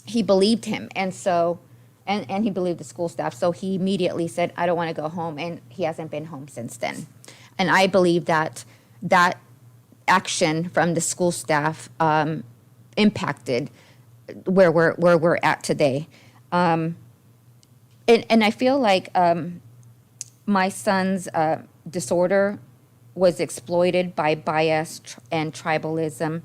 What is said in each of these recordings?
he believed him. And so, and he believed the school staff. So he immediately said, I don't want to go home. And he hasn't been home since then. And I believe that that action from the school staff impacted where we're at today. And I feel like my son's disorder was exploited by bias and tribalism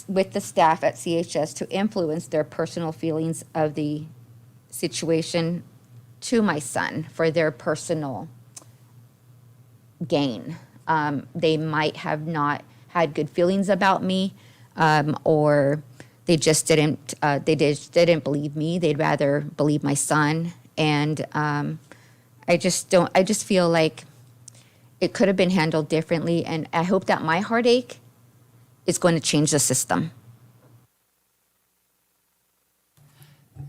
with the staff at CHS to influence their personal feelings of the situation to my son for their personal gain. They might have not had good feelings about me, or they just didn't believe me. They'd rather believe my son. And I just feel like it could have been handled differently. And I hope that my heartache is going to change the system.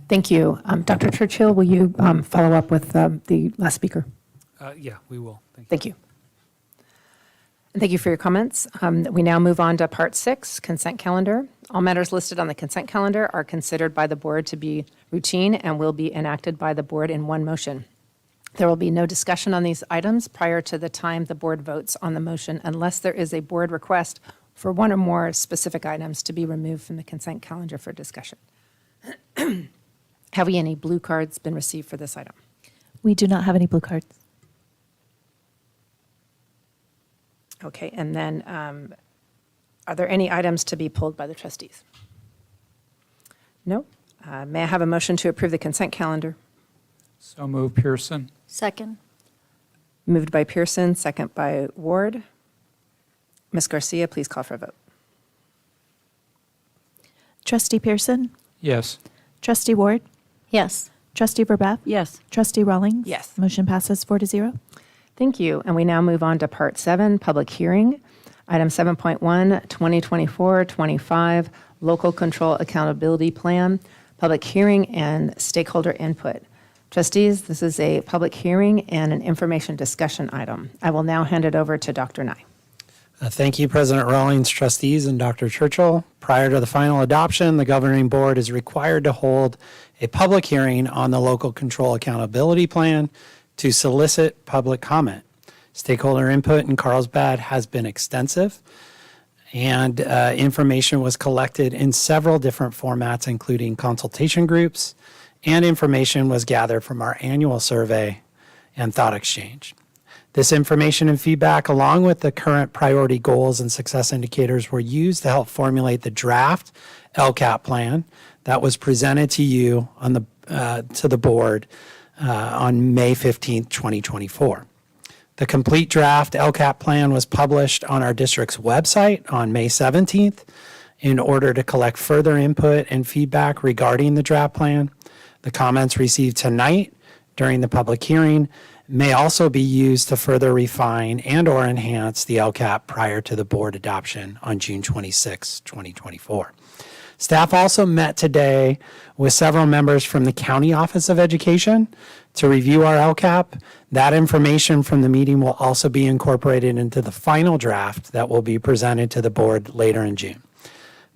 Thank you. Dr. Churchill, will you follow up with the last speaker? Yeah, we will. Thank you. And thank you for your comments. We now move on to Part 6, Consent Calendar. All matters listed on the consent calendar are considered by the board to be routine and will be enacted by the board in one motion. There will be no discussion on these items prior to the time the board votes on the motion unless there is a board request for one or more specific items to be removed from the consent calendar for discussion. Have any blue cards been received for this item? We do not have any blue cards. Okay, and then are there any items to be pulled by the trustees? No? May I have a motion to approve the consent calendar? So move, Pearson. Second. Moved by Pearson, second by Ward. Ms. Garcia, please call for a vote. Trustee Pearson? Yes. Trustee Ward? Yes. Trustee Verbeff? Yes. Trustee Rawlings? Yes. Motion passes 4-0. Thank you. And we now move on to Part 7, Public Hearing. Item 7.1, 2024-25, Local Control Accountability Plan, Public Hearing and Stakeholder Input. Trustees, this is a public hearing and an information discussion item. I will now hand it over to Dr. Nye. Thank you, President Rawlings, trustees, and Dr. Churchill. Prior to the final adoption, the governing board is required to hold a public hearing on the Local Control Accountability Plan to solicit public comment. Stakeholder input in Carlsbad has been extensive, and information was collected in several different formats, including consultation groups, and information was gathered from our annual survey and thought exchange. This information and feedback, along with the current priority goals and success indicators, were used to help formulate the draft LCAP plan that was presented to you on to the board on May 15th, 2024. The complete draft LCAP plan was published on our district's website on May 17th in order to collect further input and feedback regarding the draft plan. The comments received tonight during the public hearing may also be used to further refine and or enhance the LCAP prior to the board adoption on June 26, 2024. Staff also met today with several members from the County Office of Education to review our LCAP. That information from the meeting will also be incorporated into the final draft that will be presented to the board later in June.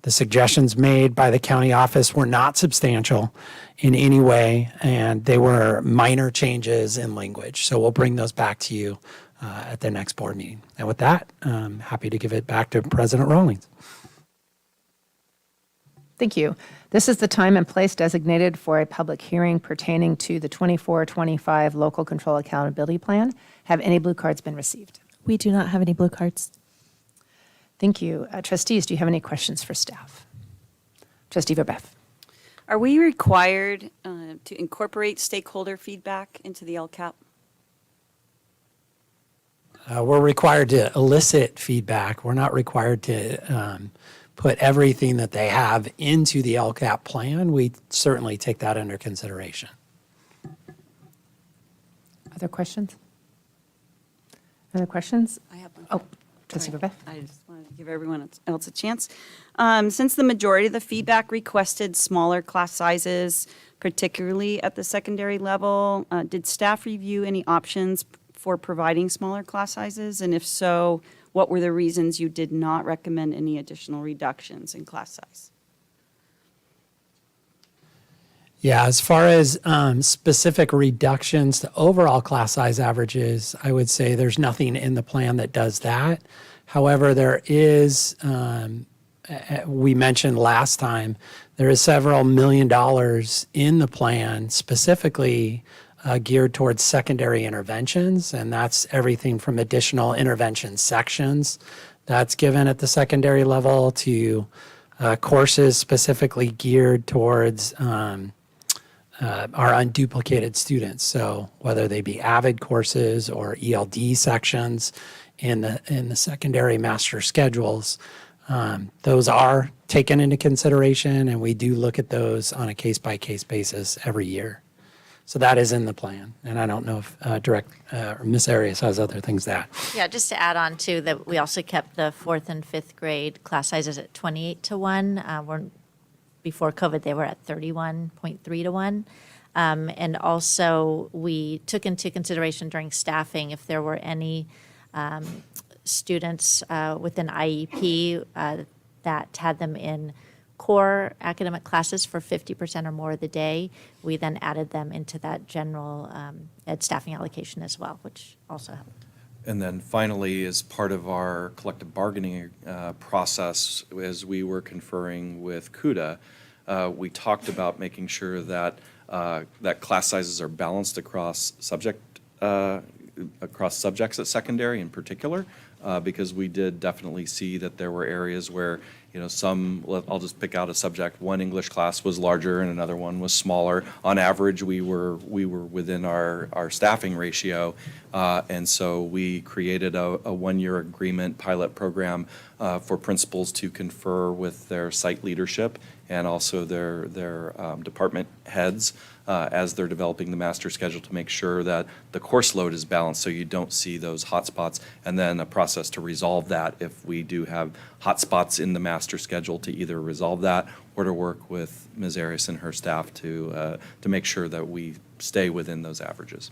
The suggestions made by the county office were not substantial in any way, and they were minor changes in language. So we'll bring those back to you at the next board meeting. And with that, I'm happy to give it back to President Rawlings. Thank you. This is the time and place designated for a public hearing pertaining to the 24-25 Local Control Accountability Plan. Have any blue cards been received? We do not have any blue cards. Thank you. Trustees, do you have any questions for staff? Trustee Verbeff. Are we required to incorporate stakeholder feedback into the LCAP? We're required to elicit feedback. We're not required to put everything that they have into the LCAP plan. We certainly take that under consideration. Other questions? Other questions? I have one. Oh, Trustee Verbeff. I just wanted to give everyone else a chance. Since the majority of the feedback requested smaller class sizes, particularly at the secondary level, did staff review any options for providing smaller class sizes? And if so, what were the reasons you did not recommend any additional reductions in class size? Yeah, as far as specific reductions to overall class size averages, I would say there's nothing in the plan that does that. However, there is, we mentioned last time, there is several $1 million in the plan specifically geared towards secondary interventions, and that's everything from additional intervention sections that's given at the secondary level to courses specifically geared towards our unduplicated students. So whether they be AVID courses or ELD sections in the secondary master schedules, those are taken into consideration, and we do look at those on a case-by-case basis every year. So that is in the plan, and I don't know if Ms. Arias has other things to add. Yeah, just to add on to that, we also kept the 4th and 5th grade class sizes at 28 to 1. Before COVID, they were at 31.3 to 1. And also, we took into consideration during staffing if there were any students with an IEP that had them in core academic classes for 50% or more of the day. We then added them into that general ed staffing allocation as well, which also helped. And then finally, as part of our collective bargaining process, as we were conferring with CUDA, we talked about making sure that that class sizes are balanced across subjects at secondary in particular, because we did definitely see that there were areas where, I'll just pick out a subject. One English class was larger and another one was smaller. On average, we were within our staffing ratio, and so we created a one-year agreement pilot program for principals to confer with their site leadership and also their department heads as they're developing the master schedule to make sure that the course load is balanced so you don't see those hotspots, and then a process to resolve that if we do have hotspots in the master schedule to either resolve that or to work with Ms. Arias and her staff to make sure that we stay within those averages.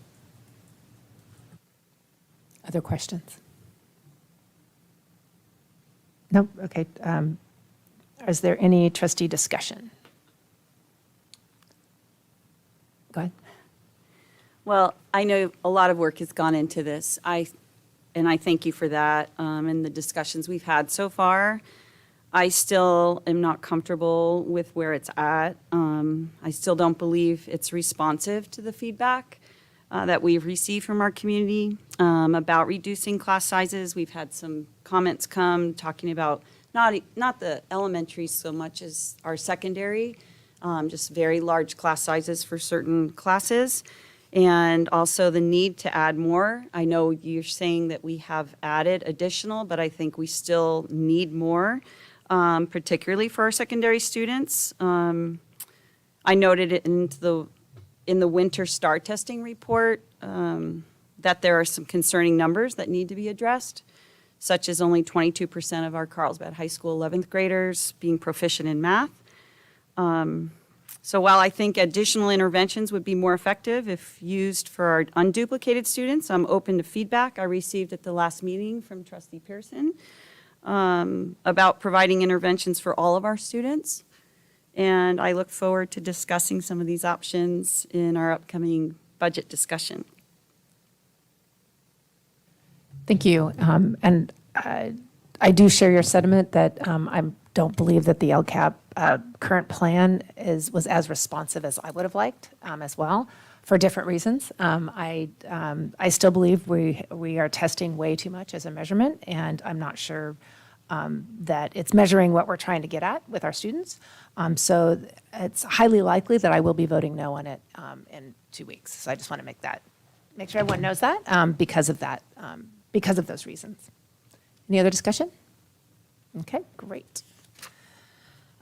Other questions? Nope, okay. Is there any trustee discussion? Go ahead. Well, I know a lot of work has gone into this. And I thank you for that and the discussions we've had so far. I still am not comfortable with where it's at. I still don't believe it's responsive to the feedback that we've received from our community about reducing class sizes. We've had some comments come talking about not the elementary so much as our secondary, just very large class sizes for certain classes, and also the need to add more. I know you're saying that we have added additional, but I think we still need more, particularly for our secondary students. I noted it in the winter STAR testing report that there are some concerning numbers that need to be addressed, such as only 22% of our Carlsbad High School 11th graders being proficient in math. So while I think additional interventions would be more effective if used for our unduplicated students, I'm open to feedback I received at the last meeting from Trustee Pearson about providing interventions for all of our students. And I look forward to discussing some of these options in our upcoming budget discussion. Thank you. And I do share your sentiment that I don't believe that the LCAP current plan was as responsive as I would have liked as well, for different reasons. I still believe we are testing way too much as a measurement, and I'm not sure that it's measuring what we're trying to get at with our students. So it's highly likely that I will be voting no on it in 2 weeks. So I just want to make sure everyone knows that because of that. Because of those reasons. Any other discussion? Okay, great.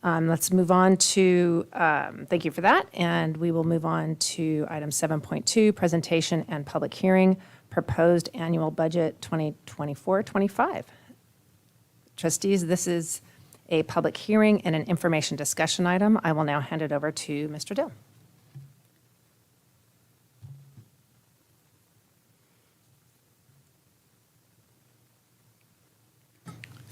Let's move on to, thank you for that, and we will move on to item 7.2, presentation and public hearing, proposed annual budget 2024-25. Trustees, this is a public hearing and an information discussion item. I will now hand it over to Mr. Dill.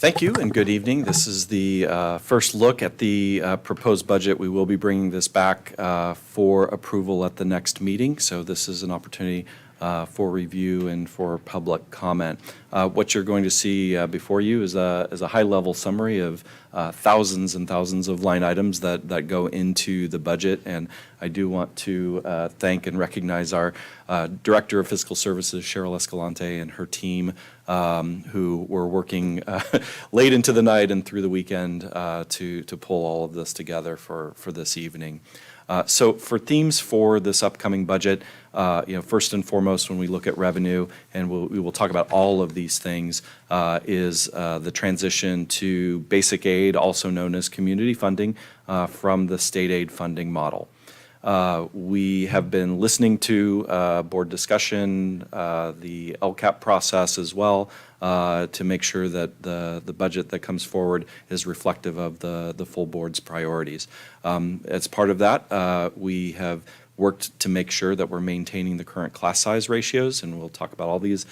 Thank you and good evening. This is the first look at the proposed budget. We will be bringing this back for approval at the next meeting, so this is an opportunity for review and for public comment. What you're going to see before you is a high-level summary of thousands and thousands of line items that go into the budget, and I do want to thank and recognize our Director of Fiscal Services, Cheryl Escalante, and her team, who were working late into the night and through the weekend to pull all of this together for this evening. So for themes for this upcoming budget, first and foremost, when we look at revenue, and we will talk about all of these things, is the transition to basic aid, also known as community funding, from the state aid funding model. We have been listening to board discussion, the LCAP process as well, to make sure that the budget that comes forward is reflective of the full board's priorities. As part of that, we have worked to make sure that we're maintaining the current class size ratios, and we'll talk about all these.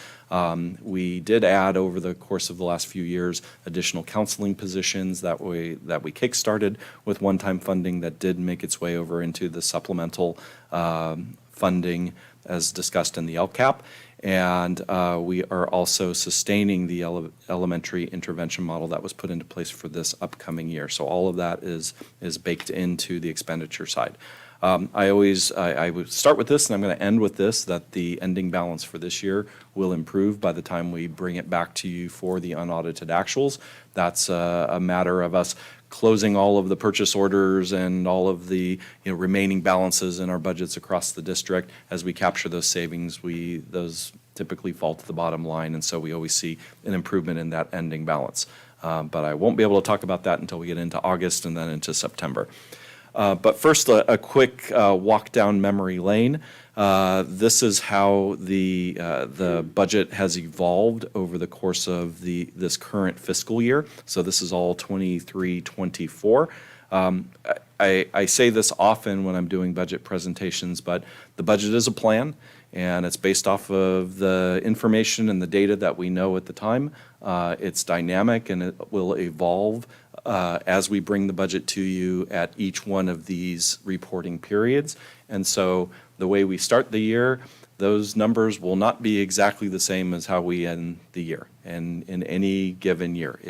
We did add over the course of the last few years additional counseling positions that we kickstarted with one-time funding that did make its way over into the supplemental funding as discussed in the LCAP. And we are also sustaining the elementary intervention model that was put into place for this upcoming year. So all of that is baked into the expenditure side. I would start with this, and I'm going to end with this, that the ending balance for this year will improve by the time we bring it back to you for the unaudited actuals. That's a matter of us closing all of the purchase orders and all of the remaining balances in our budgets across the district. As we capture those savings, those typically fall to the bottom line, and so we always see an improvement in that ending balance. But I won't be able to talk about that until we get into August and then into September. But first, a quick walk down memory lane. This is how the budget has evolved over the course of this current fiscal year. So this is all 23-24. I say this often when I'm doing budget presentations, but the budget is a plan, and it's based off of the information and the data that we know at the time. It's dynamic, and it will evolve as we bring the budget to you at each one of these reporting periods. And so the way we start the year, those numbers will not be exactly the same as how we end the year. And in any given year,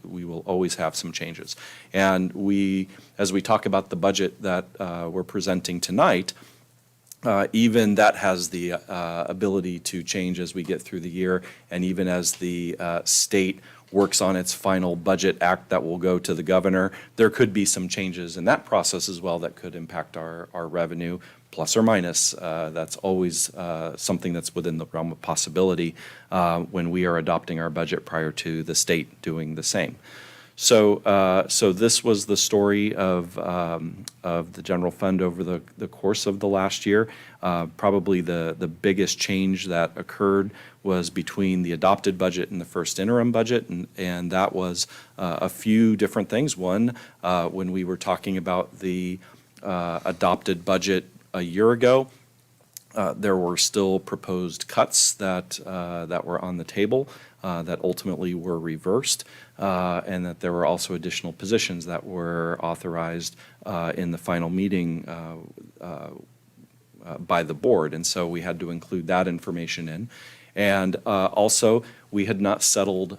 we will always have some changes. And as we talk about the budget that we're presenting tonight, even that has the ability to change as we get through the year, and even as the state works on its final budget act that will go to the governor, there could be some changes in that process as well that could impact our revenue, plus or minus. That's always something that's within the realm of possibility when we are adopting our budget prior to the state doing the same. So this was the story of the general fund over the course of the last year. Probably the biggest change that occurred was between the adopted budget and the first interim budget, and that was a few different things. One, when we were talking about the adopted budget a year ago, there were still proposed cuts that were on the table that ultimately were reversed, and that there were also additional positions that were authorized in the final meeting by the board. And so we had to include that information in. And also, we had not settled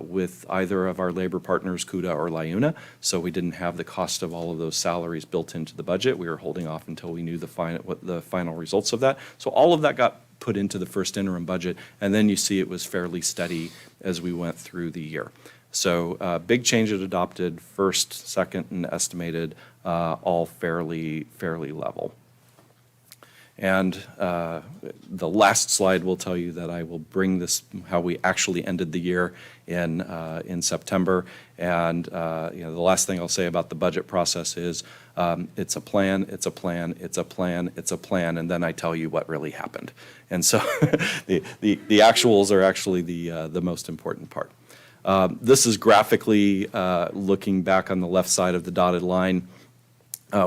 with either of our labor partners, CUDA or LIUNA, so we didn't have the cost of all of those salaries built into the budget. We were holding off until we knew what the final results of that. So all of that got put into the first interim budget, and then you see it was fairly steady as we went through the year. So big change it adopted, first, second, and estimated, all fairly level. And the last slide will tell you that I will bring this, how we actually ended the year in September. And the last thing I'll say about the budget process is it's a plan, it's a plan, it's a plan, it's a plan, and then I tell you what really happened. And so the actuals are actually the most important part. This is graphically looking back on the left side of the dotted line,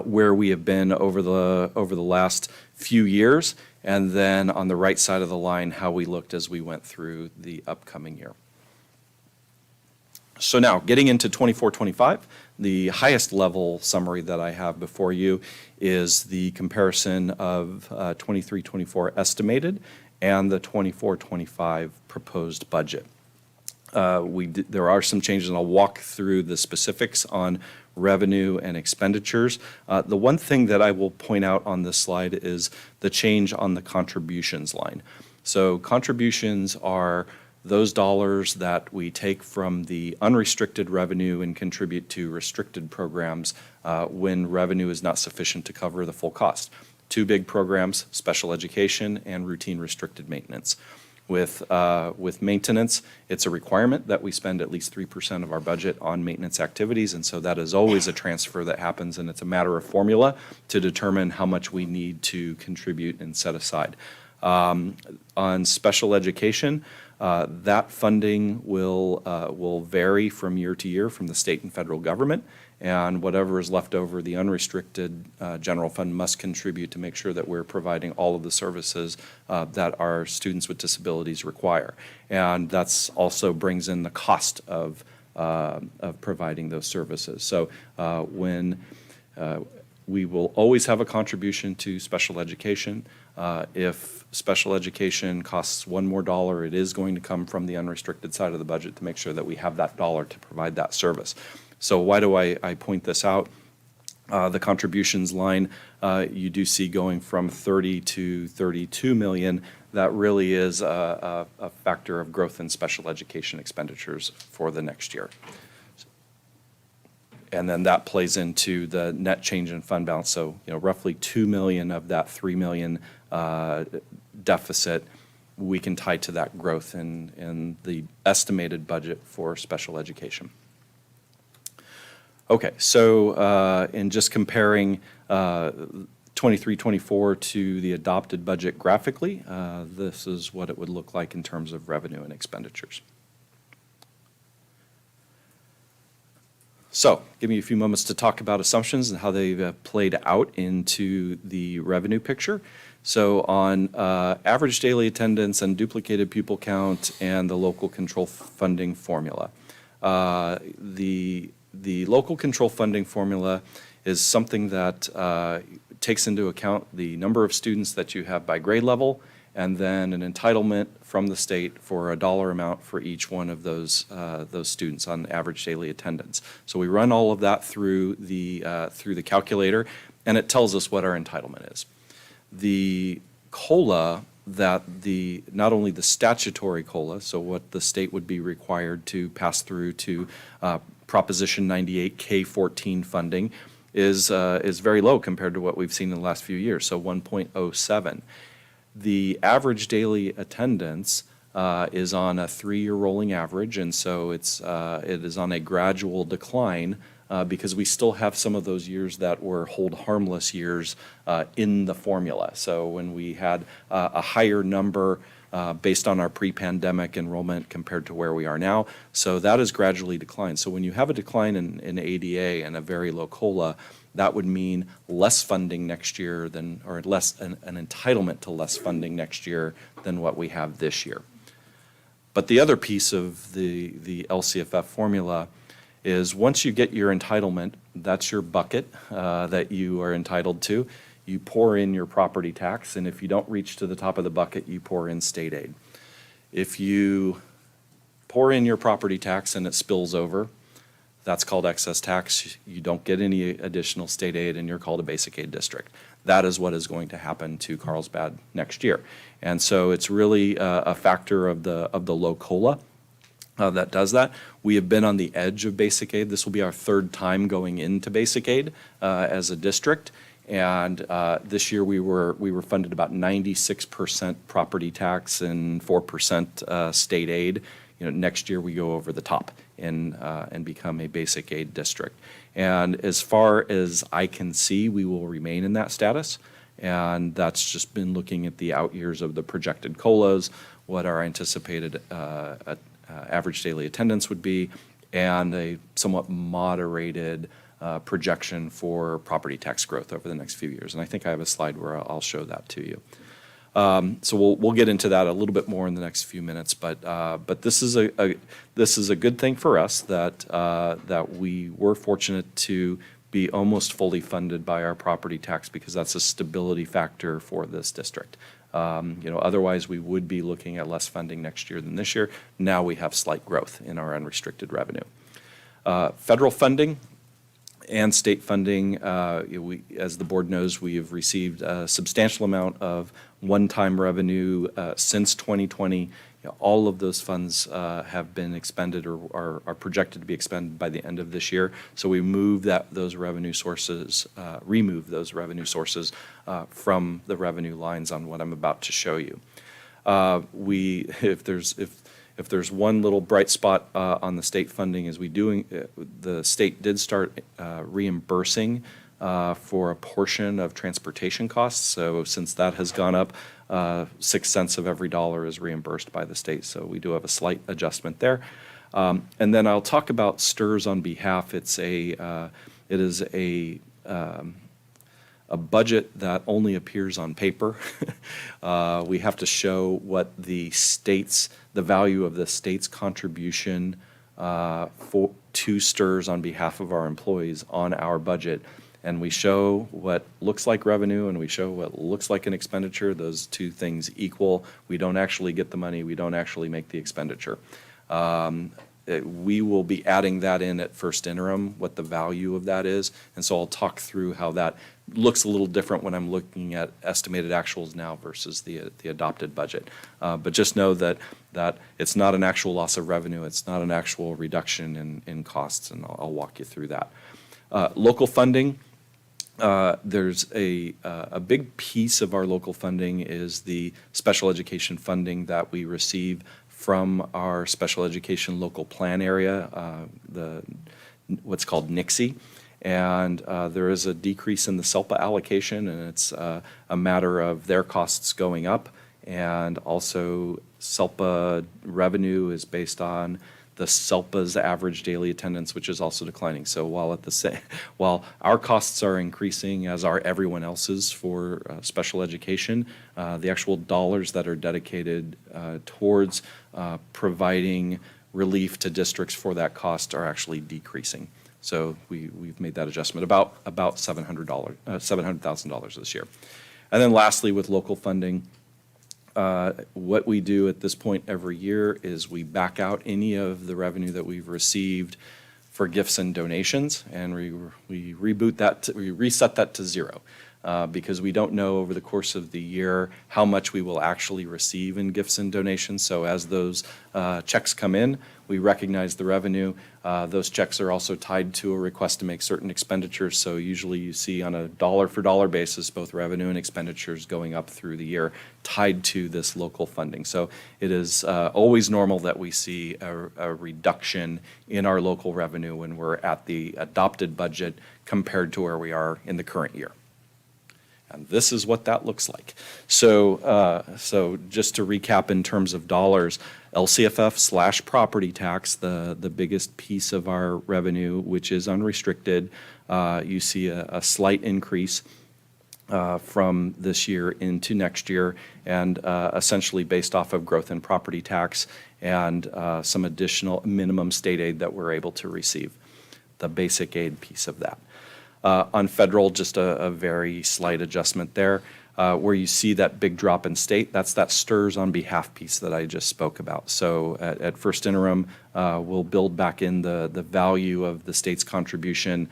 where we have been over the last few years, and then on the right side of the line, how we looked as we went through the upcoming year. So now, getting into 24-25, the highest level summary that I have before you is the comparison of 23-24 estimated and the 24-25 proposed budget. There are some changes, and I'll walk through the specifics on revenue and expenditures. The one thing that I will point out on this slide is the change on the contributions line. So contributions are those dollars that we take from the unrestricted revenue and contribute to restricted programs when revenue is not sufficient to cover the full cost. Two big programs, special education and routine restricted maintenance. With maintenance, it's a requirement that we spend at least 3% of our budget on maintenance activities, and so that is always a transfer that happens, and it's a matter of formula to determine how much we need to contribute and set aside. On special education, that funding will vary from year to year from the state and federal government, and whatever is left over, the unrestricted general fund must contribute to make sure that we're providing all of the services that our students with disabilities require. And that's also brings in the cost of providing those services. So we will always have a contribution to special education. If special education costs one more dollar, it is going to come from the unrestricted side of the budget to make sure that we have that dollar to provide that service. So why do I point this out? The contributions line, you do see going from 30 to 32 million. That really is a factor of growth in special education expenditures for the next year. And then that plays into the net change in fund balance. So, roughly 2 million of that 3 million deficit we can tie to that growth in the estimated budget for special education. Okay, so in just comparing 23-24 to the adopted budget graphically, this is what it would look like in terms of revenue and expenditures. So, give me a few moments to talk about assumptions and how they've played out into the revenue picture. So on average daily attendance and duplicated pupil count and the local control funding formula. The local control funding formula is something that takes into account the number of students that you have by grade level and then an entitlement from the state for a dollar amount for each one of those students on average daily attendance. So we run all of that through the calculator, and it tells us what our entitlement is. The COLA that not only the statutory COLA, so what the state would be required to pass through to Proposition 98 K-14 funding is very low compared to what we've seen in the last few years, so 1.07. The average daily attendance is on a 3-year rolling average, and so it is on a gradual decline because we still have some of those years that were hold harmless years in the formula. So when we had a higher number based on our pre-pandemic enrollment compared to where we are now, so that has gradually declined. So when you have a decline in ADA and a very low COLA, that would mean less funding next year or an entitlement to less funding next year than what we have this year. But the other piece of the LCFF formula is once you get your entitlement, that's your bucket that you are entitled to. You pour in your property tax, and if you don't reach to the top of the bucket, you pour in state aid. If you pour in your property tax and it spills over, that's called excess tax. You don't get any additional state aid, and you're called a basic aid district. That is what is going to happen to Carlsbad next year. And so it's really a factor of the low COLA that does that. We have been on the edge of basic aid. This will be our third time going into basic aid as a district. And this year we were funded about 96% property tax and 4% state aid. Next year we go over the top and become a basic aid district. And as far as I can see, we will remain in that status. And that's just been looking at the out years of the projected COLAs, what our anticipated average daily attendance would be, and a somewhat moderated projection for property tax growth over the next few years. And I think I have a slide where I'll show that to you. So we'll get into that a little bit more in the next few minutes, but this is a good thing for us that we were fortunate to be almost fully funded by our property tax, because that's a stability factor for this district. Otherwise we would be looking at less funding next year than this year. Now we have slight growth in our unrestricted revenue. Federal funding and state funding, as the board knows, we have received a substantial amount of one-time revenue since 2020. All of those funds have been expended or are projected to be expended by the end of this year. So we remove those revenue sources from the revenue lines on what I'm about to show you. If there's one little bright spot on the state funding, is the state did start reimbursing for a portion of transportation costs. So since that has gone up, 6 cents of every dollar is reimbursed by the state. So we do have a slight adjustment there. And then I'll talk about STRS on behalf. It is a budget that only appears on paper. We have to show what the value of the state's contribution to STRS on behalf of our employees on our budget. And we show what looks like revenue and we show what looks like an expenditure. Those two things equal. We don't actually get the money. We don't actually make the expenditure. We will be adding that in at first interim, what the value of that is. And so I'll talk through how that looks a little different when I'm looking at estimated actuals now versus the adopted budget. But just know that it's not an actual loss of revenue. It's not an actual reduction in costs, and I'll walk you through that. Local funding. There's a big piece of our local funding is the special education funding that we receive from our special education local plan area, what's called NICSE. And there is a decrease in the SELPA allocation, and it's a matter of their costs going up. And also SELPA revenue is based on the SELPA's average daily attendance, which is also declining. So while our costs are increasing, as are everyone else's for special education, the actual dollars that are dedicated towards providing relief to districts for that cost are actually decreasing. So we've made that adjustment about $700,000 this year. And then lastly, with local funding, what we do at this point every year is we back out any of the revenue that we've received for gifts and donations, and we reset that to zero. Because we don't know over the course of the year how much we will actually receive in gifts and donations. So as those checks come in, we recognize the revenue. Those checks are also tied to a request to make certain expenditures. So usually you see on a dollar-for-dollar basis both revenue and expenditures going up through the year tied to this local funding. So it is always normal that we see a reduction in our local revenue when we're at the adopted budget compared to where we are in the current year. And this is what that looks like. So just to recap in terms of dollars, LCFF/property tax, the biggest piece of our revenue, which is unrestricted, you see a slight increase from this year into next year, and essentially based off of growth in property tax and some additional minimum state aid that we're able to receive, the basic aid piece of that. On federal, just a very slight adjustment there. Where you see that big drop in state, that's that STRS on behalf piece that I just spoke about. So at first interim, we'll build back in the value of the state's contribution,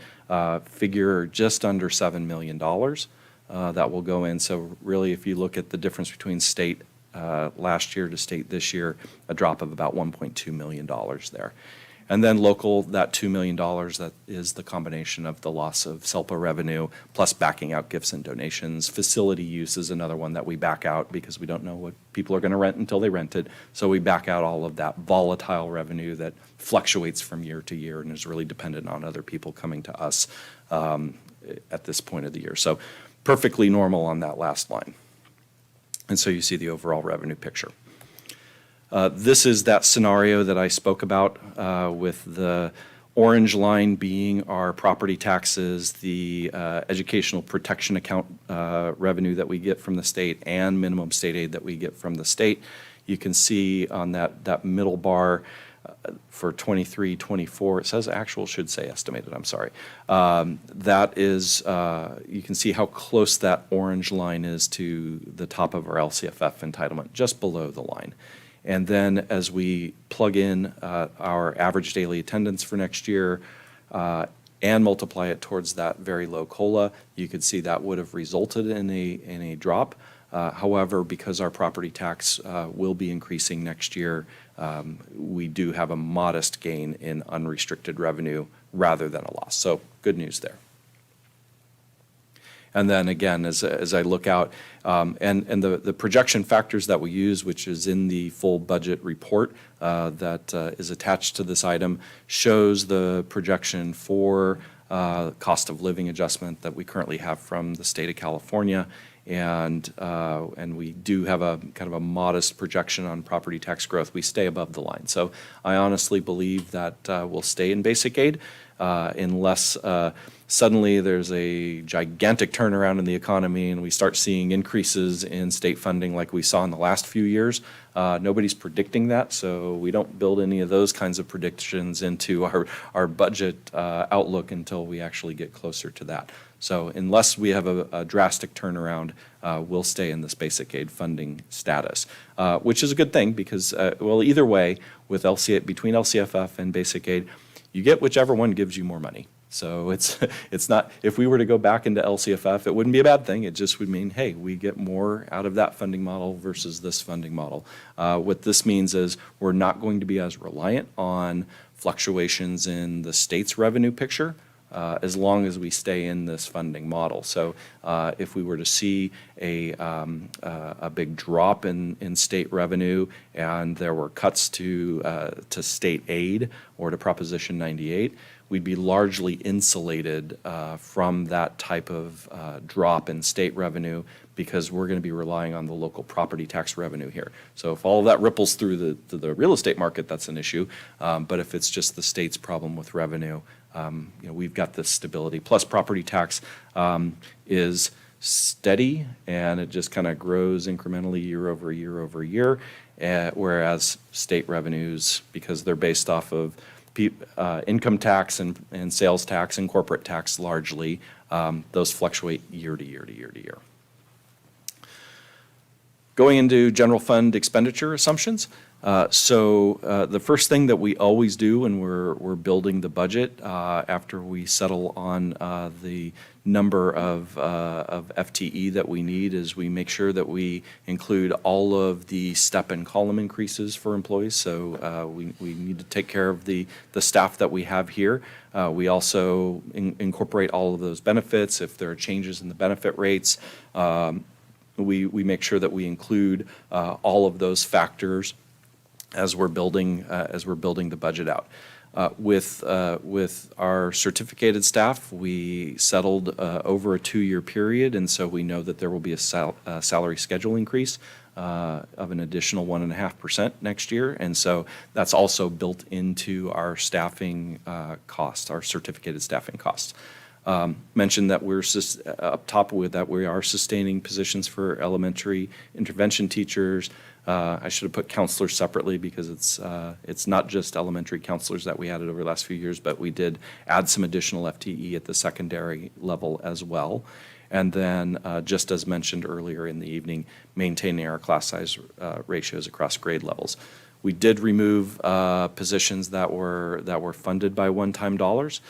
figure just under $7 million that will go in. So really, if you look at the difference between state last year to state this year, a drop of about $1.2 million there. And then local, that $2 million, that is the combination of the loss of SELPA revenue plus backing out gifts and donations. Facility use is another one that we back out because we don't know what people are going to rent until they rent it. So we back out all of that volatile revenue that fluctuates from year to year and is really dependent on other people coming to us at this point of the year. So perfectly normal on that last line. And so you see the overall revenue picture. This is that scenario that I spoke about with the Orange line being our property taxes, the educational protection account revenue that we get from the state, and minimum state aid that we get from the state. You can see on that middle bar for 23, 24, it says actual, should say estimated, I'm sorry. That is, you can see how close that orange line is to the top of our LCFF entitlement, just below the line. And then as we plug in our average daily attendance for next year and multiply it towards that very low COLA, you could see that would have resulted in a drop. However, because our property tax will be increasing next year, we do have a modest gain in unrestricted revenue rather than a loss. So good news there. And then again, as I look out, and the projection factors that we use, which is in the full budget report that is attached to this item, shows the projection for cost of living adjustment that we currently have from the state of California. And we do have a kind of a modest projection on property tax growth. We stay above the line. So I honestly believe that we'll stay in basic aid unless suddenly there's a gigantic turnaround in the economy and we start seeing increases in state funding like we saw in the last few years. Nobody's predicting that, so we don't build any of those kinds of predictions into our budget outlook until we actually get closer to that. So unless we have a drastic turnaround, we'll stay in this basic aid funding status, which is a good thing because, well, either way, with between LCFF and basic aid, you get whichever one gives you more money. So it's not, if we were to go back into LCFF, it wouldn't be a bad thing. It just would mean, hey, we get more out of that funding model versus this funding model. What this means is we're not going to be as reliant on fluctuations in the state's revenue picture as long as we stay in this funding model. So if we were to see a big drop in state revenue and there were cuts to state aid or to Proposition 98, we'd be largely insulated from that type of drop in state revenue because we're going to be relying on the local property tax revenue here. So if all of that ripples through the real estate market, that's an issue. But if it's just the state's problem with revenue, we've got this stability. Plus, property tax is steady and it just kind of grows incrementally year over year over year, whereas state revenues, because they're based off of income tax and sales tax and corporate tax largely, those fluctuate year to year to year to year. Going into general fund expenditure assumptions. So the first thing that we always do when we're building the budget after we settle on the number of FTE that we need is we make sure that we include all of the step and column increases for employees. So we need to take care of the staff that we have here. We also incorporate all of those benefits. If there are changes in the benefit rates, we make sure that we include all of those factors as we're building the budget out. With our certificated staff, we settled over a 2-year period, and so we know that there will be a salary schedule increase of an additional 1.5% next year, and so that's also built into our staffing costs, our certificated staffing costs. Mentioned that we're up top with that we are sustaining positions for elementary intervention teachers. I should have put counselors separately because it's not just elementary counselors that we added over the last few years, but we did add some additional FTE at the secondary level as well. And then, just as mentioned earlier in the evening, maintaining our class size ratios across grade levels. We did remove positions that were funded by one-time dollars.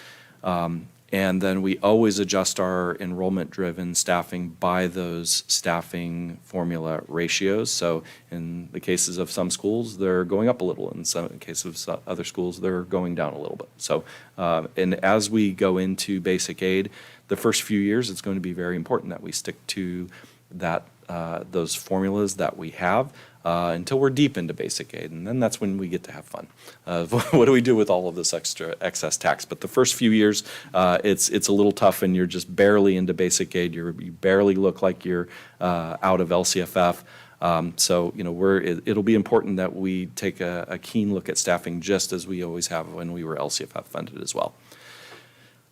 And then we always adjust our enrollment-driven staffing by those staffing formula ratios. So in the cases of some schools, they're going up a little. In some cases of other schools, they're going down a little bit. So, and as we go into basic aid, the first few years, it's going to be very important that we stick to that those formulas that we have until we're deep into basic aid, and then that's when we get to have fun. What do we do with all of this excess tax? But the first few years, it's a little tough, and you're just barely into basic aid. You barely look like you're out of LCFF. So, it'll be important that we take a keen look at staffing, just as we always have when we were LCFF funded as well.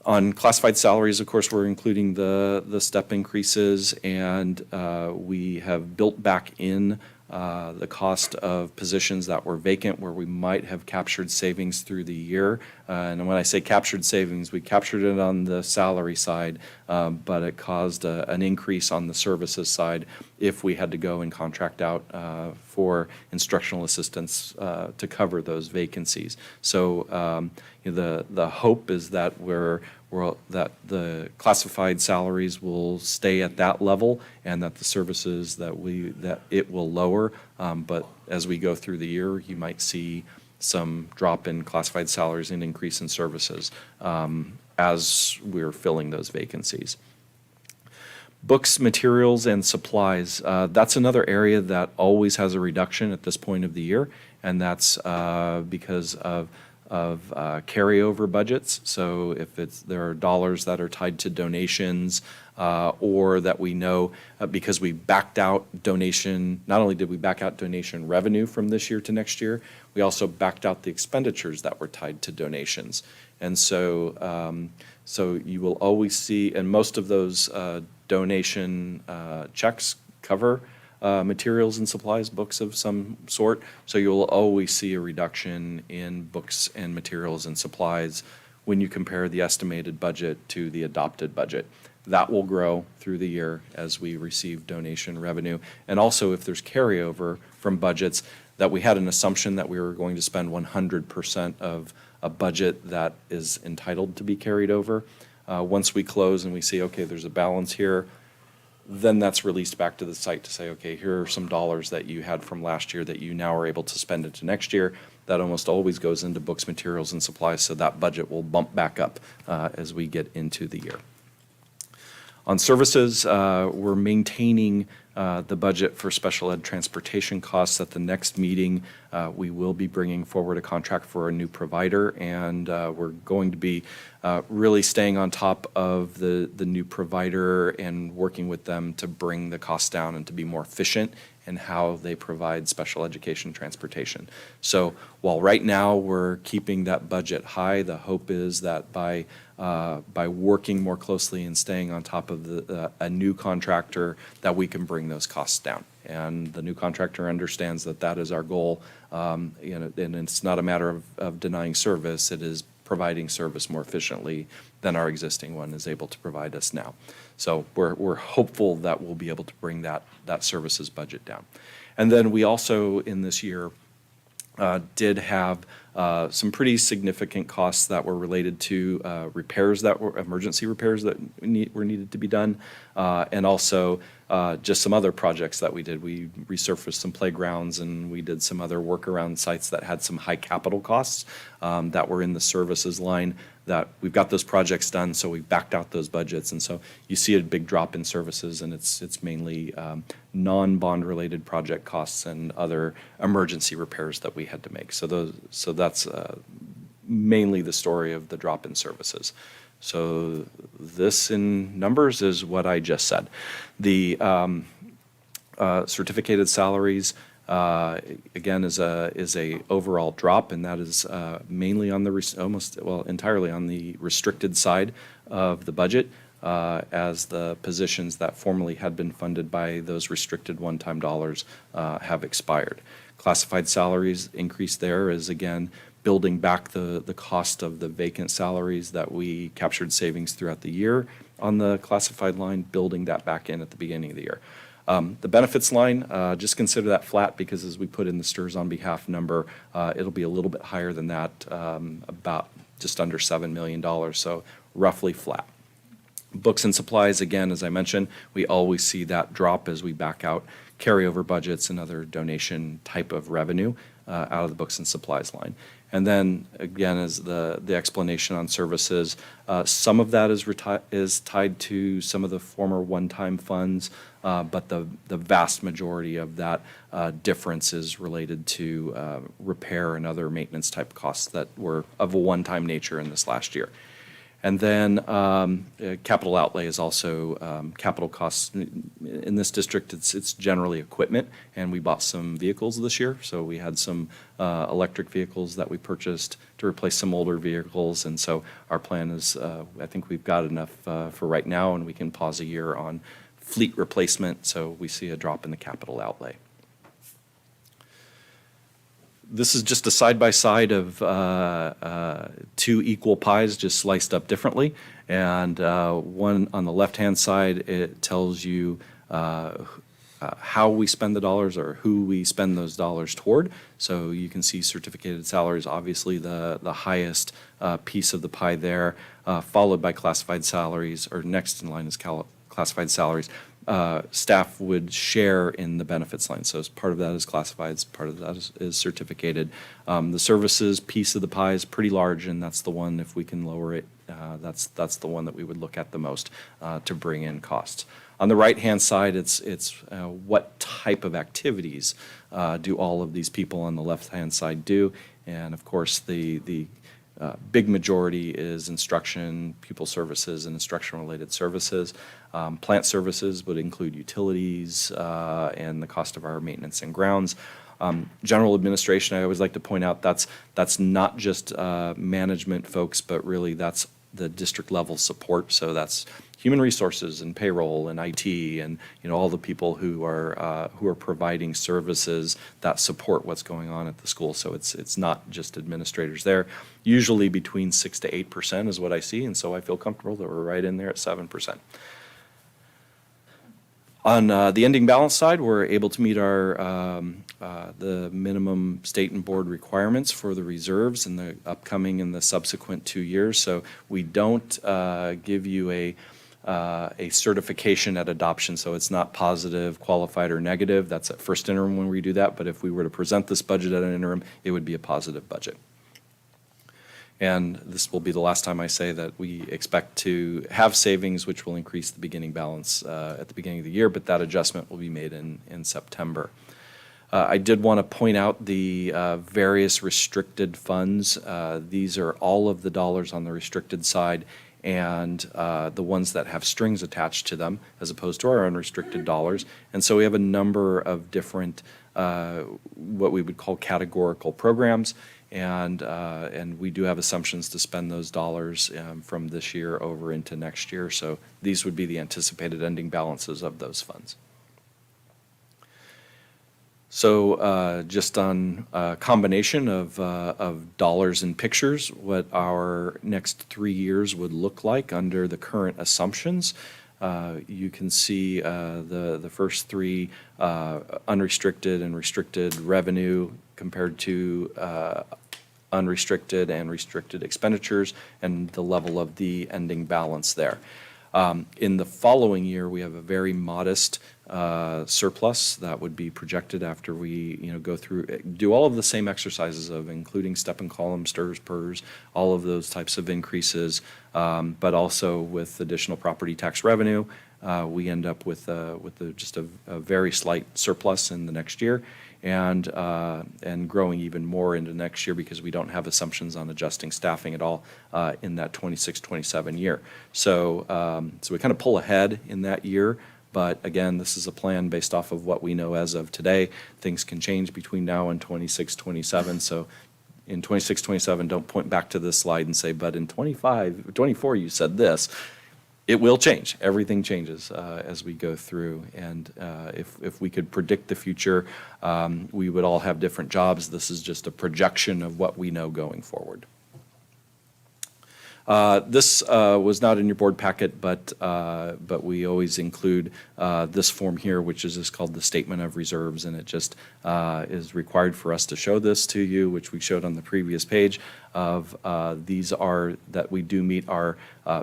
On classified salaries, of course, we're including the step increases, and we have built back in the cost of positions that were vacant where we might have captured savings through the year. And when I say captured savings, we captured it on the salary side, but it caused an increase on the services side if we had to go and contract out for instructional assistants to cover those vacancies. So the hope is that that the classified salaries will stay at that level, and that the services that it will lower. But as we go through the year, you might see some drop in classified salaries and increase in services as we're filling those vacancies. Books, materials, and supplies. That's another area that always has a reduction at this point of the year, and that's because of carryover budgets. So if there are dollars that are tied to donations, or that we know because we backed out donation, not only did we back out donation revenue from this year to next year, we also backed out the expenditures that were tied to donations. And so you will always see, and most of those donation checks cover materials and supplies, books of some sort. So you'll always see a reduction in books and materials and supplies when you compare the estimated budget to the adopted budget. That will grow through the year as we receive donation revenue. And also, if there's carryover from budgets, that we had an assumption that we were going to spend 100% of a budget that is entitled to be carried over. Once we close and we see, okay, there's a balance here, then that's released back to the site to say, okay, here are some dollars that you had from last year that you now are able to spend into next year. That almost always goes into books, materials, and supplies, so that budget will bump back up as we get into the year. On services, we're maintaining the budget for special ed transportation costs. At the next meeting, we will be bringing forward a contract for a new provider, and we're going to be really staying on top of the new provider and working with them to bring the costs down and to be more efficient in how they provide special education transportation. So while right now we're keeping that budget high, the hope is that by working more closely and staying on top of a new contractor, that we can bring those costs down. And the new contractor understands that that is our goal. And it's not a matter of denying service, it is providing service more efficiently than our existing one is able to provide us now. So we're hopeful that we'll be able to bring that services budget down. And then we also, in this year, did have some pretty significant costs that were related to repairs that were emergency repairs that were needed to be done, and also just some other projects that we did. We resurfaced some playgrounds, and we did some other work around sites that had some high capital costs that were in the services line. That we've got those projects done, so we backed out those budgets, and so you see a big drop in services, and it's mainly non-bond related project costs and other emergency repairs that we had to make. So that's mainly the story of the drop in services. So this in numbers is what I just said. The certificated salaries, again, is a overall drop, and that is mainly on the entirely on the restricted side of the budget, as the positions that formerly had been funded by those restricted one-time dollars have expired. Classified salaries increase there is, again, building back the cost of the vacant salaries that we captured savings throughout the year on the classified line, building that back in at the beginning of the year. The benefits line, just consider that flat, because as we put in the STRS on behalf number, it'll be a little bit higher than that, about just under $7 million, so roughly flat. Books and supplies, again, as I mentioned, we always see that drop as we back out carryover budgets and other donation type of revenue out of the books and supplies line. And then, again, as the explanation on services, some of that is tied to some of the former one-time funds, but the vast majority of that difference is related to repair and other maintenance type costs that were of a one-time nature in this last year. And then capital outlay is also capital costs. In this district, it's generally equipment, and we bought some vehicles this year. So we had some electric vehicles that we purchased to replace some older vehicles. And so our plan is, I think we've got enough for right now, and we can pause a year on fleet replacement. So we see a drop in the capital outlay. This is just a side-by-side of two equal pies just sliced up differently. And one on the left-hand side, it tells you how we spend the dollars or who we spend those dollars toward. So you can see certificated salaries, obviously the highest piece of the pie there, followed by classified salaries, or next in line is classified salaries. Staff would share in the benefits line. So as part of that is classified, part of that is certificated. The services piece of the pie is pretty large, and that's the one, if we can lower it, that's the one that we would look at the most to bring in costs. On the right-hand side, it's what type of activities do all of these people on the left-hand side do? And of course, the big majority is instruction, pupil services, and instruction-related services. Plant services would include utilities and the cost of our maintenance and grounds. General administration, I always like to point out, that's not just management folks, but really that's the district level support. So that's human resources and payroll and IT and all the people who are providing services that support what's going on at the school. So it's not just administrators there. Usually between 6 to 8% is what I see, and so I feel comfortable that we're right in there at 7%. On the ending balance side, we're able to meet our the minimum state and board requirements for the reserves in the upcoming and the subsequent 2 years. So we don't give you a certification at adoption, so it's not positive, qualified, or negative. That's at first interim when we do that. But if we were to present this budget at an interim, it would be a positive budget. And this will be the last time I say that we expect to have savings, which will increase the beginning balance at the beginning of the year, but that adjustment will be made in September. I did want to point out the various restricted funds. These are all of the dollars on the restricted side and the ones that have strings attached to them as opposed to our unrestricted dollars. And so we have a number of different what we would call categorical programs. And we do have assumptions to spend those dollars from this year over into next year. So these would be the anticipated ending balances of those funds. So just on a combination of dollars and pictures, what our next 3 years would look like under the current assumptions. You can see the first three unrestricted and restricted revenue compared to unrestricted and restricted expenditures and the level of the ending balance there. In the following year, we have a very modest surplus that would be projected after we go through, do all of the same exercises of including step and column, STRS, PERS, all of those types of increases, but also with additional property tax revenue, we end up with just a very slight surplus in the next year. And growing even more into next year because we don't have assumptions on adjusting staffing at all in that 26-27 year. So we kind of pull ahead in that year. But again, this is a plan based off of what we know as of today. Things can change between now and 26-27. So in 26-27, don't point back to this slide and say, but in 24 you said this. It will change. Everything changes as we go through. And if we could predict the future, we would all have different jobs. This is just a projection of what we know going forward. This was not in your board packet, but we always include this form here, which is just called the Statement of Reserves, and it just is required for us to show this to you, which we showed on the previous page. These are that we do meet our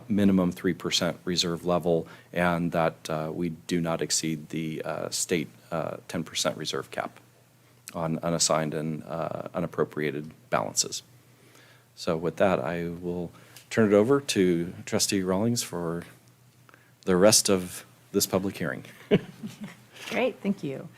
minimum 3% reserve level, and that we do not exceed the state 10% reserve cap on unassigned and unappropriated balances. So with that, I will turn it over to Trustee Rawlings for the rest of this public hearing. Great, thank you.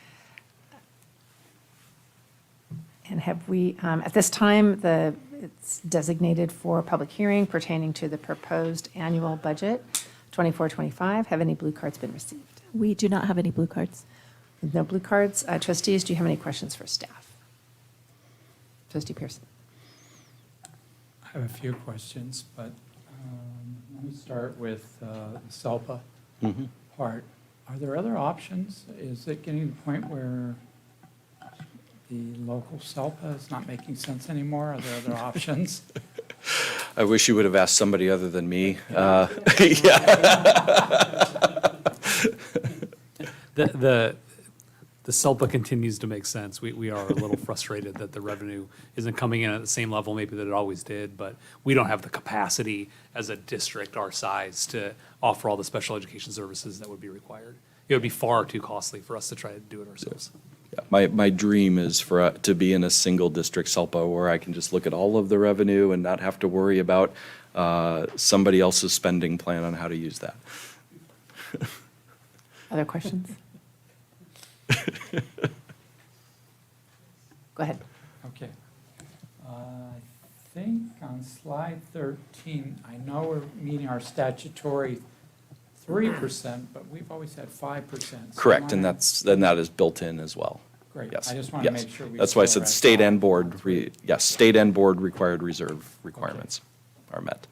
And have we, at this time, it's designated for public hearing pertaining to the proposed annual budget, 24-25. Have any blue cards been received? We do not have any blue cards. With no blue cards, trustees, do you have any questions for staff? Trustee Pearson. I have a few questions, but let me start with the SELPA part. Are there other options? Is it getting to the point where the local SELPA is not making sense anymore? Are there other options? I wish you would have asked somebody other than me. The SELPA continues to make sense. We are a little frustrated that the revenue isn't coming in at the same level maybe that it always did, but we don't have the capacity as a district our size to offer all the special education services that would be required. It would be far too costly for us to try to do it ourselves. Yeah, my dream is for to be in a single district SELPA where I can just look at all of the revenue and not have to worry about somebody else's spending plan on how to use that. Other questions? Go ahead. Okay. I think on slide 13, I know we're meeting our statutory 3%, but we've always had 5%. So Correct, and am I- that is built in as well. Great. Yes. I just want to yes. make sure we. That's why I still are said at state 5, and board, not 3. yes, state and board required reserve requirements are met.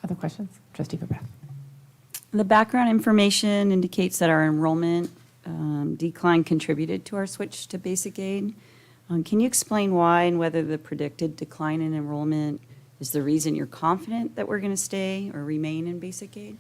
Other questions? Trustee Verbath. The background information indicates that our enrollment decline contributed to our switch to basic aid. Can you explain why and whether the predicted decline in enrollment is the reason you're confident that we're going to stay or remain in basic aid?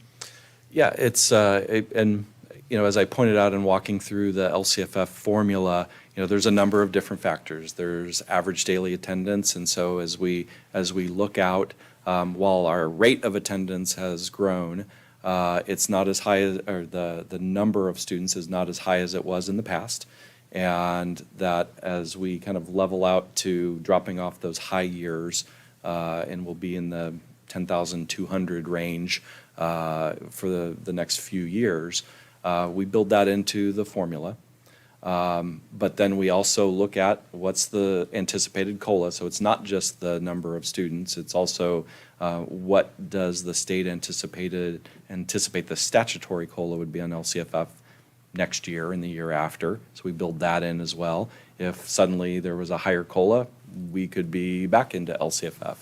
Yeah, it's, and, you know, as I pointed out in walking through the LCFF formula, you know, there's a number of different factors. There's average daily attendance, and so as we look out, while our rate of attendance has grown, it's not as high as, or the number of students is not as high as it was in the past. And that as we kind of level out to dropping off those high years, and we'll be in the 10,200 range for the next few years, we build that into the formula. But then we also look at what's the anticipated COLA. So it's not just the number of students, it's also what does the state anticipate the statutory COLA would be on LCFF next year and the year after. So we build that in as well. If suddenly there was a higher COLA, we could be back into LCFF.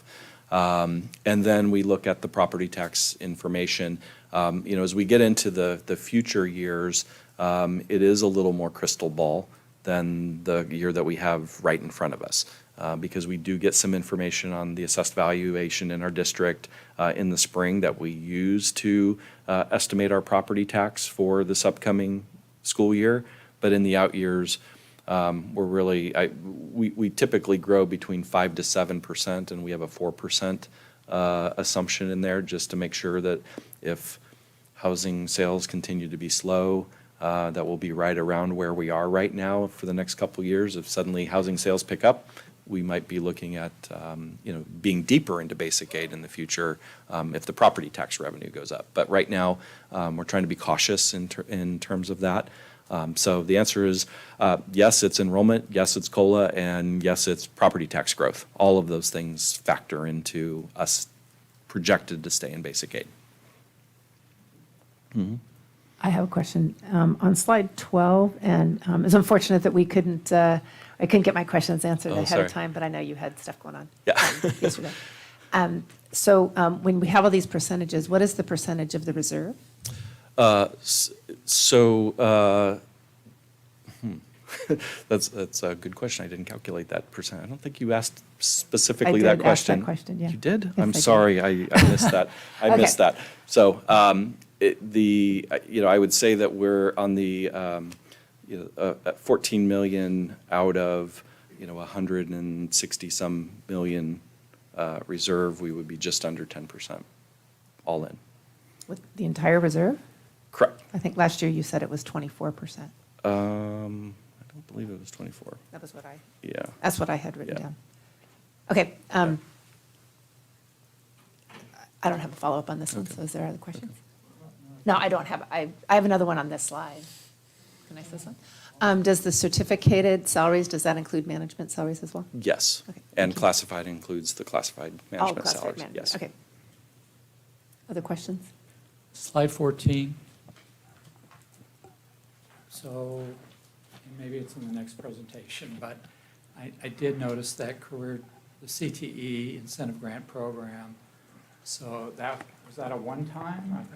And then we look at the property tax information. You know, as we get into the future years, it is a little more crystal ball than the year that we have right in front of us, because we do get some information on the assessed valuation in our district in the spring that we use to estimate our property tax for this upcoming school year. But in the out years, we're really, we typically grow between 5 to 7%, and we have a 4% assumption in there just to make sure that if housing sales continue to be slow, that will be right around where we are right now for the next couple of years. If suddenly housing sales pick up, we might be looking at, you know, being deeper into basic aid in the future if the property tax revenue goes up. But right now, we're trying to be cautious in terms of that. So the answer is yes, it's enrollment, yes, it's COLA, and yes, it's property tax growth. All of those things factor into us projected to stay in basic aid. Mm-hmm. I have a question. On slide 12, and it's unfortunate that we couldn't, I couldn't get my questions answered ahead sorry. of time, but I know you had stuff going on Yeah. yesterday. So when we have all these percentages, what is the percentage of the reserve? That's a good question. I didn't calculate that percent. I don't think you asked specifically I that did ask question. that question, yeah. You did? Yes, I'm I did. sorry, I missed that. I Okay. missed that. So, you know, I would say that we're on the, you know, at 14 million out of, you know, 160 some million reserve, we would be just under 10%, all in. With the entire reserve? Correct. I think last year you said it was 24%. I don't believe it was 24. That was what Yeah. that's what I had written Yeah. down. Okay. I don't have a follow-up on this one, Okay. so is there other questions? No, I don't have, I have another one on this slide. Can I say this one? Does the certificated salaries, does that include management salaries as well? Yes. Okay, thank And you. classified includes the classified All management classified salaries. management, Yes. okay. Other questions? Slide 14. So, and maybe it's in the next presentation, but I did notice that the CTE incentive grant program, so was that a one-time?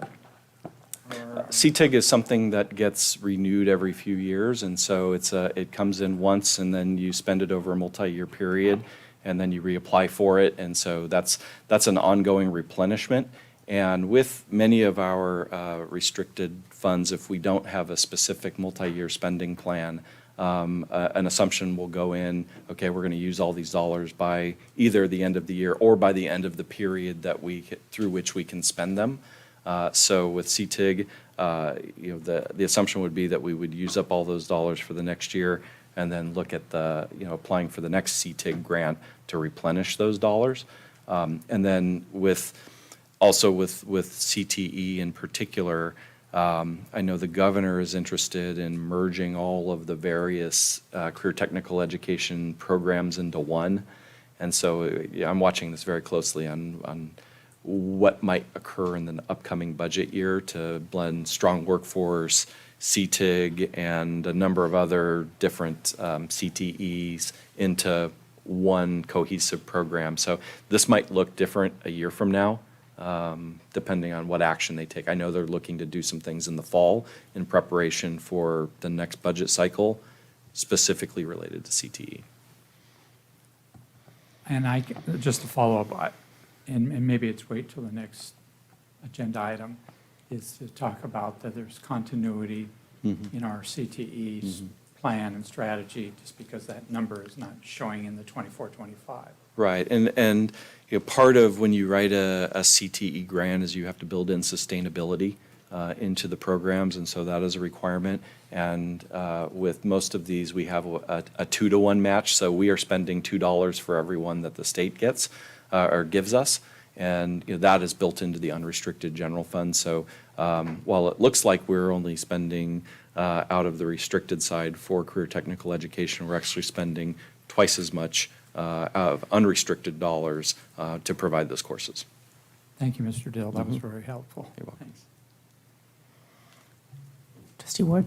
Or- CTIG is something that gets renewed every few years, and so it comes in once, and then you spend it over a multi-year period, and then you reapply for it, and so that's an ongoing replenishment. And with many of our restricted funds, if we don't have a specific multi-year spending plan, an assumption will go in, okay, we're going to use all these dollars by either the end of the year or by the end of the period through which we can spend them. So with CTIG, the assumption would be that we would use up all those dollars for the next year and then look at applying for the next CTIG grant to replenish those dollars. And then with CTE in particular, I know the governor is interested in merging all of the various career technical education programs into one. And so I'm watching this very closely on what might occur in the upcoming budget year to blend strong workforce, CTIG, and a number of other different CTEs into one cohesive program. So this might look different a year from now, depending on what action they take. I know they're looking to do some things in the fall in preparation for the next budget cycle, specifically related to CTE. And just to follow up, and maybe it's wait till the next agenda item, is to talk about that there's continuity in our CTE's plan and strategy, just because that number is not showing in the 24-25. Right, and part of when you write a CTE grant is you have to build in sustainability into the programs, and so that is a requirement. And with most of these, we have a 2-to-1 match, so we are spending $2 for every one that the state gets or gives us, and that is built into the unrestricted general fund. So while it looks like we're only spending out of the restricted side for career technical education, we're actually spending twice as much of unrestricted dollars to provide those courses. Thank you, Mr. Dill. That was very helpful. You're welcome. Thanks. Trustee Ward?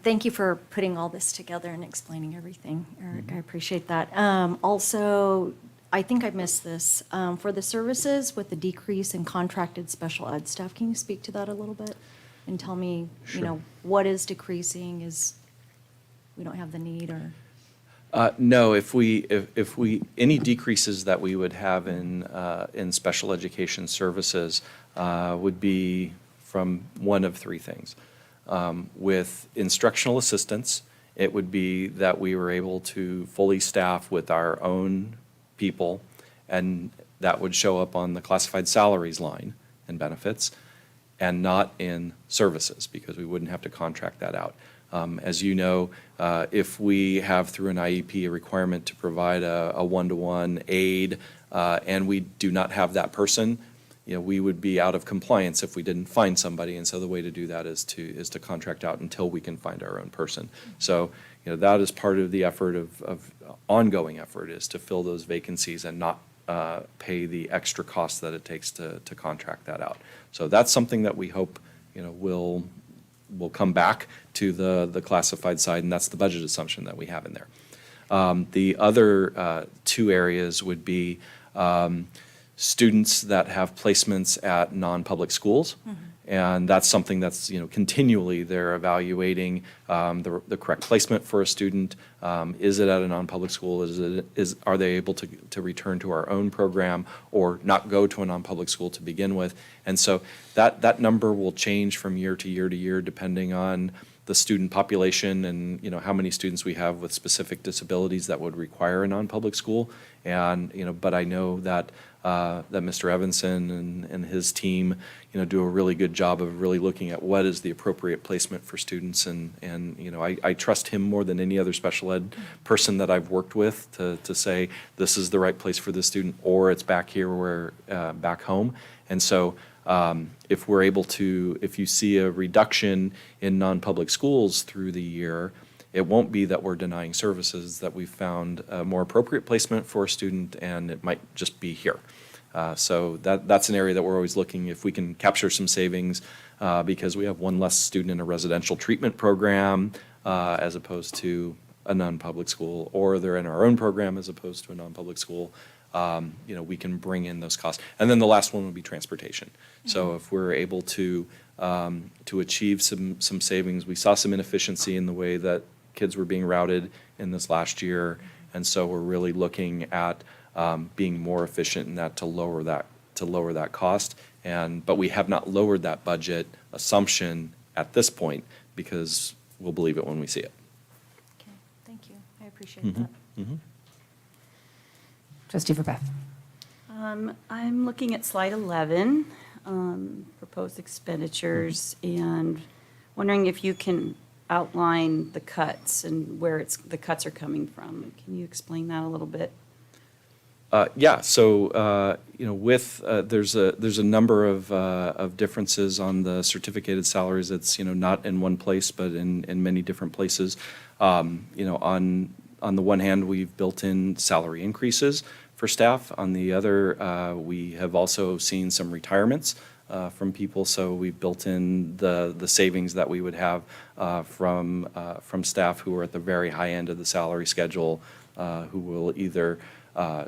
Thank you for putting all this together and explaining everything, Eric. I appreciate that. Also, I think I missed this. For the services with the decrease in contracted special ed staff, can you speak to that a little bit? And tell me, Sure. what is decreasing? Is we don't have the need, or? No, if any decreases that we would have in special education services would be from one of three things. With instructional assistants, it would be that we were able to fully staff with our own people, and that would show up on the classified salaries line and benefits, and not in services, because we wouldn't have to contract that out. As you know, if we have through an IEP a requirement to provide a one-to-one aid, and we do not have that person, we would be out of compliance if we didn't find somebody. And so the way to do that is to contract out until we can find our own person. So that is part of the effort of ongoing effort, is to fill those vacancies and not pay the extra cost that it takes to contract that out. So that's something that we hope will come back to the classified side, and that's the budget assumption that we have in there. The other two areas would be students that have placements at non-public schools. And that's something that's, continually they're evaluating the correct placement for a student. Is it at a non-public school? Are they able to return to our own program or not go to a non-public school to begin with? And so that number will change from year to year to year, depending on the student population and, how many students we have with specific disabilities that would require a non-public school. And, but I know that Mr. Evanson and his team, do a really good job of really looking at what is the appropriate placement for students. And I trust him more than any other special ed person that I've worked with to say, this is the right place for this student, or it's back here back home. And so If we're able to, if you see a reduction in non-public schools through the year, it won't be that we're denying services, that we've found a more appropriate placement for a student, and it might just be here. So that's an area that we're always looking, if we can capture some savings, because we have one less student in a residential treatment program as opposed to a non-public school, or they're in our own program as opposed to a non-public school. We can bring in those costs. And then the last one would be transportation. So if we're able to achieve some savings, we saw some inefficiency in the way that kids were being routed in this last year, and so we're really looking at being more efficient in that to lower that cost. But we have not lowered that budget assumption at this point, because we'll believe it when we see it. Okay, thank you. I appreciate that. Trustee Verbath. I'm looking at slide 11, proposed expenditures, and wondering if you can outline the cuts and where the cuts are coming from. Can you explain that a little bit? Yeah, so, there's a number of differences on the certificated salaries. It's, not in one place, but in many different places. On the one hand, we've built in salary increases for staff. On the other, we have also seen some retirements from people, so we've built in the savings that we would have from staff who are at the very high end of the salary schedule, who will either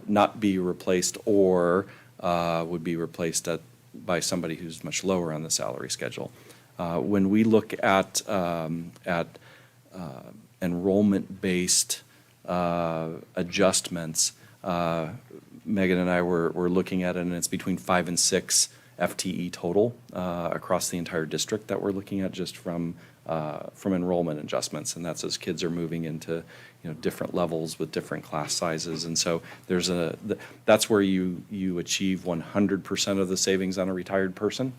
not be replaced or would be replaced by somebody who's much lower on the salary schedule. When we look at enrollment-based adjustments, Megan and I were looking at it, and it's between 5 and 6 FTE total across the entire district that we're looking at, just from enrollment adjustments, and that's as kids are moving into different levels with different class sizes. And so that's where you achieve 100% of the savings on a retired person,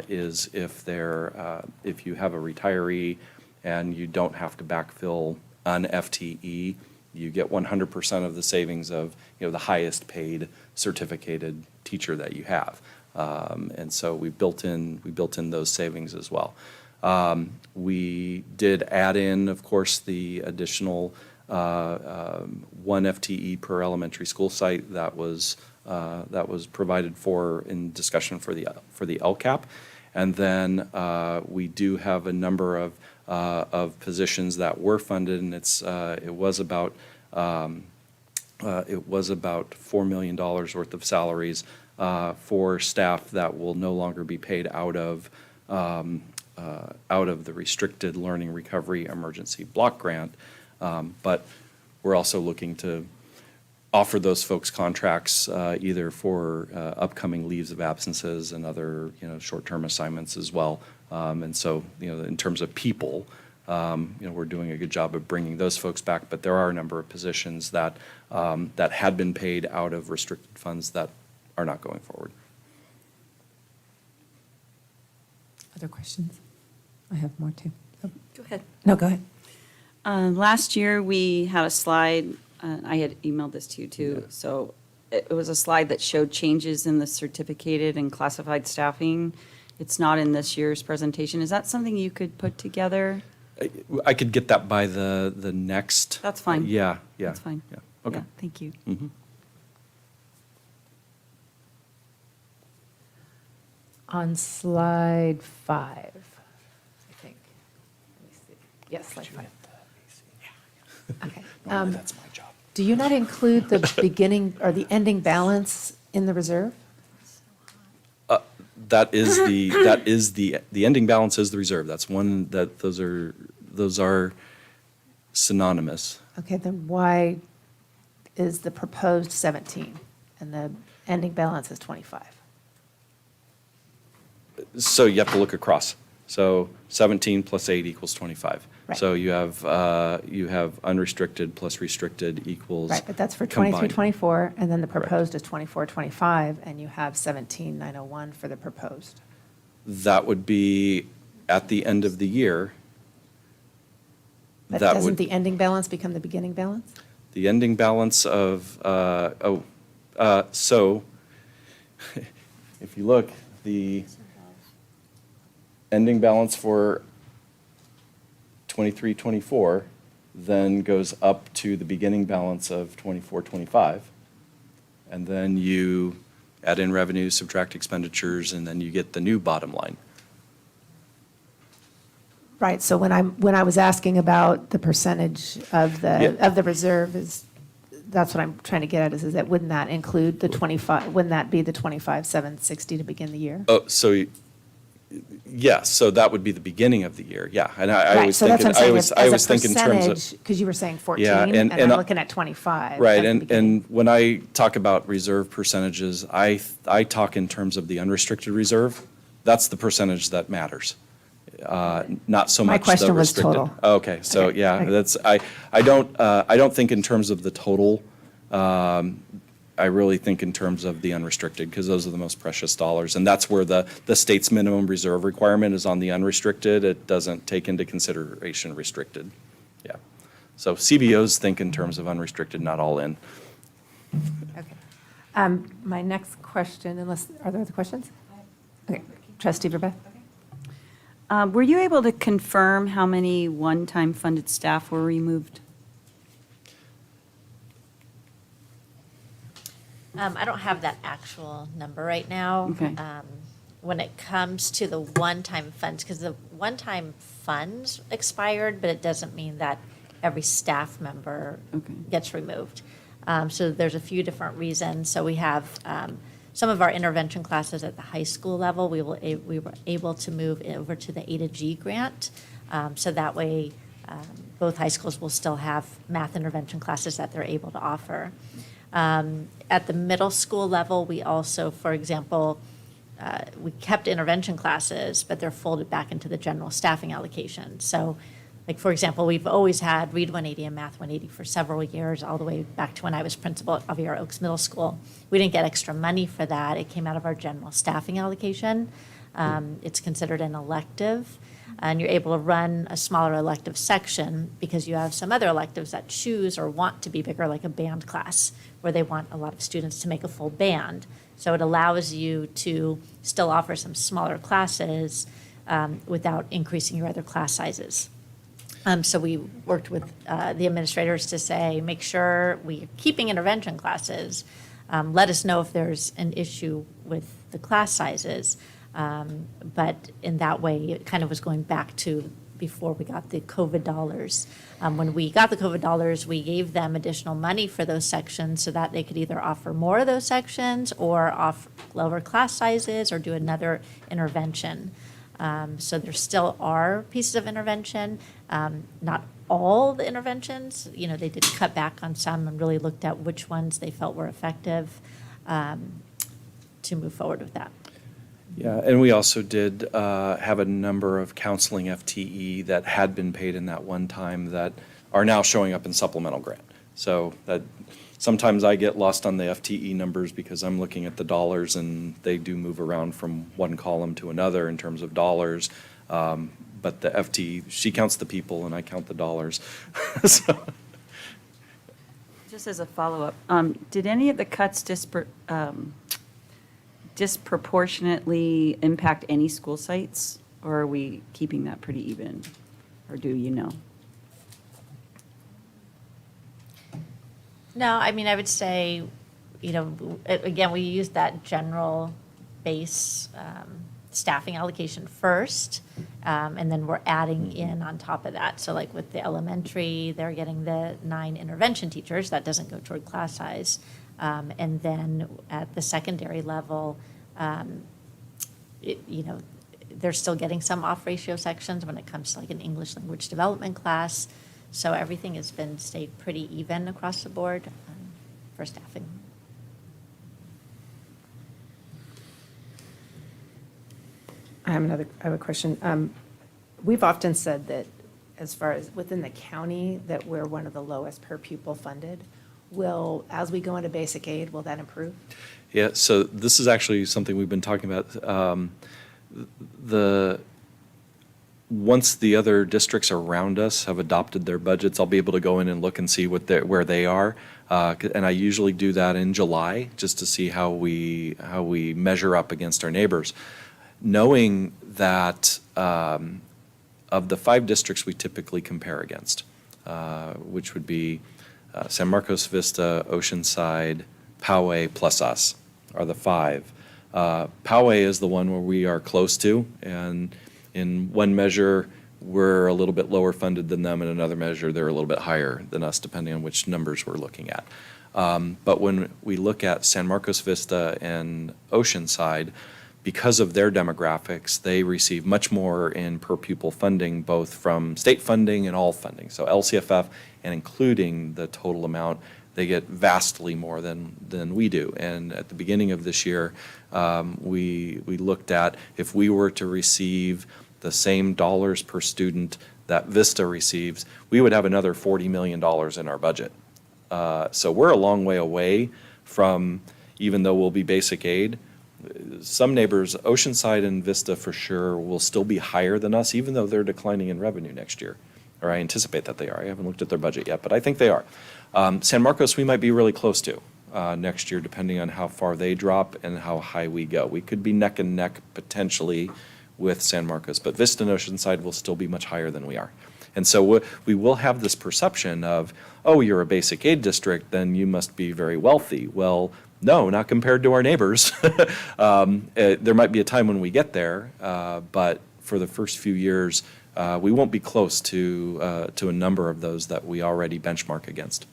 is if you have a retiree and you don't have to backfill an FTE, you get 100% of the savings of the highest paid certificated teacher that you have. And so we built in those savings as well. We did add in, of course, the additional 1 FTE per elementary school site that was provided for in discussion for the LCAP. And then we do have a number of positions that were funded, and it was about $4 million worth of salaries for staff that will no longer be paid out of the Restricted Learning Recovery Emergency Block Grant. But we're also looking to offer those folks contracts either for upcoming leaves of absences and other short-term assignments as well. And so in terms of people, we're doing a good job of bringing those folks back. But there are a number of positions that had been paid out of restricted funds that are not going forward. Other questions? I have more too. Oh, Go ahead. no, go ahead. Last year, we had a slide, I had emailed this to you too, so it was a slide that showed changes in the certificated and classified staffing. It's not in this year's presentation. Is that something you could put together? I could get that by the next. That's fine. Yeah. That's fine. Yeah, okay. Yeah, thank you. Mhm. On slide 5, I think. Let me see. Yes, slide 5. Okay. That's my job. Do you not include the beginning or the ending balance in the reserve? That is the ending balance is the reserve. That's one that those are synonymous. Okay, then why is the proposed 17 and the ending balance is 25? So you have to look across. So 17 plus 8 equals 25. Right. So you have unrestricted plus restricted equals Right, but that's for combined. 23, 24, and then the Correct. proposed is 24, 25, and you have 17,901 for the proposed. That would be at the end of the year. But That doesn't would- the ending balance become the beginning balance? The ending balance of, so if you look, the ending balance for 23-24 then goes up to the beginning balance of 24-25. And then you add in revenues, subtract expenditures, and then you get the new bottom line. Right, so when I was asking about the percentage of the reserve that's what I'm trying to get at, is that wouldn't that include the 25, wouldn't that be the 25,760 to begin the year? Oh, so, yes, so that would be the beginning of the year, yeah. And I Right, always so think, that's what I'm saying, I always think in terms of. because you were saying 14, Yeah, and and I'm looking at 25. Right, at the and beginning. when I talk about reserve percentages, I talk in terms of the unrestricted reserve. That's the percentage that matters, not so My much the question was restricted. total. Okay, so Okay, yeah, okay. that's, I don't think in terms of the total. I really think in terms of the unrestricted, because those are the most precious dollars. And that's where the state's minimum reserve requirement is on the unrestricted. It doesn't take into consideration restricted. Yeah. So CBOs think in terms of unrestricted, not all in. Okay. My next question, are there other questions? Okay, Trustee Verbeck? Were you able to confirm how many one-time funded staff were removed? I don't have that actual number right now. Okay. When it comes to the one-time funds, because the one-time funds expired, but it doesn't mean that every staff member Okay. gets removed. So there's a few different reasons. So we have some of our intervention classes at the high school level, we were able to move over to the A to G grant. So that way, both high schools will still have math intervention classes that they're able to offer. At the middle school level, we also, for example, we kept intervention classes, but they're folded back into the general staffing allocation. So, like, for example, we've always had Read 180 and Math 180 for several years, all the way back to when I was principal at Javier Oaks Middle School. We didn't get extra money for that. It came out of our general staffing allocation. It's considered an elective, and you're able to run a smaller elective section because you have some other electives that choose or want to be bigger, like a band class, where they want a lot of students to make a full band. So it allows you to still offer some smaller classes without increasing your other class sizes. So we worked with the administrators to say, make sure we're keeping intervention classes. Let us know if there's an issue with the class sizes. But in that way, it kind of was going back to before we got the COVID dollars. When we got the COVID dollars, we gave them additional money for those sections so that they could either offer more of those sections or offer lower class sizes or do another intervention. So there still are pieces of intervention, not all the interventions. You know, they did cut back on some and really looked at which ones they felt were effective to move forward with that. Yeah, and we also did have a number of counseling FTE that had been paid in that one time that are now showing up in supplemental grant. So that sometimes I get lost on the FTE numbers because I'm looking at the dollars and they do move around from one column to another in terms of dollars. But the FTE, she counts the people and I count the dollars. So. Just as a follow-up, did any of the cuts disproportionately impact any school sites? Or are we keeping that pretty even? Or do you know? No, I mean, I would say, you know, again, we use that general base staffing allocation first, and then we're adding in on top of that. So like with the elementary, they're getting the 9 intervention teachers. That doesn't go toward class size. And then at the secondary level, you know, they're still getting some off-ratio sections when it comes to like an English language development class. So everything has been stayed pretty even across the board for staffing. I have a question. We've often said that as far as within the county, that we're one of the lowest per pupil funded. As we go into basic aid, will that improve? Yeah, so this is actually something we've been talking about. once the other districts around us have adopted their budgets, I'll be able to go in and look and see where they are. And I usually do that in July, just to see how we measure up against our neighbors. Knowing that of the 5 districts we typically compare against, which would be San Marcos Vista, Oceanside, Poway, plus us are the 5. Poway is the one where we are close to, and in one measure, we're a little bit lower funded than them. In another measure, they're a little bit higher than us, depending on which numbers we're looking at. But when we look at San Marcos Vista and Oceanside, because of their demographics, they receive much more in per pupil funding, both from state funding and all funding. So LCFF, and including the total amount, they get vastly more than we do. And at the beginning of this year, we looked at if we were to receive the same dollars per student that Vista receives, we would have another $40 million in our budget. So we're a long way away from, even though we'll be basic aid, some neighbors, Oceanside and Vista for sure, will still be higher than us, even though they're declining in revenue next year. Or I anticipate that they are. I haven't looked at their budget yet, but I think they are. San Marcos, we might be really close to next year, depending on how far they drop and how high we go. We could be neck and neck potentially with San Marcos, but Vista and Oceanside will still be much higher than we are. And so we will have this perception of, oh, you're a basic aid district, then you must be very wealthy. Well, no, not compared to our neighbors. There might be a time when we get there, but for the first few years, we won't be close to a number of those that we already benchmark against.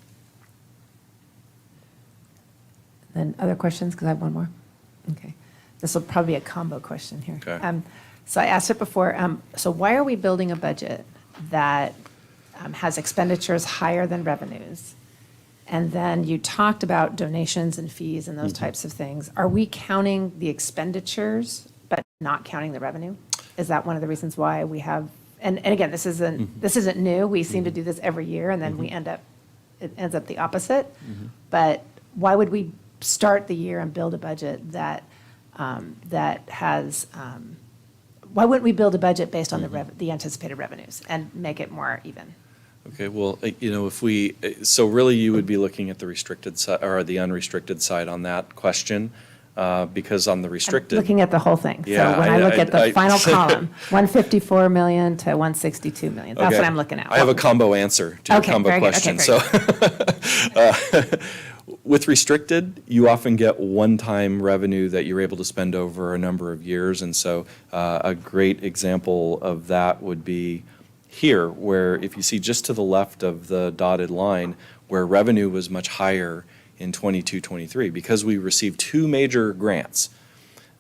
Then other questions, because I have one more. Okay. This will probably be a combo question here. Okay. So I asked it before. So why are we building a budget that has expenditures higher than revenues? And then you talked about donations and fees and those types of things. Are we counting the expenditures but not counting the revenue? Is that one of the reasons why we have, and again, this isn't new. We seem to do this every year, and then it ends up the opposite. But why would we start the year and build a budget that has, why wouldn't we build a budget based on the anticipated revenues and make it more even? Okay, well, so really you would be looking at the restricted side or the unrestricted side on that question, because on the restricted. I'm looking at the whole thing. Yeah, So when I look at the final column, 154 million to 162 million, that's Okay. what I'm looking at. I have a combo answer to your Okay, combo very good. question. Okay, So with restricted, you often get one-time revenue that you're able to spend over a number of years. And so a great example of that would be here, where if you see just to the left of the dotted line, where revenue was much higher in 22-23, because we received 2 major grants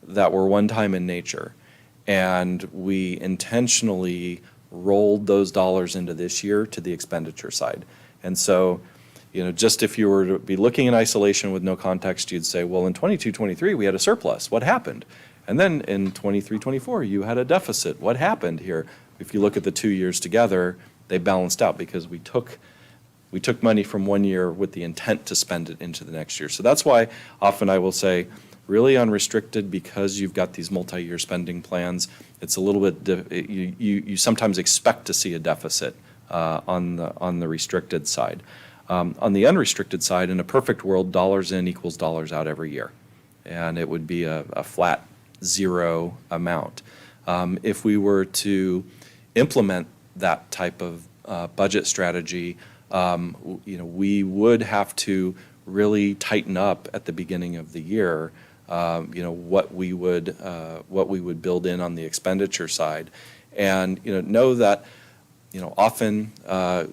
that were one-time in nature, and we intentionally rolled those dollars into this year to the expenditure side. And so, just if you were to be looking in isolation with no context, you'd say, well, in 22-23, we had a surplus. What happened? And then in 23-24, you had a deficit. What happened here? If you look at the 2 years together, they balanced out because we took money from one year with the intent to spend it into the next year. So that's why often I will say, really unrestricted, because you've got these multi-year spending plans, it's a little bit, you sometimes expect to see a deficit on the restricted side. On the unrestricted side, in a perfect world, dollars in equals dollars out every year. And it would be a flat zero amount. If we were to implement that type of budget strategy, we would have to really tighten up at the beginning of the year, what we would build in on the expenditure side, and know that often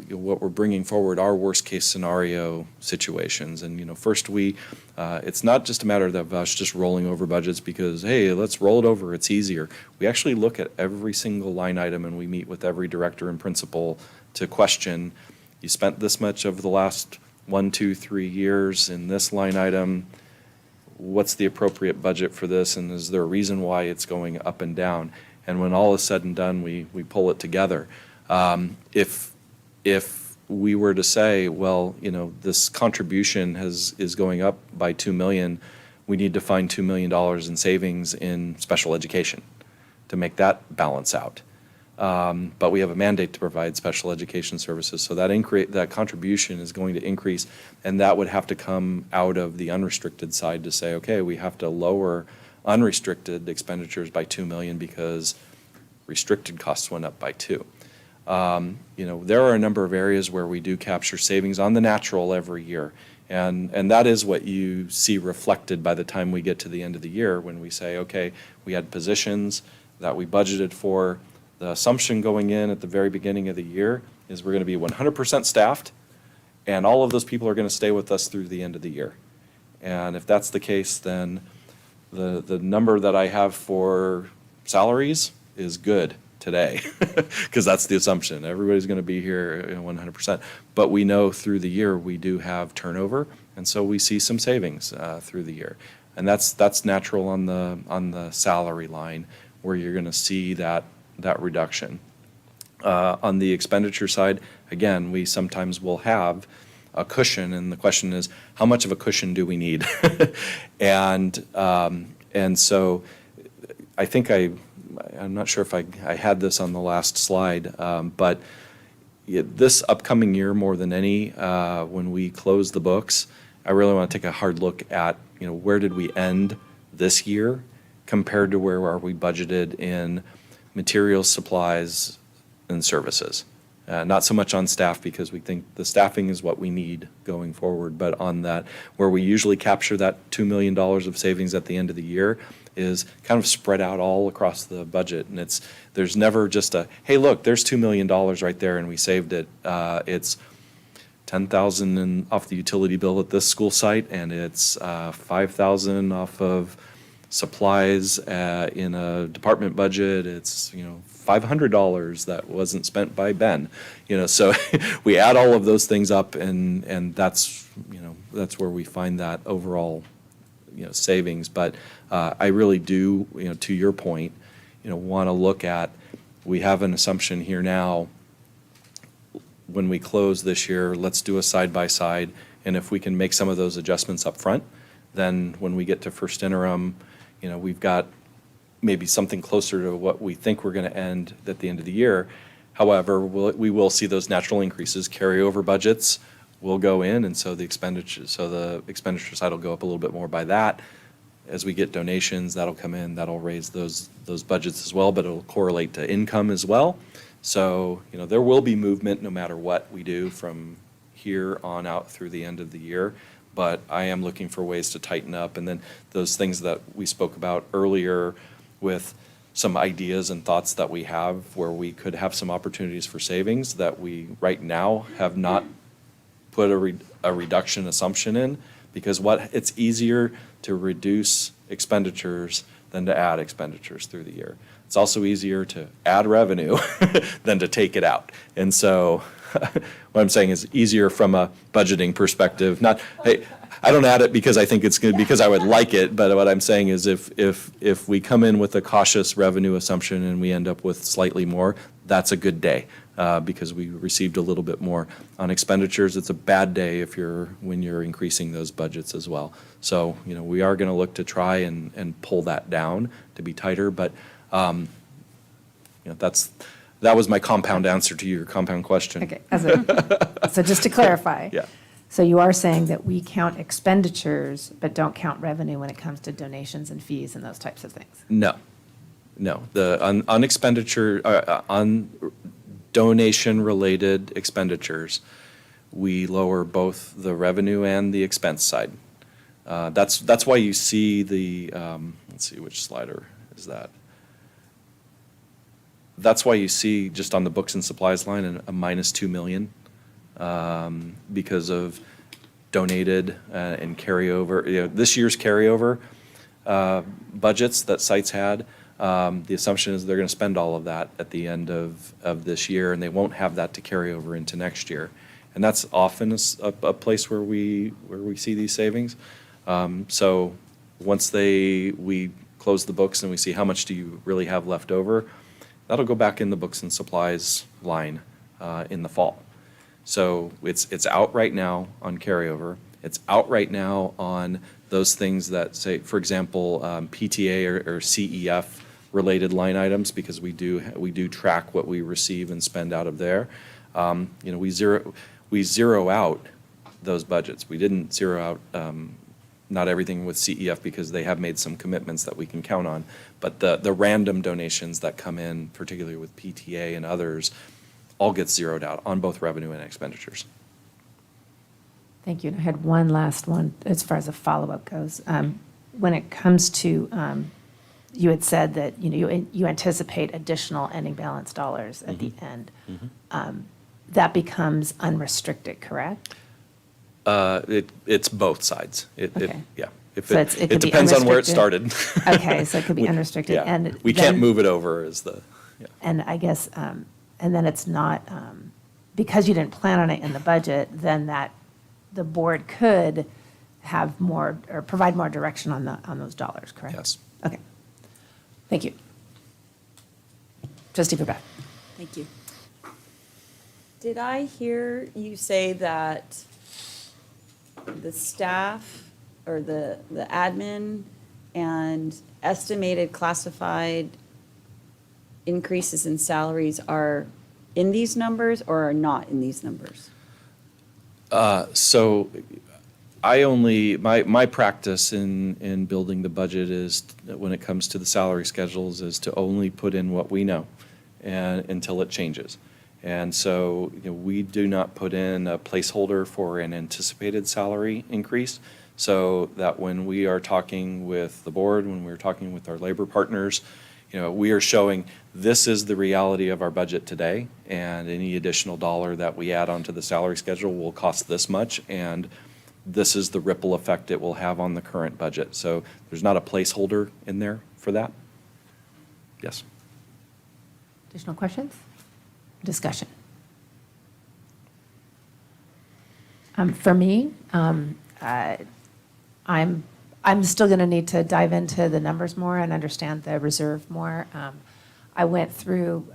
what we're bringing forward are worst case scenario situations, and first it's not just a matter of us just rolling over budgets because, hey, let's roll it over, it's easier. We actually look at every single line item, and we meet with every director and principal to question, you spent this much over the last 1, 2, 3 years in this line item, what's the appropriate budget for this, and is there a reason why it's going up and down? And when all is said and done, we pull it together. If we were to say, well, this contribution is going up by $2 million, we need to find $2 million in savings in special education to make that balance out. but we have a mandate to provide special education services. So that contribution is going to increase, and that would have to come out of the unrestricted side to say, okay, we have to lower unrestricted expenditures by 2 million because restricted costs went up by 2. There are a number of areas where we do capture savings on the natural every year. And that is what you see reflected by the time we get to the end of the year when we say, okay, we had positions that we budgeted for. The assumption going in at the very beginning of the year is we're going to be 100% staffed, and all of those people are going to stay with us through the end of the year. And if that's the case, then the number that I have for salaries is good today, because that's the assumption. Everybody's going to be here 100%. But we know through the year we do have turnover, and so we see some savings through the year. And that's natural on the salary line, where you're going to see that reduction. On the expenditure side, again, we sometimes will have a cushion, and the question is, how much of a cushion do we need? And so I think I'm not sure if I had this on the last slide, but this upcoming year, more than any, when we close the books, I really want to take a hard look at, where did we end this year compared to where are we budgeted in materials, supplies, and services. Not so much on staff, because we think the staffing is what we need going forward, but on that, where we usually capture that $2 million of savings at the end of the year, is kind of spread out all across the budget. And there's never just hey, look, there's $2 million right there and we saved it. It's $10,000 off the utility bill at this school site, and it's $5,000 off of supplies in a department budget. It's $500 that wasn't spent by Ben. So we add all of those things up, and that's where we find that overall savings. But I really do, to your point, want to look at, we have an assumption here now. When we close this year, let's do a side-by-side, and if we can make some of those adjustments up front, then when we get to first interim, we've got maybe something closer to what we think we're going to end at the end of the year. However, we will see those natural increases. Carryover budgets will go in, and so the expenditure side will go up a little bit more by that. As we get donations, that'll come in, that'll raise those budgets as well, but it'll correlate to income as well. So, there will be movement no matter what we do from here on out through the end of the year. But I am looking for ways to tighten up. And then those things that we spoke about earlier with some ideas and thoughts that we have where we could have some opportunities for savings that we right now have not put a reduction assumption in, because it's easier to reduce expenditures than to add expenditures through the year. It's also easier to add revenue than to take it out. And so what I'm saying is easier from a budgeting perspective. Not, hey, I don't add it because I think it's good, because I would like it, but what I'm saying is if we come in with a cautious revenue assumption and we end up with slightly more, that's a good day, because we received a little bit more. On expenditures, it's a bad day when you're increasing those budgets as well. So, we are going to look to try and pull that down to be tighter, but that was my compound answer to your compound question. Okay, so just to clarify. Yeah. So you are saying that we count expenditures, but don't count revenue when it comes to donations and fees and those types of things? No. On expenditure, on donation-related expenditures, we lower both the revenue and the expense side. That's why you see let's see, which slider is that? That's why you see just on the books and supplies line a minus 2 million, because of donated and carryover. This year's carryover budgets that sites had, the assumption is they're going to spend all of that at the end of this year, and they won't have that to carry over into next year. And that's often a place where we see these savings. So once we close the books and we see how much do you really have left over, that'll go back in the books and supplies line in the fall. So it's out right now on carryover. It's out right now on those things that say, for example, PTA or CEF related line items because we do track what we receive and spend out of there. We zero out those budgets. We didn't zero out not everything with CEF because they have made some commitments that we can count on, but the random donations that come in, particularly with PTA and others, all get zeroed out on both revenue and expenditures. Thank you. And I had one last one as far as a follow-up goes. When it comes to, you had said that, you anticipate additional ending balance dollars at the end. That becomes unrestricted, correct? It's both sides. Okay. Yeah. If So it it could be depends on where it unrestricted. started. Okay, so it could be unrestricted. Yeah. And We can't then- move it over yeah. And I guess, and then it's not, because you didn't plan on it in the budget, then the board could have more, or provide more direction on those dollars, correct? Yes. Okay. Thank you. Trustee Verbeck. Thank you. Did I hear you say that the staff or the admin and estimated classified increases in salaries are in these numbers or are not in these numbers? So my practice in building the budget is, when it comes to the salary schedules, is to only put in what we know and until it changes. And so we do not put in a placeholder for an anticipated salary increase, so that when we are talking with the board, when we're talking with our labor partners, we are showing this is the reality of our budget today, and any additional dollar that we add onto the salary schedule will cost this much, and this is the ripple effect it will have on the current budget. So there's not a placeholder in there for that. Yes. Additional questions? Discussion? For me, I'm still going to need to dive into the numbers more and understand the reserve more. I went through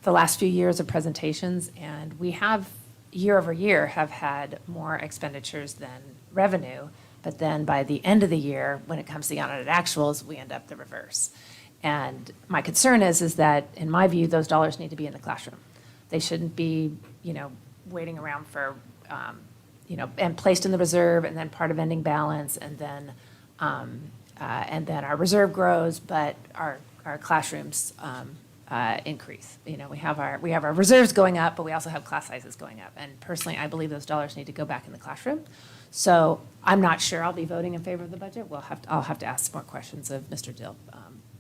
the last few years of presentations, and we have, year over year, have had more expenditures than revenue, but then by the end of the year, when it comes to the audited actuals, we end up the reverse. And my concern is that, in my view, those dollars need to be in the classroom. They shouldn't be, waiting around for, and placed in the reserve, and then part of ending balance, and then our reserve grows, but our classrooms increase. We have our reserves going up, but we also have class sizes going up. And personally, I believe those dollars need to go back in the classroom. So I'm not sure I'll be voting in favor of the budget. I'll have to ask more questions of Mr. Dill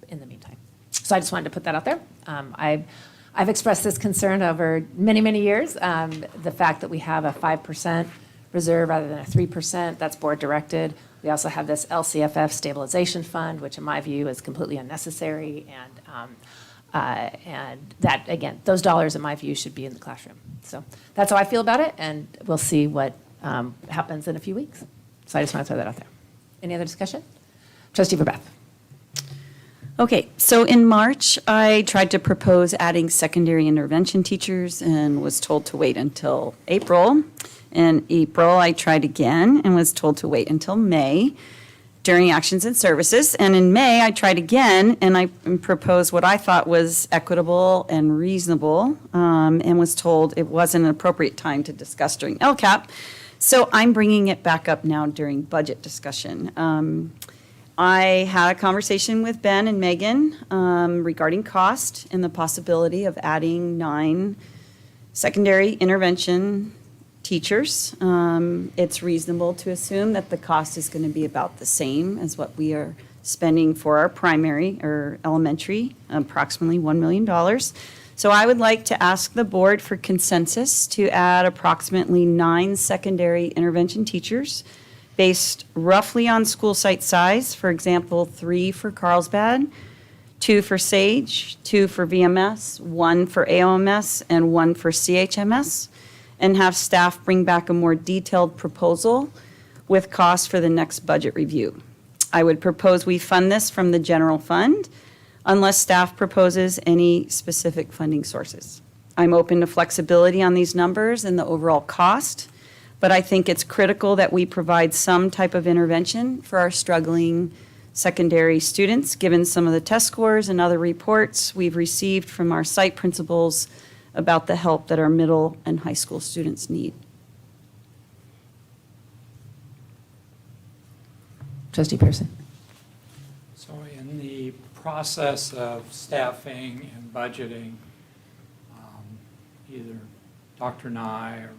in the meantime. So I just wanted to put that out there. I've expressed this concern over many, many years. The fact that we have a 5% reserve rather than a 3%, that's board directed. We also have this LCFF stabilization fund, which in my view is completely unnecessary. And that, again, those dollars in my view should be in the classroom. So that's how I feel about it, and we'll see what happens in a few weeks. So I just want to throw that out there. Any other discussion? Trustee Verbeck. Okay, so in March, I tried to propose adding secondary intervention teachers and was told to wait until April. In April, I tried again and was told to wait until May during actions and services. And in May, I tried again and I proposed what I thought was equitable and reasonable, and was told it wasn't an appropriate time to discuss during LCAP. So I'm bringing it back up now during budget discussion. I had a conversation with Ben and Megan regarding cost and the possibility of adding 9 secondary intervention teachers. It's reasonable to assume that the cost is going to be about the same as what we are spending for our primary or elementary, approximately $1 million. So I would like to ask the board for consensus to add approximately 9 secondary intervention teachers based roughly on school site size. For example, 3 for Carlsbad, 2 for Sage, 2 for VMS, 1 for AOMS, and 1 for CHMS, and have staff bring back a more detailed proposal with costs for the next budget review. I would propose we fund this from the general fund unless staff proposes any specific funding sources. I'm open to flexibility on these numbers and the overall cost, but I think it's critical that we provide some type of intervention for our struggling secondary students, given some of the test scores and other reports we've received from our site principals about the help that our middle and high school students need. Trustee Pearson. So in the process of staffing and budgeting, either Dr. Nye or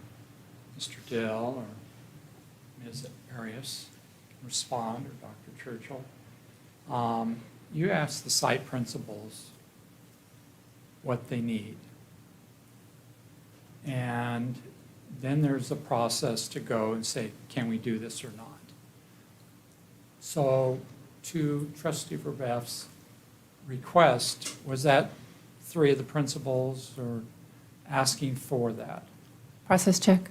Mr. Dill or Ms. Arias can respond, or Dr. Churchill. You ask the site principals what they need. And then there's a process to go and say, can we do this or not? So to Trustee Verbeth's request, was that three of the principals or asking for that? Process check.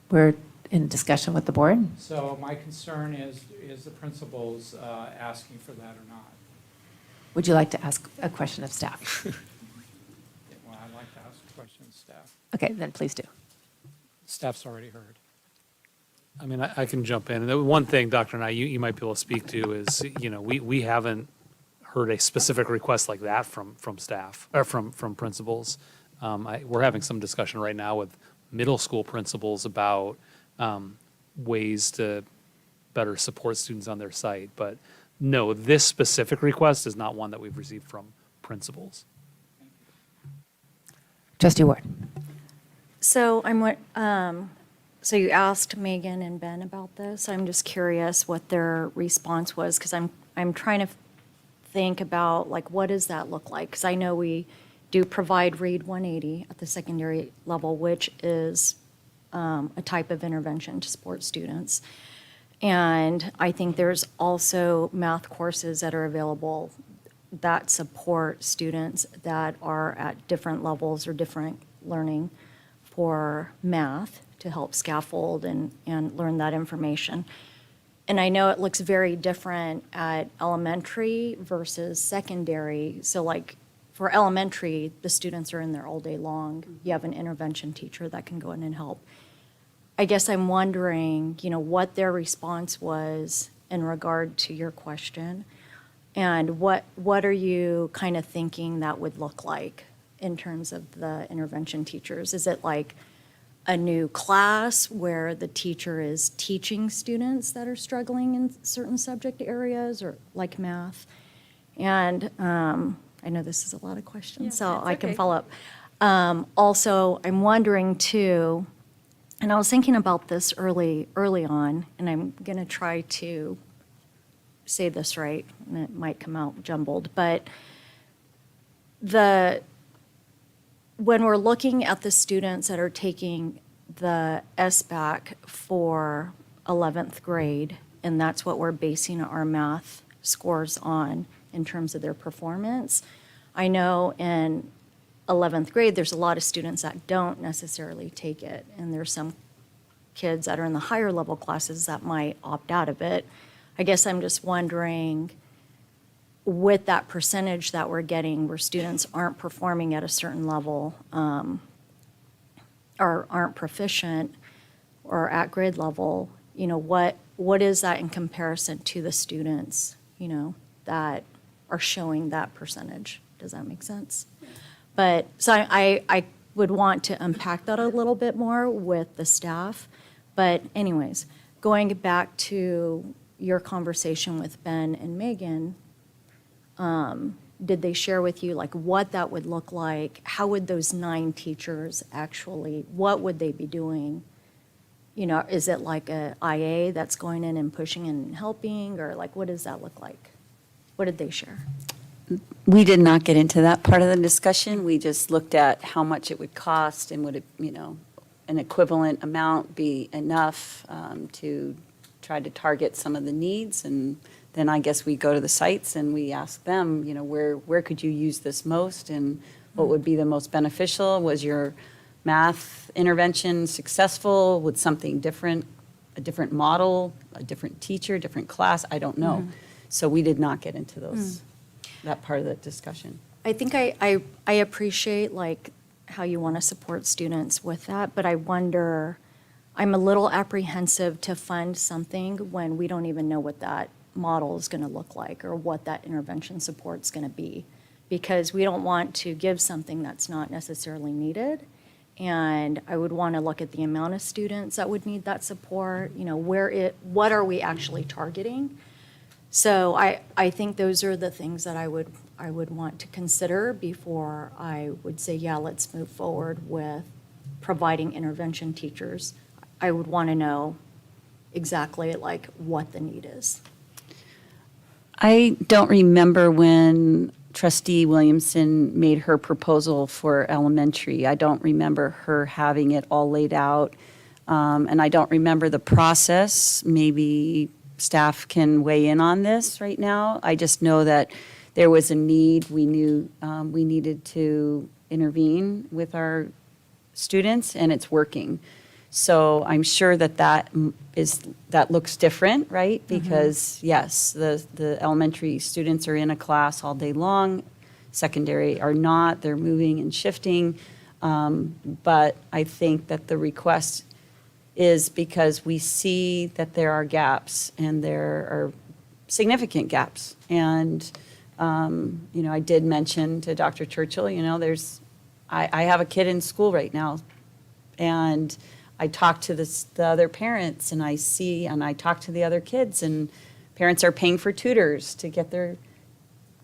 We're in discussion with the board. So my concern is the principals asking for that or not? Would you like to ask a question of staff? Well, I'd like to ask a question of staff. Okay, then please do. Staff's already heard. I mean, I can jump in. And the one thing, Dr. Nye, you might be able to speak to is, we haven't heard a specific request like that from staff, or from principals. We're having some discussion right now with middle school principals about ways to better support students on their site. But no, this specific request is not one that we've received from principals. Trustee Ward. So so you asked Megan and Ben about this. I'm just curious what their response was, because I'm trying to think about, like, what does that look like? Because I know we do provide Read 180 at the secondary level, which is a type of intervention to support students. And I think there's also math courses that are available that support students that are at different levels or different learning for math to help scaffold and learn that information. And I know it looks very different at elementary versus secondary. So like for elementary, the students are in there all day long. You have an intervention teacher that can go in and help. I guess I'm wondering, what their response was in regard to your question, and what are you kind of thinking that would look like in terms of the intervention teachers? Is it like a new class where the teacher is teaching students that are struggling in certain subject areas, or like math? And I know this is a lot of questions, so I can follow up. Also, I'm wondering too, and I was thinking about this early on, and I'm going to try to say this right, and it might come out jumbled, but when we're looking at the students that are taking the SBAC for 11th grade, and that's what we're basing our math scores on in terms of their performance, I know in 11th grade, there's a lot of students that don't necessarily take it, and there's some kids that are in the higher level classes that might opt out of it. I guess I'm just wondering, with that percentage that we're getting where students aren't performing at a certain level, or aren't proficient or at grade level, what is that in comparison to the students, that are showing that percentage? Does that make sense? But, so I would want to unpack that a little bit more with the staff. But anyways, going back to your conversation with Ben and Megan, did they share with you like what that would look like? How would those 9 teachers actually, what would they be doing? Is it like a IA that's going in and pushing and helping, or like what does that look like? What did they share? We did not get into that part of the discussion. We just looked at how much it would cost, and would it, an equivalent amount be enough to try to target some of the needs. And then I guess we go to the sites and we ask them, where could you use this most, and what would be the most beneficial? Was your math intervention successful? Would something different, a different model, a different teacher, different class? I don't know. So we did not get into that part of the discussion. I think I appreciate like how you want to support students with that, but I wonder, I'm a little apprehensive to fund something when we don't even know what that model is going to look like or what that intervention support is going to be. Because we don't want to give something that's not necessarily needed. And I would want to look at the amount of students that would need that support, what are we actually targeting? So I think those are the things that I would want to consider before I would say, yeah, let's move forward with providing intervention teachers. I would want to know exactly like what the need is. I don't remember when Trustee Williamson made her proposal for elementary. I don't remember her having it all laid out. And I don't remember the process. Maybe staff can weigh in on this right now. I just know that there was a need. We knew we needed to intervene with our students, and it's working. So I'm sure that looks different, right? Because yes, the elementary students are in a class all day long. Secondary are not. They're moving and shifting. But I think that the request is because we see that there are gaps, and there are significant gaps. And I did mention to Dr. Churchill, I have a kid in school right now, and I talk to the other parents, and I talk to the other kids, and parents are paying for tutors to get their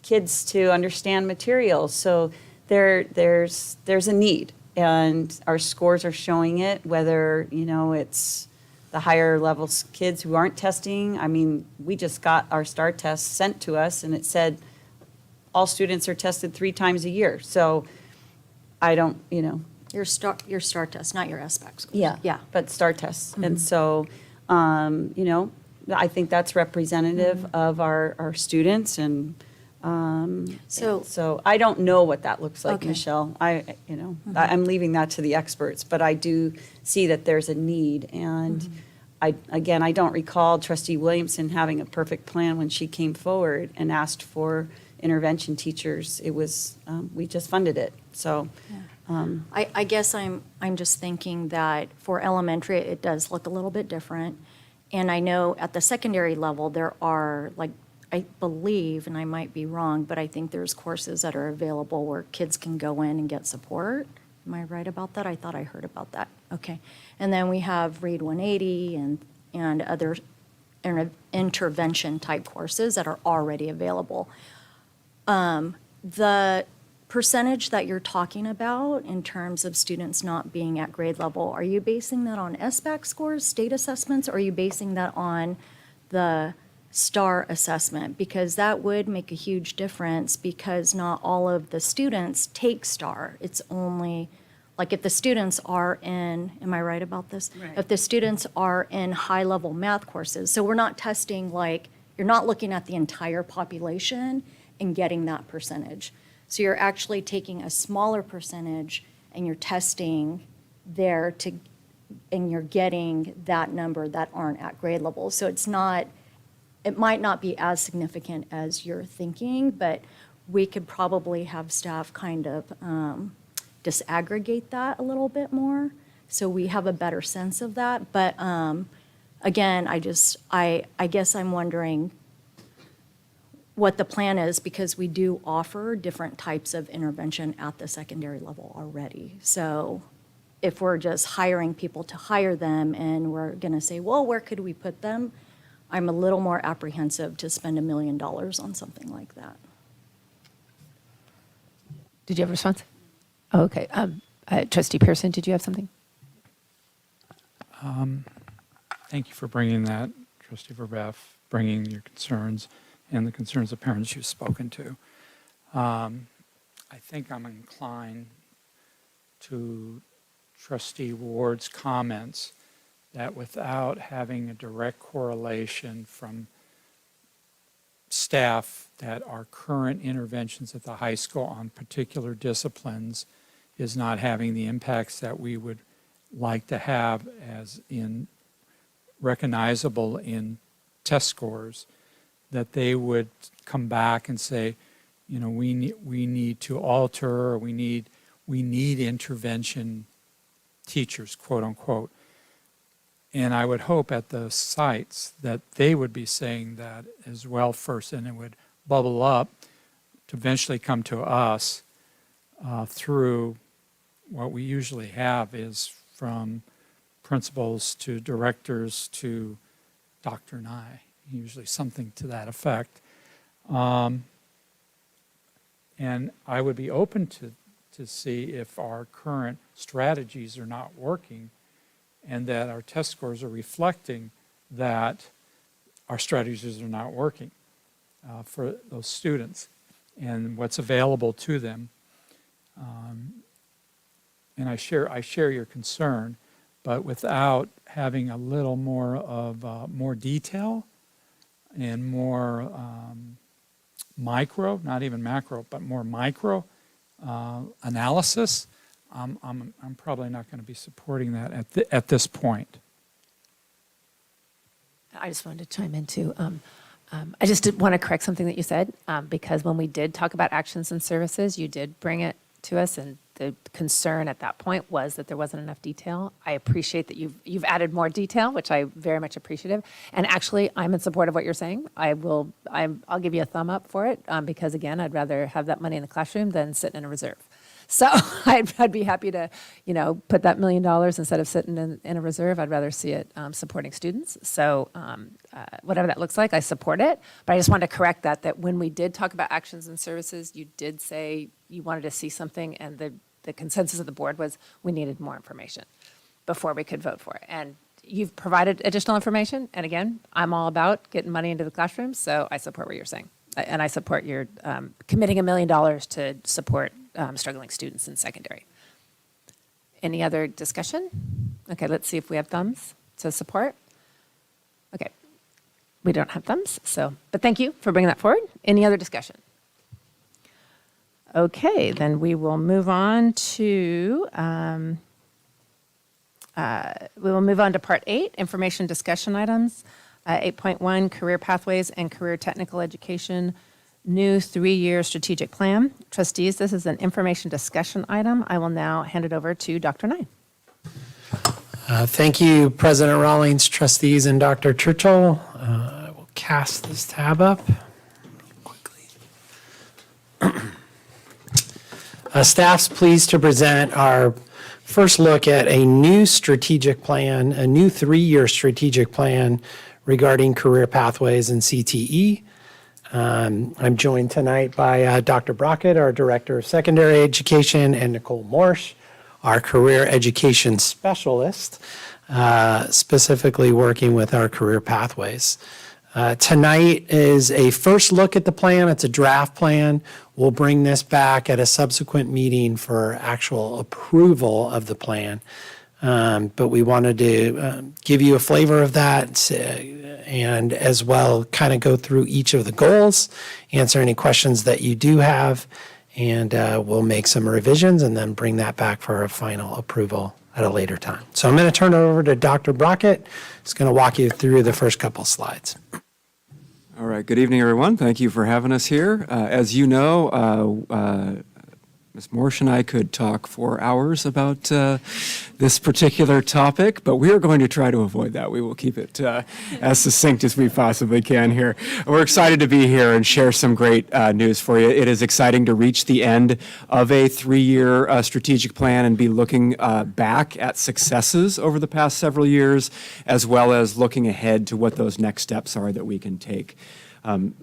kids to understand material. So there's a need, and our scores are showing it, whether, it's the higher levels kids who aren't testing. I mean, we just got our STAR test sent to us, and it said all students are tested 3 times a year. So I don't, Your STAR test, not your SBAC scores. Yeah. Yeah. But STAR tests. And so, I think that's representative of our students, and so I don't know what that looks like, Okay. Michelle. I'm leaving that to the experts, but I do see that there's a need. And I don't recall Trustee Williamson having a perfect plan when she came forward and asked for intervention teachers. It was, we just funded it, so. I guess I'm just thinking that for elementary, it does look a little bit different. And I know at the secondary level, there are, like, I believe, and I might be wrong, but I think there's courses that are available where kids can go in and get support. Am I right about that? I thought I heard about that. Okay. And then we have Read 180 and other intervention type courses that are already available. The percentage that you're talking about in terms of students not being at grade level, are you basing that on SBAC scores, state assessments, or are you basing that on the STAR assessment? Because that would make a huge difference, because not all of the students take STAR. It's only, like, if the students are in, am I right about this? Right. If the students are in high-level math courses, so we're not testing, like, you're not looking at the entire population and getting that percentage. So you're actually taking a smaller percentage and you're testing there and you're getting that number that aren't at grade level. So it might not be as significant as you're thinking, but we could probably have staff kind of disaggregate that a little bit more, so we have a better sense of that. But again, I guess I'm wondering what the plan is, because we do offer different types of intervention at the secondary level already. So if we're just hiring people to hire them and we're going to say, well, where could we put them? I'm a little more apprehensive to spend $1 million on something like that. Did you have a response? Oh, okay. Trustee Pearson, did you have something? Thank you for bringing that, Trustee Verbeff, bringing your concerns and the concerns of parents you've spoken to. I think I'm inclined to Trustee Ward's comments that without having a direct correlation from staff that our current interventions at the high school on particular disciplines is not having the impacts that we would like to have as in recognizable in test scores, that they would come back and say, we need to alter, or we need intervention teachers, quote unquote. And I would hope at the sites that they would be saying that as well first, and it would bubble up to eventually come to us through what we usually have is from principals to directors to Dr. and I, usually something to that effect. And I would be open to see if our current strategies are not working and that our test scores are reflecting that our strategies are not working for those students and what's available to them. And I share your concern, but without having a little more of more detail and more micro, not even macro, but more micro analysis, I'm probably not going to be supporting that at this point. I just wanted to chime in too. I just did want to correct something that you said, because when we did talk about actions and services, you did bring it to us, and the concern at that point was that there wasn't enough detail. I appreciate that you've added more detail, which I very much appreciative. And actually, I'm in support of what you're saying. I'll give you a thumb up for it, because again, I'd rather have that money in the classroom than sitting in a reserve. So I'd be happy to, put that $1 million instead of sitting in a reserve. I'd rather see it supporting students. So whatever that looks like, I support it. But I just wanted to correct that when we did talk about actions and services, you did say you wanted to see something, and the consensus of the board was we needed more information before we could vote for it. And you've provided additional information. And again, I'm all about getting money into the classroom, so I support what you're saying. And I support your committing $1 million to support struggling students in secondary. Any other discussion? Okay, let's see if we have thumbs to support. Okay, we don't have thumbs, but thank you for bringing that forward. Any other discussion? Okay, then we will move on to part 8, information discussion items. 8.1, career pathways and career technical education, new 3-year strategic plan. Trustees, this is an information discussion item. I will now hand it over to Dr. Nye. Thank you, President Rawlings, trustees, and Dr. Churchill. I will cast this tab up quickly. Staff's pleased to present our first look at a new strategic plan, a new 3-year strategic plan regarding career pathways and CTE. I'm joined tonight by Dr. Brockett, our Director of Secondary Education, and Nicole Morsch, our Career Education Specialist, specifically working with our career pathways. Tonight is a first look at the plan. It's a draft plan. We'll bring this back at a subsequent meeting for actual approval of the plan. But we wanted to give you a flavor of that and as well kind of go through each of the goals, answer any questions that you do have, and we'll make some revisions and then bring that back for a final approval at a later time. So I'm going to turn it over to Dr. Brockett. He's going to walk you through the first couple slides. All right, good evening, everyone. Thank you for having us here. As you know, Ms. Morsch and I could talk for hours about this particular topic, but we are going to try to avoid that. We will keep it as succinct as we possibly can here. We're excited to be here and share some great news for you. It is exciting to reach the end of a 3-year strategic plan and be looking back at successes over the past several years, as well as looking ahead to what those next steps are that we can take.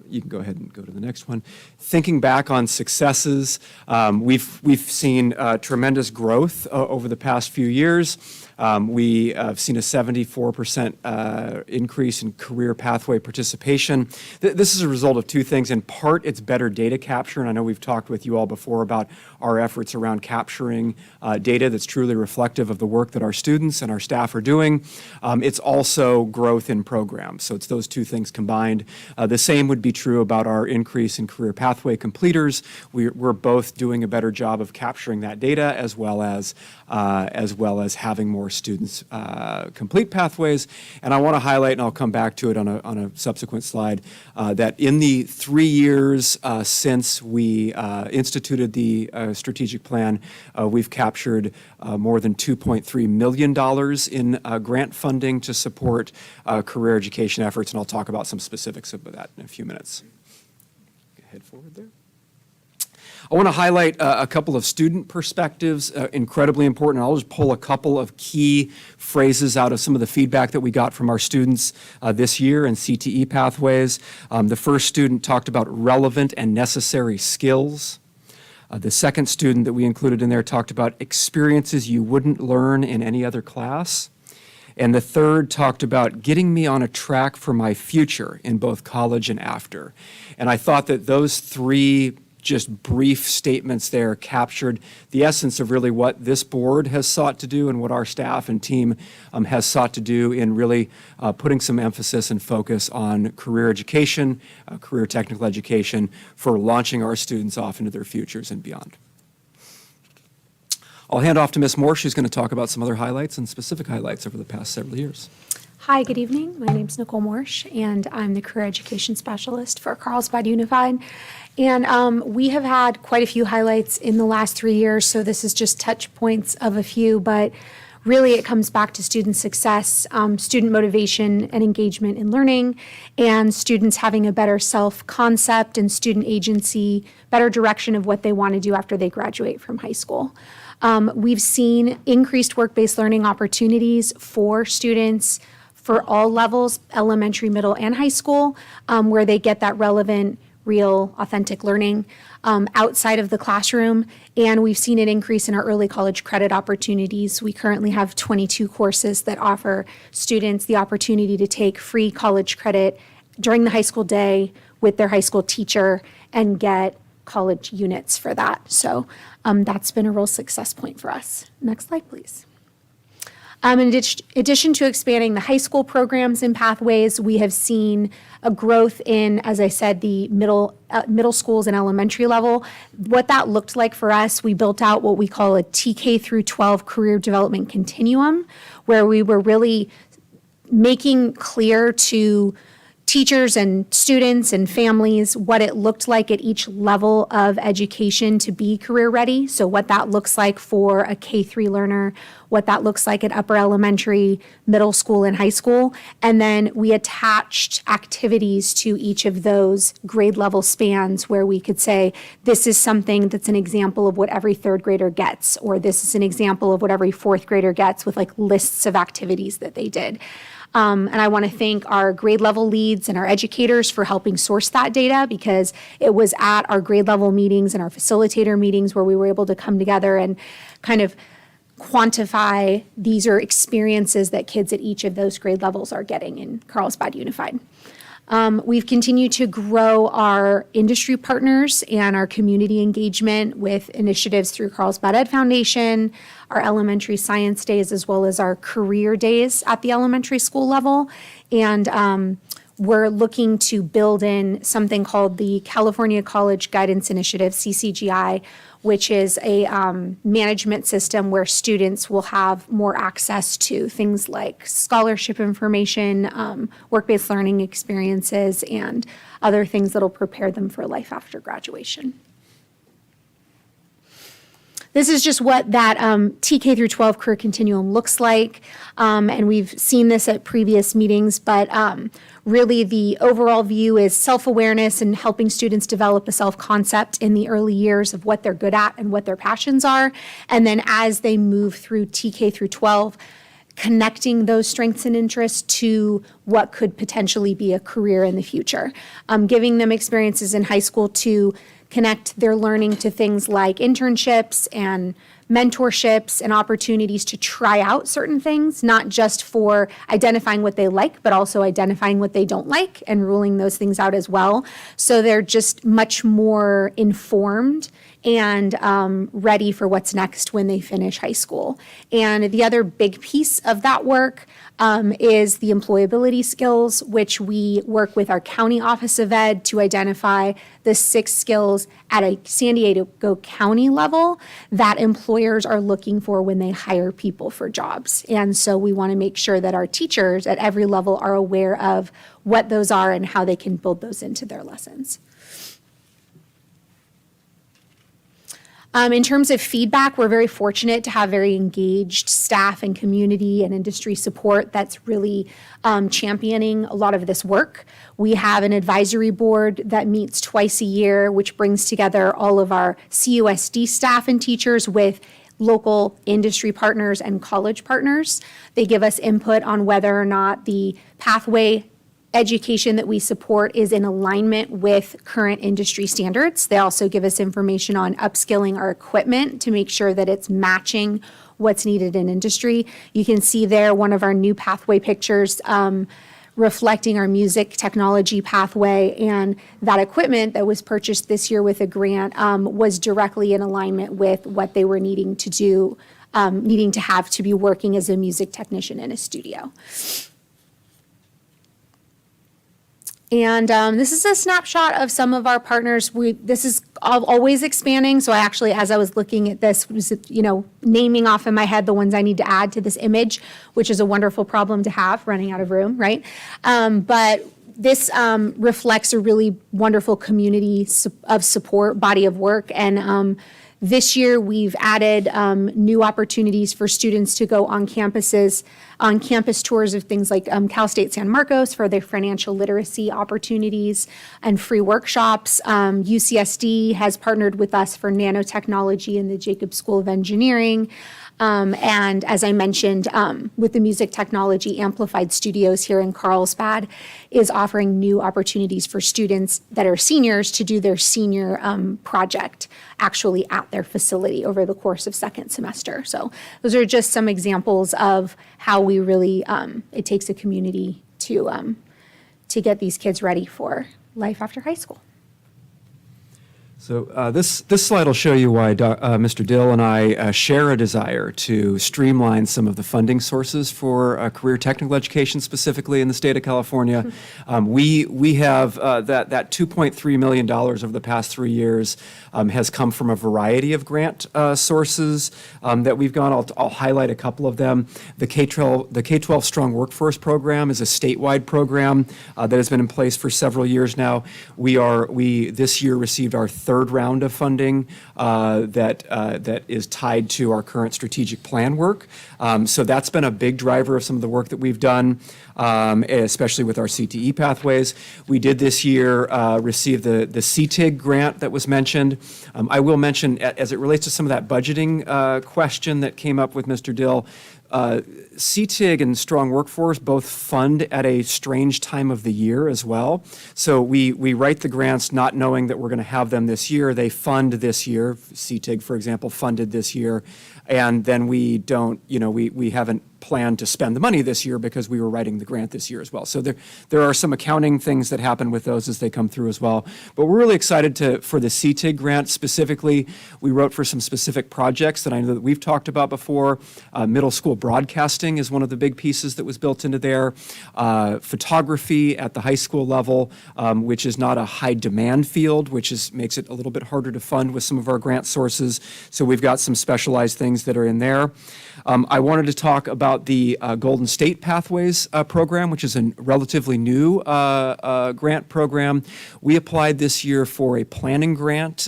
You can go ahead and go to the next one. Thinking back on successes, we've seen tremendous growth over the past few years. We have seen a 74% increase in career pathway participation. This is a result of two things. In part, it's better data capture, and I know we've talked with you all before about our efforts around capturing data that's truly reflective of the work that our students and our staff are doing. It's also growth in programs, so it's those two things combined. The same would be true about our increase in career pathway completers. We're both doing a better job of capturing that data as well as having more more students complete pathways. And I want to highlight, and I'll come back to it on a subsequent slide, that in the 3 years since we instituted the strategic plan, we've captured more than $2.3 million in grant funding to support career education efforts, and I'll talk about some specifics of that in a few minutes. Head forward there. I want to highlight a couple of student perspectives, incredibly important. I'll just pull a couple of key phrases out of some of the feedback that we got from our students this year in CTE pathways. The first student talked about relevant and necessary skills. The second student that we included in there talked about experiences you wouldn't learn in any other class. And the third talked about getting me on a track for my future in both college and after. And I thought that those three just brief statements there captured the essence of really what this board has sought to do and what our staff and team has sought to do in really putting some emphasis and focus on career education, career technical education for launching our students off into their futures and beyond. I'll hand off to Ms. Morse, who's going to talk about some other highlights and specific highlights over the past several years. Hi, good evening. My name's Nicole Morsch, and I'm the Career Education Specialist for Carlsbad Unified. And we have had quite a few highlights in the last 3 years, so this is just touch points of a few, but really it comes back to student success, student motivation and engagement in learning, and students having a better self-concept and student agency, better direction of what they want to do after they graduate from high school. We've seen increased work-based learning opportunities for students for all levels, elementary, middle, and high school, where they get that relevant, real, authentic learning outside of the classroom. And we've seen an increase in our early college credit opportunities. We currently have 22 courses that offer students the opportunity to take free college credit during the high school day with their high school teacher and get college units for that. So that's been a real success point for us. Next slide, please. In addition to expanding the high school programs and pathways, we have seen a growth in, as I said, the middle schools and elementary level. What that looked like for us, we built out what we call a TK through 12 career development continuum, where we were really making clear to teachers and students and families what it looked like at each level of education to be career ready. So what that looks like for a K-3 learner, what that looks like at upper elementary, middle school, and high school. And then we attached activities to each of those grade level spans where we could say, this is something that's an example of what every third grader gets, or this is an example of what every fourth grader gets, with like lists of activities that they did. And I want to thank our grade level leads and our educators for helping source that data, because it was at our grade level meetings and our facilitator meetings where we were able to come together and kind of quantify these are experiences that kids at each of those grade levels are getting in Carlsbad Unified. We've continued to grow our industry partners and our community engagement with initiatives through Carlsbad Ed Foundation, our elementary science days, as well as our career days at the elementary school level. And we're looking to build in something called the California College Guidance Initiative, CCGI, which is a management system where students will have more access to things like scholarship information, work-based learning experiences, and other things that'll prepare them for life after graduation. This is just what that TK through 12 career continuum looks like. And we've seen this at previous meetings, but really the overall view is self-awareness and helping students develop a self-concept in the early years of what they're good at and what their passions are. And then as they move through TK through 12, connecting those strengths and interests to what could potentially be a career in the future. Giving them experiences in high school to connect their learning to things like internships and mentorships and opportunities to try out certain things, not just for identifying what they like, but also identifying what they don't like and ruling those things out as well. So they're just much more informed and ready for what's next when they finish high school. And the other big piece of that work is the employability skills, which we work with our County Office of Ed to identify the 6 skills at a San Diego County level that employers employers are looking for when they hire people for jobs. And so we want to make sure that our teachers at every level are aware of what those are and how they can build those into their lessons. In terms of feedback, we're very fortunate to have very engaged staff and community and industry support that's really championing a lot of this work. We have an advisory board that meets twice a year, which brings together all of our CUSD staff and teachers with local industry partners and college partners. They give us input on whether or not the pathway education that we support is in alignment with current industry standards. They also give us information on upskilling our equipment to make sure that it's matching what's needed in industry. You can see there one of our new pathway pictures reflecting our music technology pathway, and that equipment that was purchased this year with a grant was directly in alignment with what they were needing to do, needing to have to be working as a music technician in a studio. And this is a snapshot of some of our partners. This is always expanding. So I actually, as I was looking at this, was, naming off in my head the ones I need to add to this image, which is a wonderful problem to have, running out of room, right? But this reflects a really wonderful community of support, body of work. And this year, we've added new opportunities for students to go on campus tours of things like Cal State San Marcos for their financial literacy opportunities and free workshops. UCSD has partnered with us for nanotechnology in the Jacobs School of Engineering. And as I mentioned, with the Music Technology Amplified Studios here in Carlsbad is offering new opportunities for students that are seniors to do their senior project actually at their facility over the course of second semester. So those are just some examples of how we really, it takes a community to get these kids ready for life after high school. So this slide will show you why Mr. Dill and I share a desire to streamline some of the funding sources for career technical education, specifically in the state of California. We have that $2.3 million over the past 3 years has come from a variety of grant sources that we've gone. I'll highlight a couple of them. The K-12 Strong Workforce Program is a statewide program that has been in place for several years now. We this year received our third round of funding that is tied to our current strategic plan work. So that's been a big driver of some of the work that we've done, especially with our CTE pathways. We did this year receive the CTIG grant that was mentioned. I will mention, as it relates to some of that budgeting question that came up with Mr. Dill, CTIG and Strong Workforce both fund at a strange time of the year as well. So we write the grants not knowing that we're going to have them this year. They fund this year. CTIG, for example, funded this year. And then we don't, we haven't planned to spend the money this year because we were writing the grant this year as well. So there are some accounting things that happen with those as they come through as well. But we're really excited for the CTIG grant specifically. We wrote for some specific projects that I know that we've talked about before. Middle school broadcasting is one of the big pieces that was built into there. Photography at the high school level, which is not a high demand field, which makes it a little bit harder to fund with some of our grant sources. So we've got some specialized things that are in there. I wanted to talk about the Golden State Pathways program, which is a relatively new grant program. We applied this year for a planning grant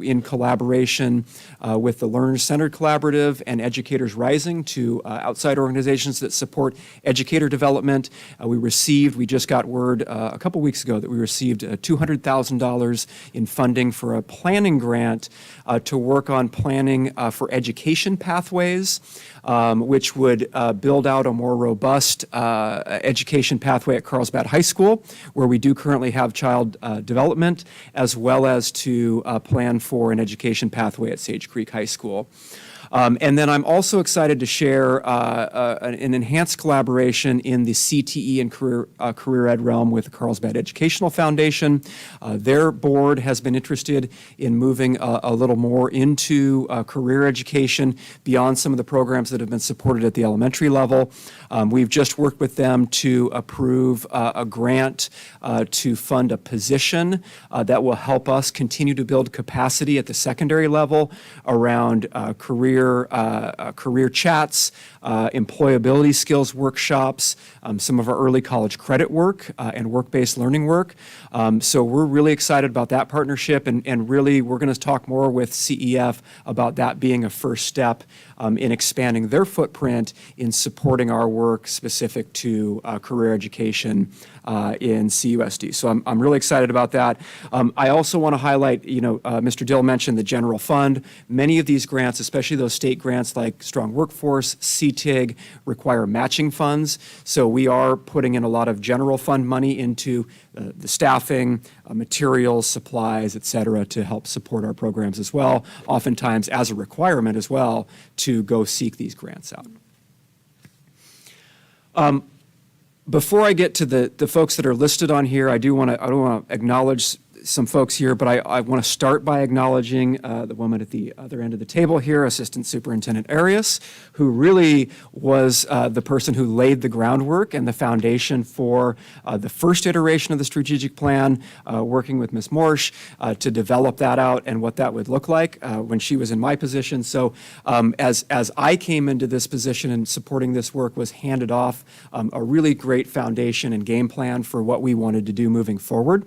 in collaboration with the Learner-Centered Collaborative and Educators Rising to outside organizations that support educator development. We just got word a couple weeks ago that we received $200,000 in funding for a planning grant to work on planning for education pathways, which would build out a more robust education pathway at Carlsbad High School, where we do currently have child development, as well as to plan for an education pathway at Sage Creek High School. And then I'm also excited to share an enhanced collaboration in the CTE and career ed realm with the Carlsbad Educational Foundation. Their board has been interested in moving a little more into career education beyond some of the programs that have been supported at the elementary level. We've just worked with them to approve a grant to fund a position that will help us continue to build capacity at the secondary level around career career chats, employability skills workshops, some of our early college credit work, and work-based learning work. So we're really excited about that partnership, and really we're going to talk more with CEF about that being a first step in expanding their footprint in supporting our work specific to career education in CUSD. So I'm really excited about that. I also want to highlight, Mr. Dill mentioned the general fund. Many of these grants, especially those state grants like Strong Workforce, CTIG, require matching funds. So we are putting in a lot of general fund money into the staffing, materials, supplies, et cetera, to help support our programs as well, oftentimes as a requirement as well to go seek these grants out. Before I get to the folks that are listed on here, I do want to acknowledge some folks here, but I want to start by acknowledging the woman at the other end of the table here, Assistant Superintendent Arias, who really was the person who laid the groundwork and the foundation for the first iteration of the strategic plan, working with Ms. Morsch to develop that out and what that would look like when she was in my position. So as I came into this position and supporting this work was handed off a really great foundation and game plan for what we wanted to do moving forward.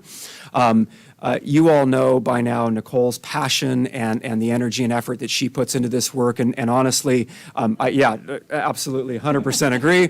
You all know by now Nicole's passion and the energy and effort that she puts into this work. And honestly, absolutely 100% agree.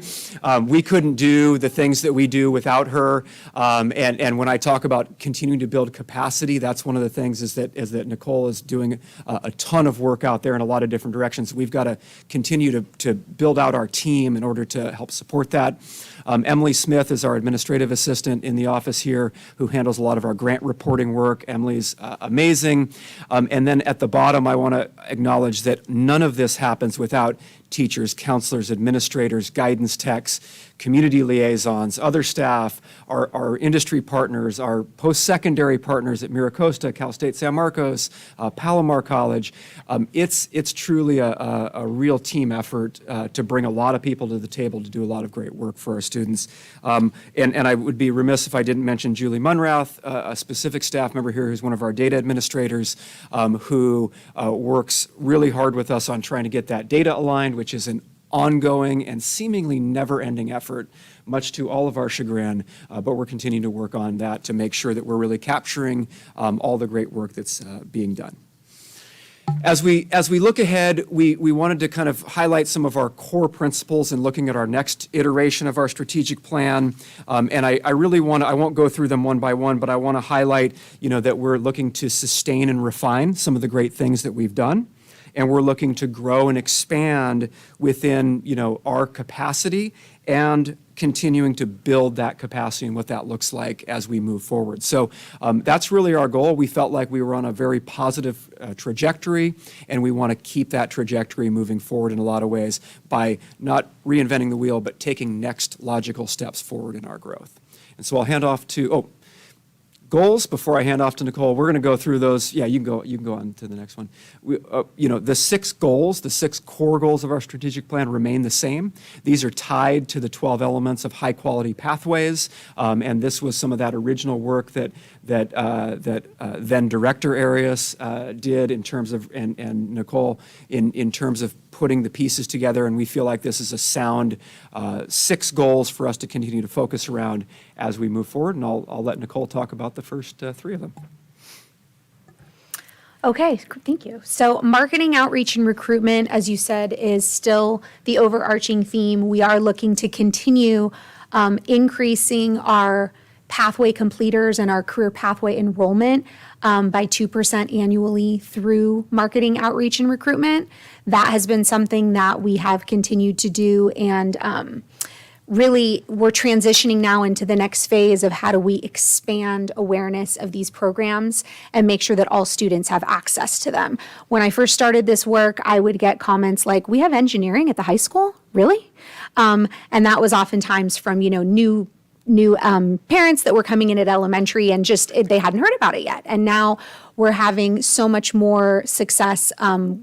We couldn't do the things that we do without her. And when I talk about continuing to build capacity, that's one of the things is that Nicole is doing a ton of work out there in a lot of different directions. We've got to continue to build out our team in order to help support that. Emily Smith is our administrative assistant in the office here who handles a lot of our grant reporting work. Emily's amazing. And then at the bottom, I want to acknowledge that none of this happens without teachers, counselors, administrators, guidance techs, community liaisons, other staff, our industry partners, our post-secondary partners at Miracosta, Cal State San Marcos, Palomar College. It's truly a real team effort to bring a lot of people to the table to do a lot of great work for our students. And I would be remiss if I didn't mention Julie Munrath, a specific staff member here who's one of our data administrators, who works really hard with us on trying to get that data aligned, which is an ongoing and seemingly never-ending effort, much to all of our chagrin, but we're continuing to work on that to make sure that we're really capturing all the great work that's being done. As we look ahead, we wanted to kind of highlight some of our core principles in looking at our next iteration of our strategic plan. And I really I won't go through them one by one, but I want to highlight, that we're looking to sustain and refine some of the great things that we've done. And we're looking to grow and expand within, our capacity and continuing to build that capacity and what that looks like as we move forward. So that's really our goal. We felt like we were on a very positive trajectory, and we want to keep that trajectory moving forward in a lot of ways by not reinventing the wheel, but taking next logical steps forward in our growth. And so I'll hand off to, goals before I hand off to Nicole. We're going to go through those. Yeah, you can go on to the next one. The 6 goals, the 6 core goals of our strategic plan remain the same. These are tied to the 12 elements of high quality pathways. And this was some of that original work that then Director Arias did in terms of, and Nicole, in terms of putting the pieces together, and we feel like this is a sound 6 goals for us to continue to focus around as we move forward, and I'll let Nicole talk about the first 3 of them. Okay, thank you. So marketing, outreach, and recruitment, as you said, is still the overarching theme. We are looking to continue increasing our pathway completers and our career pathway enrollment by 2% annually through marketing, outreach, and recruitment. That has been something that we have continued to do, and really we're transitioning now into the next phase of how do we expand awareness of these programs and make sure that all students have access to them. When I first started this work, I would get comments like, "We have engineering at the high school? Really?" And that was oftentimes from, new parents that were coming in at elementary and just they hadn't heard about it yet. And now we're having so much more success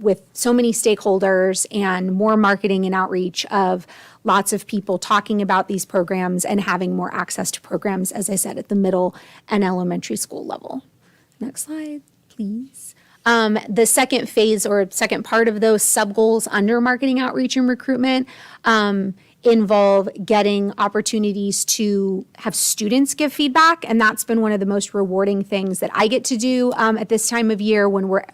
with so many stakeholders and more marketing and outreach of lots of people talking about these programs and having more access to programs, as I said, at the middle and elementary school level. Next slide, please. The second phase or second part of those sub-goals under marketing outreach and recruitment involve getting opportunities to have students give feedback. And that's been one of the most rewarding things that I get to do at this time of year when we're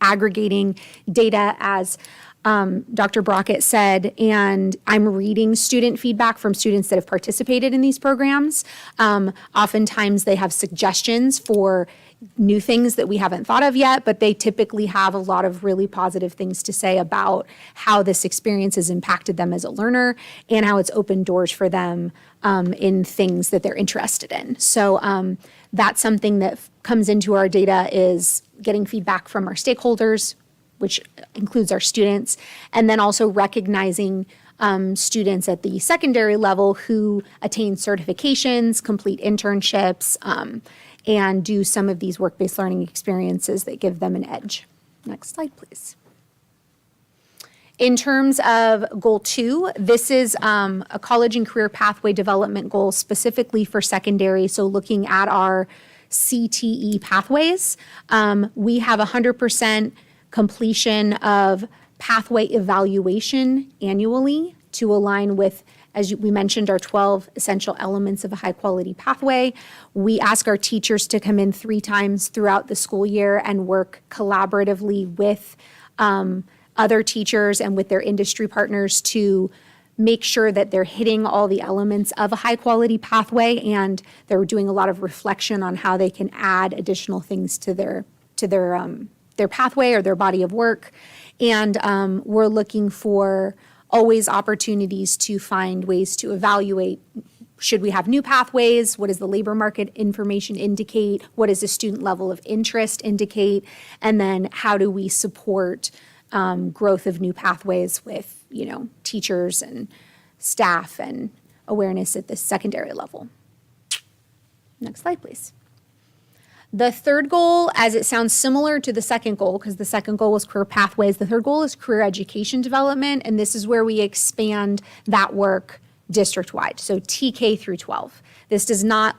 aggregating data, as Dr. Brockett said, and I'm reading student feedback from students that have participated in these programs. Oftentimes they have suggestions for new things that we haven't thought of yet, but they typically have a lot of really positive things to say about how this experience has impacted them as a learner and how it's opened doors for them in things that they're interested in. So that's something that comes into our data, is getting feedback from our stakeholders, which includes our students, and then also recognizing students at the secondary level who attain certifications, complete internships, and do some of these work-based learning experiences that give them an edge. Next slide, please. In terms of goal 2, this is a college and career pathway development goal specifically for secondary, so looking at our CTE pathways. We have 100% completion of pathway evaluation annually to align with, as we mentioned, our 12 essential elements of a high-quality pathway. We ask our teachers to come in 3 times throughout the school year and work collaboratively with other teachers and with their industry partners to make sure that they're hitting all the elements of a high-quality pathway, and they're doing a lot of reflection on how they can add additional things to their pathway or their body of work. And we're looking for always opportunities to find ways to evaluate, should we have new pathways? What does the labor market information indicate? What does the student level of interest indicate? And then how do we support growth of new pathways with, teachers and staff and awareness at the secondary level? Next slide, please. The third goal, as it sounds similar to the second goal, because the second goal was career pathways, the third goal is career education development, and this is where we expand that work district-wide, so TK through 12. This is not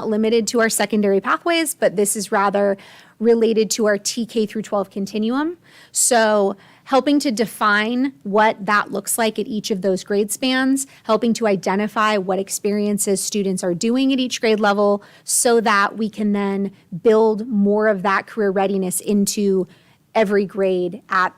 limited to our secondary pathways, but this is rather related to our TK through 12 continuum. So helping to define what that looks like at each of those grade spans, helping to identify what experiences students are doing at each grade level so that we can then build more of that career readiness into every grade at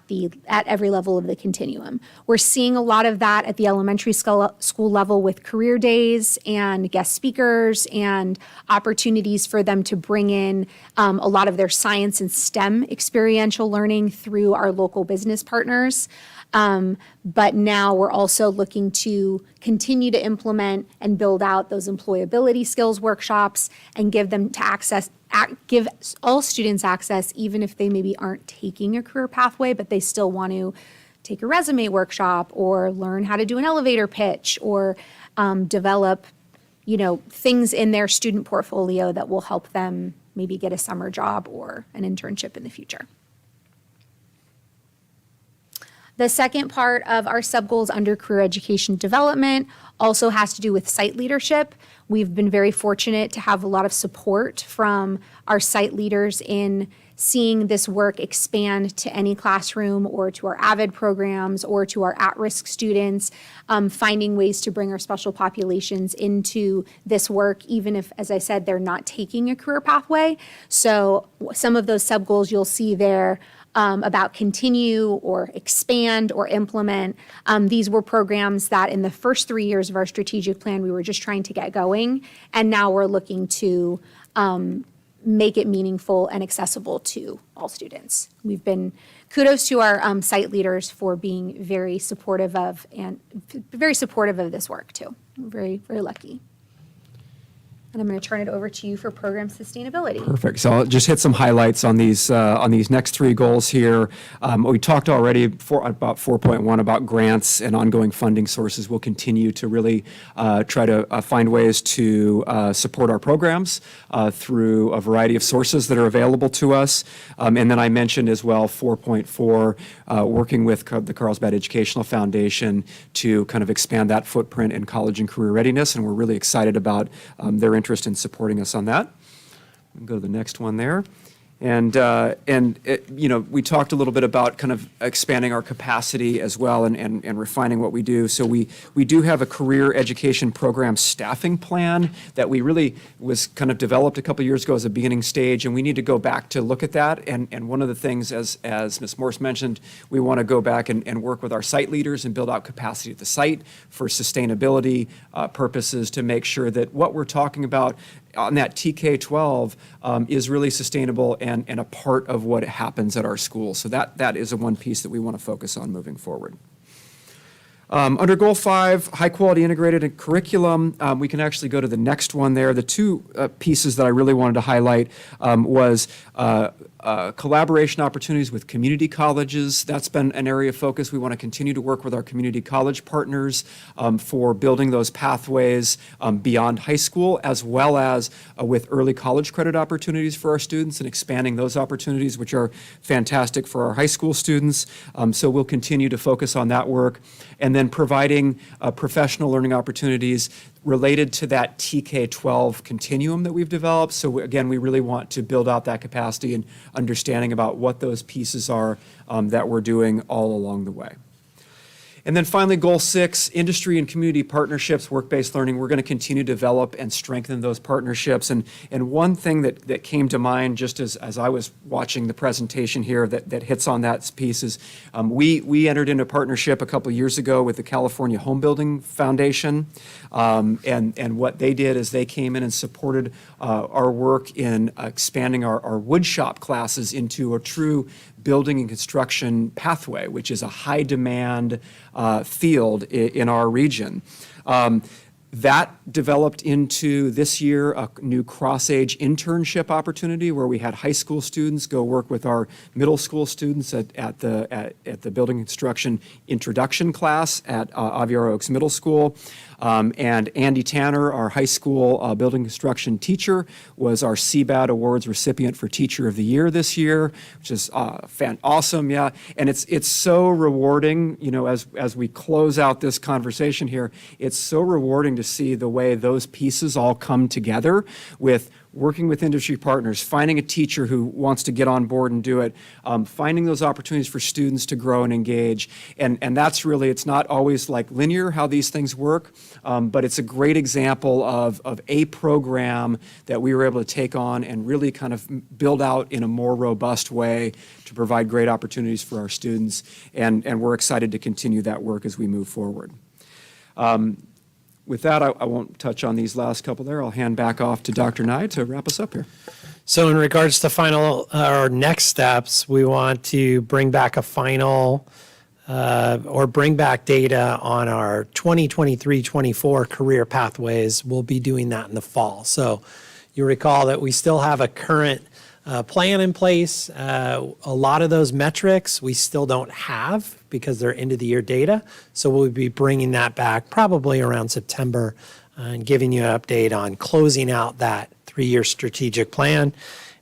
every level of the continuum. We're seeing a lot of that at the elementary school level with career days and guest speakers and opportunities for them to bring in a lot of their science and STEM experiential learning through our local business partners. But now we're also looking to continue to implement and build out those employability skills workshops and give all students access, even if they maybe aren't taking a career pathway, but they still want to take a resume workshop or learn how to do an elevator pitch or develop, things in their student portfolio that will help them maybe get a summer job or an internship in the future. The second part of our sub-goals under career education development also has to do with site leadership. We've been very fortunate to have a lot of support from our site leaders in seeing this work expand to any classroom or to our AVID programs or to our at-risk students, finding ways to bring our special populations into this work, even if, as I said, they're not taking a career pathway. So some of those sub-goals you'll see there about continue or expand or implement. These were programs that in the first 3 years of our strategic plan, we were just trying to get going. And now we're looking to make it meaningful and accessible to all students. Kudos to our site leaders for being very supportive of this work too. We're very, very lucky. And I'm going to turn it over to you for program sustainability. Perfect. So I'll just hit some highlights on these next 3 goals here. We talked already about 4.1 about grants and ongoing funding sources. We'll continue to really try to find ways to support our programs through a variety of sources that are available to us. And then I mentioned as well 4.4, working with the Carlsbad Educational Foundation to kind of expand that footprint in college and career readiness. And we're really excited about their interest in supporting us on that. We'll go to the next one there. We talked a little bit about kind of expanding our capacity as well and refining what we do. So we do have a career education program staffing plan that we really was kind of developed a couple years ago as a beginning stage, and we need to go back to look at that. And one of the things, as Ms. Morse mentioned, we want to go back and work with our site leaders and build out capacity at the site for sustainability purposes to make sure that what we're talking about on that TK12 is really sustainable and a part of what happens at our school. So that is one piece that we want to focus on moving forward. Under Goal 5, high-quality integrated curriculum, we can actually go to the next one there. The two pieces that I really wanted to highlight was collaboration opportunities with community colleges. That's been an area of focus. We want to continue to work with our community college partners for building those pathways beyond high school, as well as with early college credit opportunities for our students and expanding those opportunities, which are fantastic for our high school students. So we'll continue to focus on that work. And then providing professional learning opportunities related to that TK12 continuum that we've developed. So again, we really want to build out that capacity and understanding about what those pieces are that we're doing all along the way. And then finally, Goal 6, industry and community partnerships, work-based learning. We're going to continue to develop and strengthen those partnerships. And one thing that came to mind just as I was watching the presentation here that hits on that piece is we entered into a partnership a couple years ago with the California Home Building Foundation. And what they did is they came in and supported our work in expanding our wood shop classes into a true building and construction pathway, which is a high demand field in our region. That developed into this year a new cross-age internship opportunity where we had high school students go work with our middle school students at the building construction introduction class at Aviar Oaks Middle School. And Andy Tanner, our high school building construction teacher, was our CBAD Awards recipient for Teacher of the Year this year, which is awesome, yeah. And it's so rewarding, as we close out this conversation here, it's so rewarding to see the way those pieces all come together with working with industry partners, finding a teacher who wants to get on board and do it, finding those opportunities for students to grow and engage. And that's really, it's not always like linear how these things work, but it's a great example of a program that we were able to take on and really kind of build out in a more robust way to provide great opportunities for our students. And we're excited to continue that work as we move forward. With that, I won't touch on these last couple there. I'll hand back off to Dr. Nye to wrap us up here. So in regards to final or next steps, we want to bring back a final or bring back data on our 2023-24 career pathways. We'll be doing that in the fall. So you recall that we still have a current plan in place. A lot of those metrics we still don't have because they're end of the year data. So we'll be bringing that back probably around September and giving you an update on closing out that 3-year strategic plan.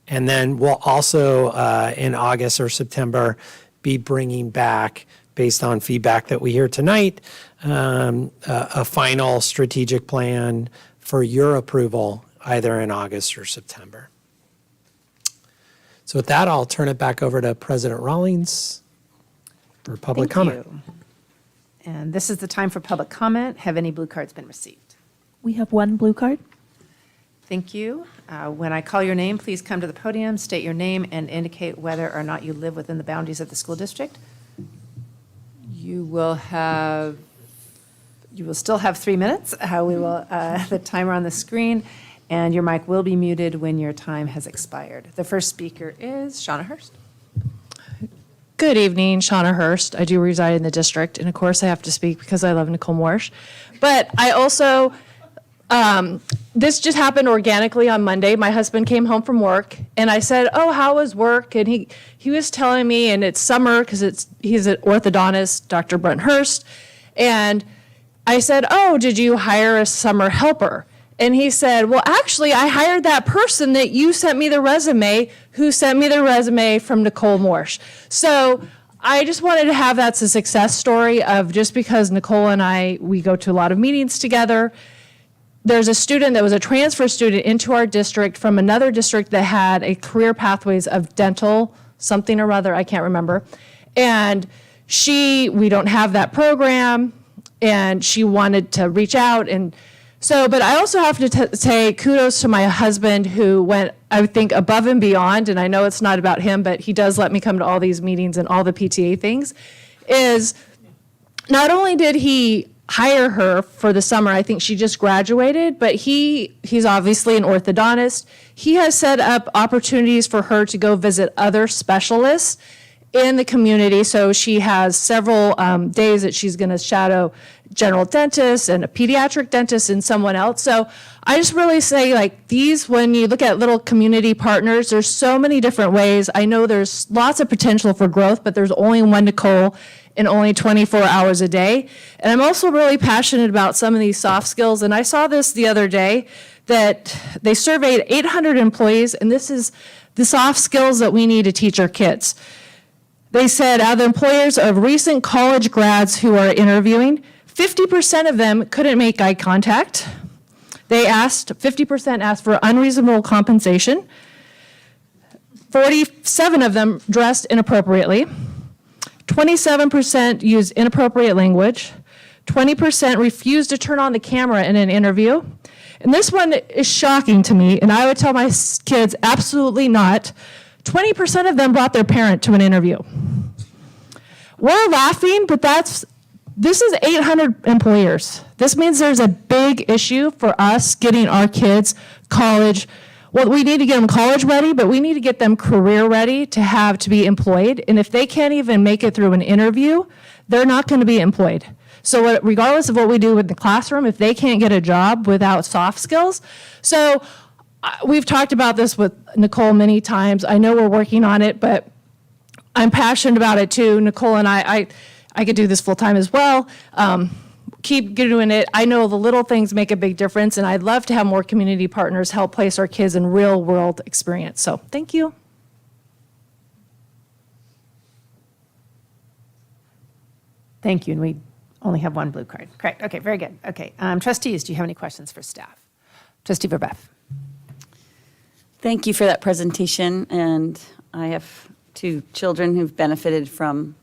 And then we'll also in August or September be bringing back, based on feedback that we hear tonight, a final strategic plan for your approval either in August or September. So with that, I'll turn it back over to President Rawlings for public comment. Thank you. And this is the time for public comment. Have any blue cards been received? We have one blue card. Thank you. When I call your name, please come to the podium, state your name, and indicate whether or not you live within the boundaries of the school district. You will still have 3 minutes. We will, the timer on the screen, and your mic will be muted when your time has expired. The first speaker is Shauna Hurst. Good evening, Shauna Hurst. I do reside in the district, and of course I have to speak because I love Nicole Morsch. But I also, this just happened organically on Monday. My husband came home from work, and I said, "Oh, how was work?" And he was telling me, and it's summer because he's an orthodontist, Dr. Brent Hurst, and I said, "Oh, did you hire a summer helper?" And he said, "Well, actually, I hired that person that you sent me the resume, who sent me the resume from Nicole Morsch." So I just wanted to have that's a success story of just because Nicole and we go to a lot of meetings together, there's a student that was a transfer student into our district from another district that had a career pathways of dental, something or other, I can't remember. And we don't have that program, and she wanted to reach out. And so, but I also have to say kudos to my husband who went, I think, above and beyond, and I know it's not about him, but he does let me come to all these meetings and all the PTA things, is not only did he hire her for the summer, I think she just graduated, but he's obviously an orthodontist. He has set up opportunities for her to go visit other specialists in the community. So she has several days that she's going to shadow general dentists and a pediatric dentist and someone else. So I just really say, like, these, when you look at little community partners, there's so many different ways. I know there's lots of potential for growth, but there's only one Nicole and only 24 hours a day. And I'm also really passionate about some of these soft skills. And I saw this the other day, that they surveyed 800 employees, and this is the soft skills that we need to teach our kids. They said out of the employers of recent college grads who are interviewing, 50% of them couldn't make eye contact. 50% asked for unreasonable compensation. 47 of them dressed inappropriately. 27% used inappropriate language. 20% refused to turn on the camera in an interview. And this one is shocking to me, and I would tell my kids, absolutely not. 20% of them brought their parent to an interview. We're laughing, but this is 800 employers. This means there's a big issue for us getting our kids college. Well, we need to get them college ready, but we need to get them career ready to be employed. And if they can't even make it through an interview, they're not going to be employed. So regardless of what we do in the classroom, if they can't get a job without soft skills. So we've talked about this with Nicole many times. I know we're working on it, but I'm passionate about it too. Nicole and I could do this full time as well. Keep doing it. I know the little things make a big difference, and I'd love to have more community partners help place our kids in real world experience. So thank you. Thank you, and we only have one blue card. Correct, okay, very good. Okay, trustees, do you have any questions for staff? Trustee Verbeff. Thank you for that presentation, and I have 2 children who've benefited from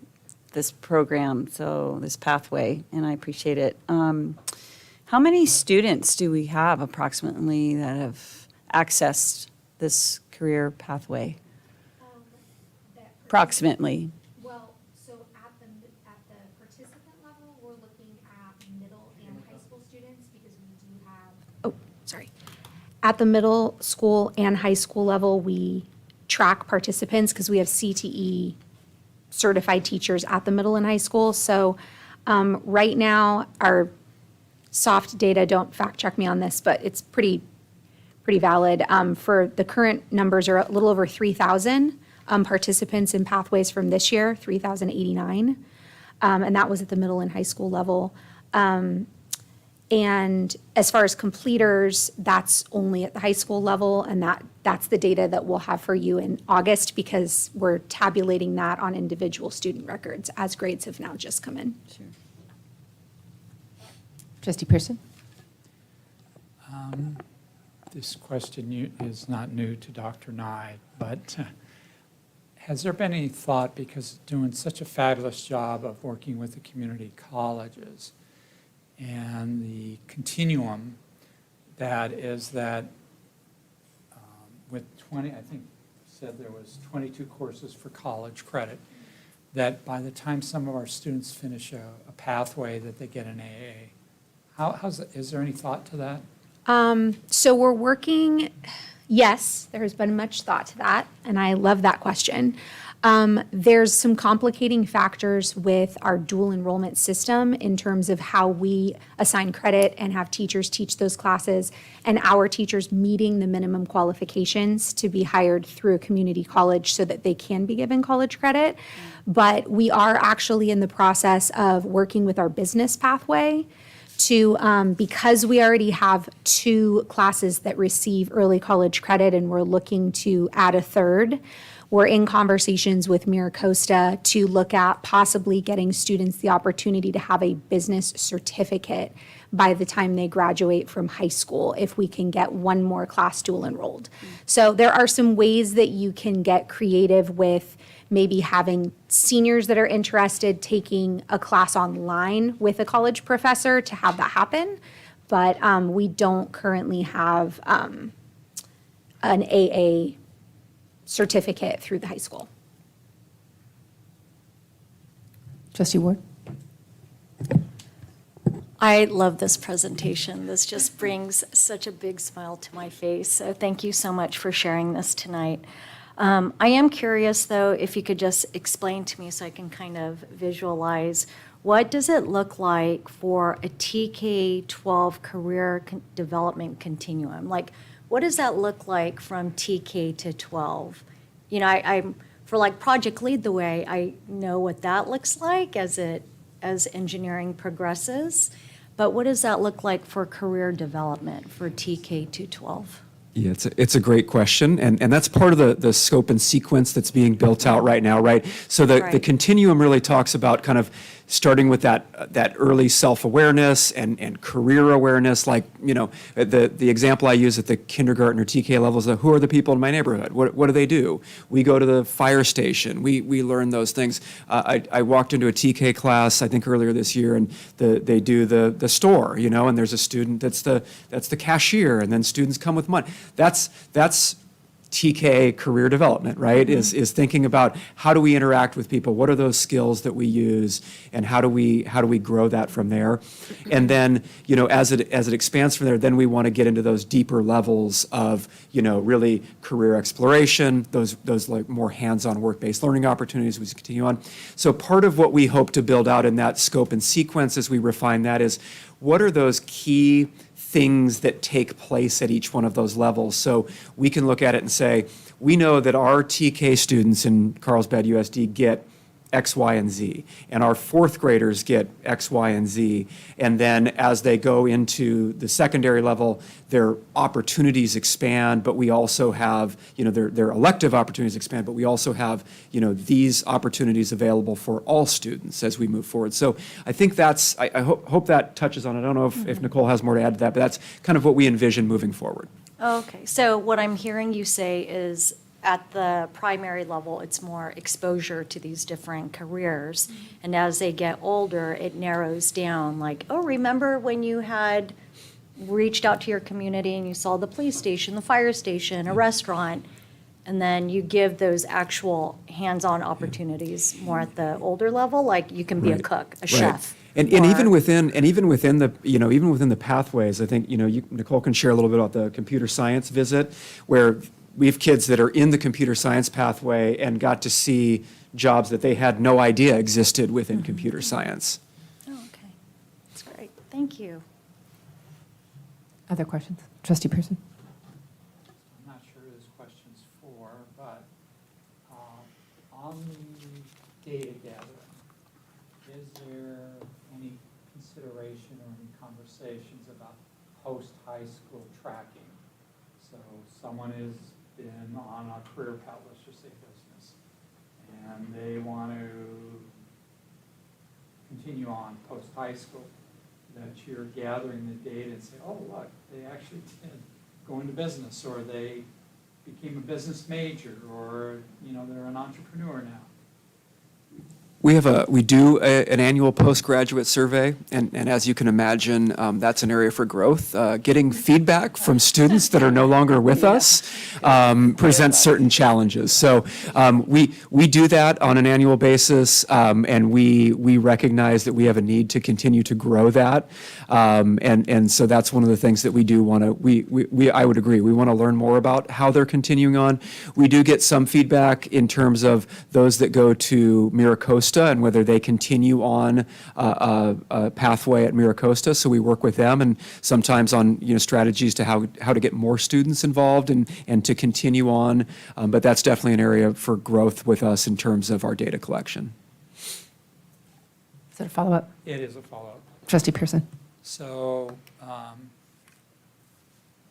this program, so this pathway, and I appreciate it. How many students do we have approximately that have accessed this career pathway? Approximately. Well, so at the participant level, we're looking at middle and high school students because we do have, At the middle school and high school level, we track participants because we have CTE certified teachers at the middle and high school. So right now, our soft data, don't fact check me on this, but it's pretty valid. For the current numbers are a little over 3,000 participants in pathways from this year, 3,089. And that was at the middle and high school level. And as far as completers, that's only at the high school level, and that's the data that we'll have for you in August because we're tabulating that on individual student records as grades have now just come in. Sure. Trustee Pearson? This question is not new to Dr. Nye, but has there been any thought, because doing such a fabulous job of working with the community colleges, and the continuum that is that with 20, I think said there was 22 courses for college credit, that by the time some of our students finish a pathway that they get an AA. Is there any thought to that? So we're working, yes, there has been much thought to that, and I love that question. There's some complicating factors with our dual enrollment system in terms of how we assign credit and have teachers teach those classes, and our teachers meeting the minimum qualifications to be hired through a community college so that they can be given college credit. But we are actually in the process of working with our business pathway to, because we already have 2 classes that receive early college credit and we're looking to add a third, we're in conversations with MiraCosta to look at possibly getting students the opportunity to have a business certificate by the time they graduate from high school, if we can get one more class dual enrolled. So there are some ways that you can get creative with maybe having seniors that are interested taking a class online with a college professor to have that happen. But we don't currently have an AA certificate through the high school. Trustee Ward? I love this presentation. This just brings such a big smile to my face. So thank you so much for sharing this tonight. I am curious, though, if you could just explain to me so I can kind of visualize, what does it look like for a TK-12 career development continuum? Like, what does that look like from TK to 12? You know, I'm for like Project Lead the Way, I know what that looks like as engineering progresses. But what does that look like for career development for TK to 12? Yeah, it's a great question, and that's part of the scope and sequence that's being built out right now, right? So the Right. continuum really talks about kind of starting with that early self-awareness and career awareness, like, you know, the example I use at the kindergarten or TK levels, who are the people in my neighborhood? What do they do? We go to the fire station. We learn those things. I walked into a TK class, I think earlier this year, and they do the store, you know, and there's a student that's the cashier, and then students come with money. That's TK career development, right? Is thinking about how do we interact with people? What are those skills that we use, and how do we grow that from there? And then, you know, as it expands from there, then we want to get into those deeper levels of, you know, really career exploration, those like more hands-on work-based learning opportunities we continue on. So part of what we hope to build out in that scope and sequence as we refine that is, what are those key things that take place at each one of those levels? So we can look at it and say, we know that our TK students in Carlsbad USD get X, Y, and Z, and our fourth graders get X, Y, and Z. And then as they go into the secondary level, their opportunities expand, but we also have, you know, their elective opportunities expand, but we also have, you know, these opportunities available for all students as we move forward. So I think that's, I hope that touches on it. I don't know if Nicole has more to add to that, but that's kind of what we envision moving forward. Okay, so what I'm hearing you say is, at the primary level, it's more exposure to these different careers. And as they get older, it narrows down, like, oh, remember when you had reached out to your community and you saw the police station, the fire station, a restaurant, and then you give those actual hands-on opportunities more at the older level, like you can be a Right. cook, a Right. chef. And even within the, you know, even within the pathways, I think, you know, Nicole can share a little bit about the computer science visit, where we have kids that are in the computer science pathway and got to see jobs that they had no idea existed within computer science. Oh, okay, that's great, thank you. Other questions? Trustee Pearson? I'm not sure who this question's for, but on the data gathering, is there any consideration or any conversations about post-high school tracking? So someone has been on a career path, let's just say business, and they want to continue on post-high school, that you're gathering the data and say, oh, look, they actually did go into business, or they became a business major, or, you know, they're an entrepreneur now. We do an annual postgraduate survey, and as you can imagine, that's an area for growth. Getting feedback from students that are no longer with us presents certain challenges. So we do that on an annual basis, and we recognize that we have a need to continue to grow that, and so that's one of the things that we do want to. I would agree. We want to learn more about how they're continuing on. We do get some feedback in terms of those that go to MiraCosta and whether they continue on a pathway at MiraCosta. So we work with them, and sometimes on, you know, strategies to how to get more students involved and to continue on. But that's definitely an area for growth with us in terms of our data collection. Is that a follow-up? It is a follow-up. Trustee Pearson? So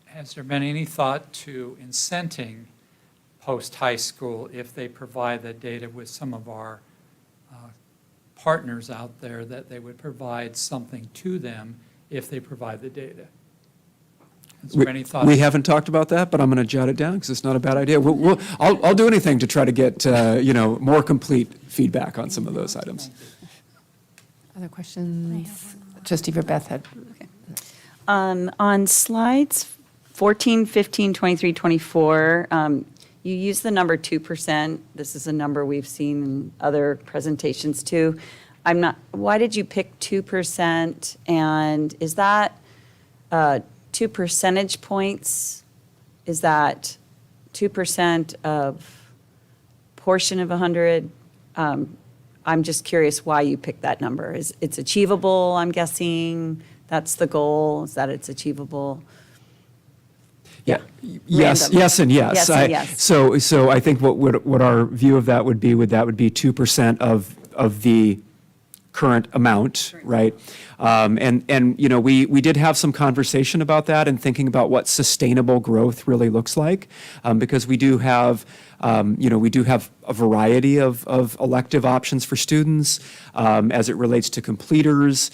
has there been any thought to incenting post-high school if they provide the data with some of our partners out there, that they would provide something to them if they provide the data. Is there any thought? We haven't talked about that, but I'm going to jot it down because it's not a bad idea. I'll do anything to try to get, more complete feedback on some of those items. Other questions? Trustee Verbeth had. On slides 14, 15, 23, 24, you use the number 2%. This is a number we've seen in other presentations too. Why did you pick 2%? And is that 2 percentage points? Is that 2% of portion of 100? I'm just curious why you picked that number. It's achievable, I'm guessing? That's the goal, is that it's achievable? Yeah. Yes, Random. yes, and yes. Yes and yes. So I think what our view of that would be 2% of the current amount, right? We did have some conversation about that and thinking about what sustainable growth really looks like, because we do have a variety of elective options for students as it relates to completers.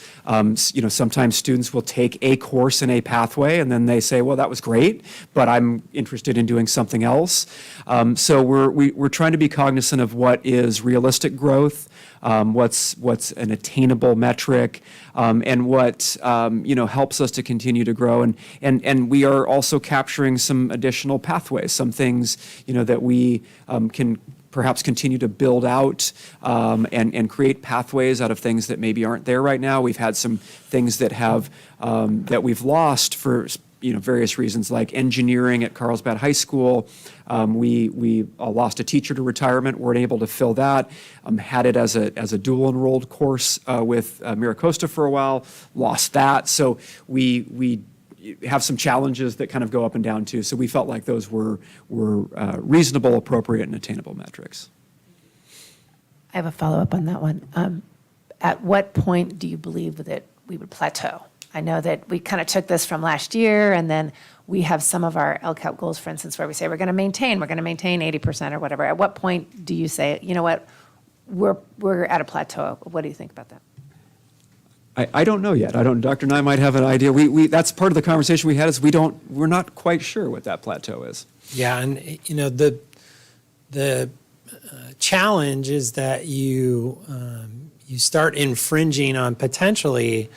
Sometimes students will take a course in a pathway and then they say, well, that was great, but I'm interested in doing something else. So we're trying to be cognizant of what is realistic growth, what's an attainable metric, and what helps us to continue to grow. And we are also capturing some additional pathways, some things that we can perhaps continue to build out and create pathways out of things that maybe aren't there right now. We've had some things that we've lost for various reasons, like engineering at Carlsbad High School. We lost a teacher to retirement, weren't able to fill that. Had it as a dual enrolled course with Miracosta for a while, lost that. So we have some challenges that kind of go up and down too. So we felt like those were reasonable, appropriate, and attainable metrics. I have a follow-up on that one. At what point do you believe that we would plateau? I know that we kind of took this from last year, and then we have some of our LCAP goals, for instance, where we say we're going to maintain 80% or whatever. At what point do you say, you know what, we're at a plateau? What do you think about that? I don't know yet. Dr. Nye might have an idea. That's part of the conversation we had is we're not quite sure what that plateau is. Yeah, and the challenge is that you start infringing on potentially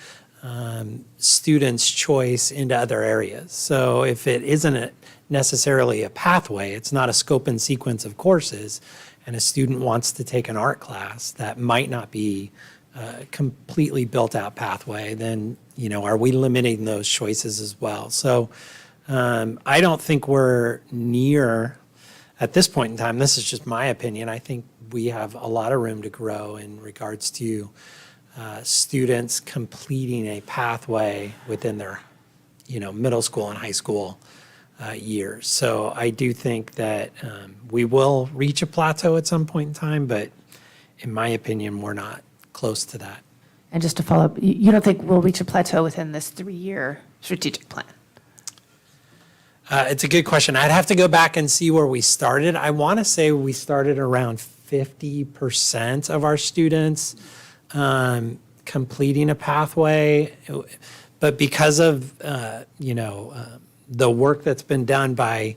students' choice into other areas. So if it isn't necessarily a pathway, it's not a scope and sequence of courses, and a student wants to take an art class that might not be a completely built out pathway, then are we limiting those choices as well? So I don't think we're near, at this point in time, this is just my opinion, I think we have a lot of room to grow in regards to students completing a pathway within their, middle school and high school years. So I do think that we will reach a plateau at some point in time, but in my opinion, we're not close to that. And just to follow up, you don't think we'll reach a plateau within this 3-year strategic plan? It's a good question. I'd have to go back and see where we started. I want to say we started around 50% of our students completing a pathway, but because of the work that's been done by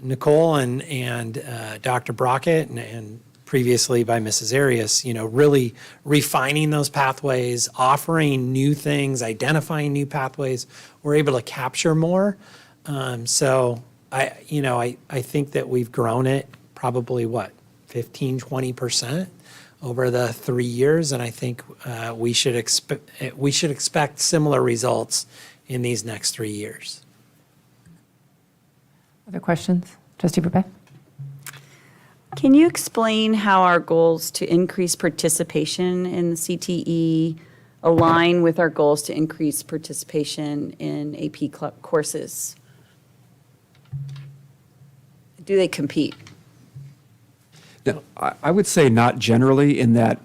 Nicole and Dr. Brockett and previously by Mrs. Arias, really refining those pathways, offering new things, identifying new pathways, we're able to capture more. So I think that we've grown it probably 15-20% over the 3 years, and I think we should expect similar results in these next 3 years. Other questions? Trustee Burbeck? Can you explain how our goals to increase participation in the CTE align with our goals to increase participation in AP courses? Do they compete? Now, I would say not generally in that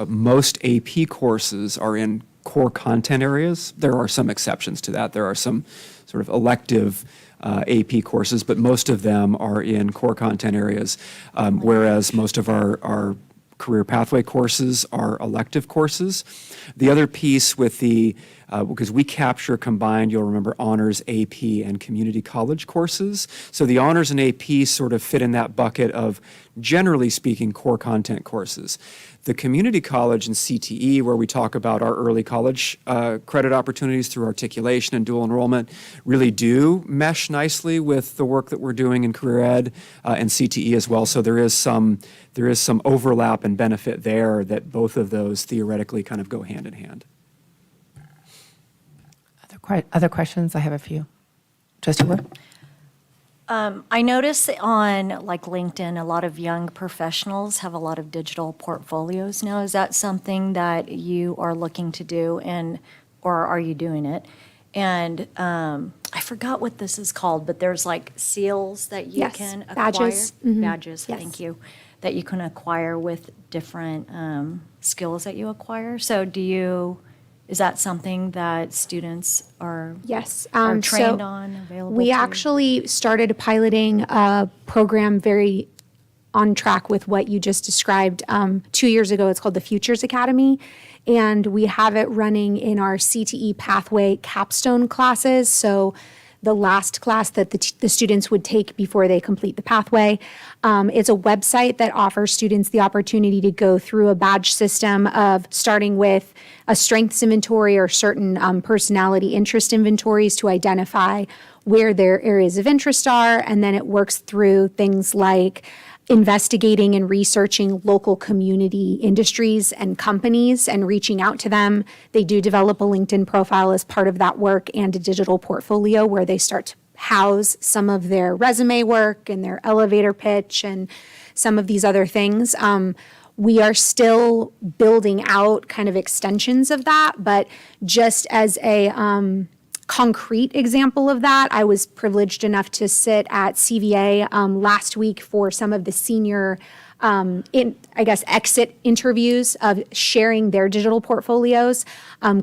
most AP courses are in core content areas. There are some exceptions to that. There are some sort of elective AP courses, but most of them are in core content areas, whereas most of our career pathway courses are elective courses. The other piece with because we capture combined, you'll remember, honors, AP, and community college courses. So the honors and AP sort of fit in that bucket of, generally speaking, core content courses. The community college and CTE, where we talk about our early college credit opportunities through articulation and dual enrollment, really do mesh nicely with the work that we're doing in career ed and CTE as well. So there is some overlap and benefit there that both of those theoretically kind of go hand in hand. Other questions? I have a few. Trustee Wood? I notice on like LinkedIn, a lot of young professionals have a lot of digital portfolios now. Is that something that you are looking to do, or are you doing it? And I forgot what this is called, but there's like seals that you Yes, can acquire. badges. Mhm. Badges, Yes. thank you, that you can acquire with different skills that you acquire. So is that something that students are Yes. are so trained on, available We to? actually started piloting a program very on track with what you just described 2 years ago. It's called the Futures Academy, and we have it running in our CTE pathway capstone classes. So the last class that the students would take before they complete the pathway. It's a website that offers students the opportunity to go through a badge system of starting with a strengths inventory or certain personality interest inventories to identify where their areas of interest are. And then it works through things like investigating and researching local community industries and companies and reaching out to them. They do develop a LinkedIn profile as part of that work and a digital portfolio where they start to house some of their resume work and their elevator pitch and some of these other things. We are still building out kind of extensions of that, but just as a concrete example of that, I was privileged enough to sit at CVA last week for some of the senior, exit interviews of sharing their digital portfolios.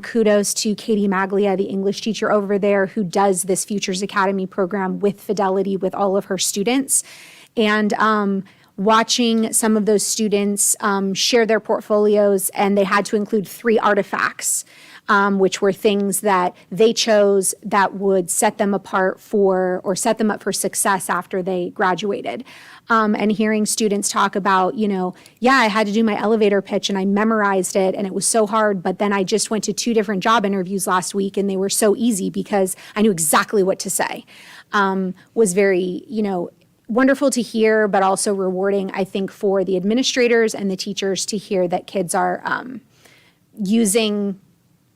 Kudos to Katie Maglia, the English teacher over there, who does this Futures Academy program with Fidelity with all of her students. And watching some of those students share their portfolios, and they had to include 3 artifacts. Which were things that they chose that would set them apart or set them up for success after they graduated. And hearing students talk about, I had to do my elevator pitch and I memorized it and it was so hard, but then I just went to 2 different job interviews last week and they were so easy because I knew exactly what to say. Was very, wonderful to hear, but also rewarding, I think, for the administrators and the teachers to hear that kids are using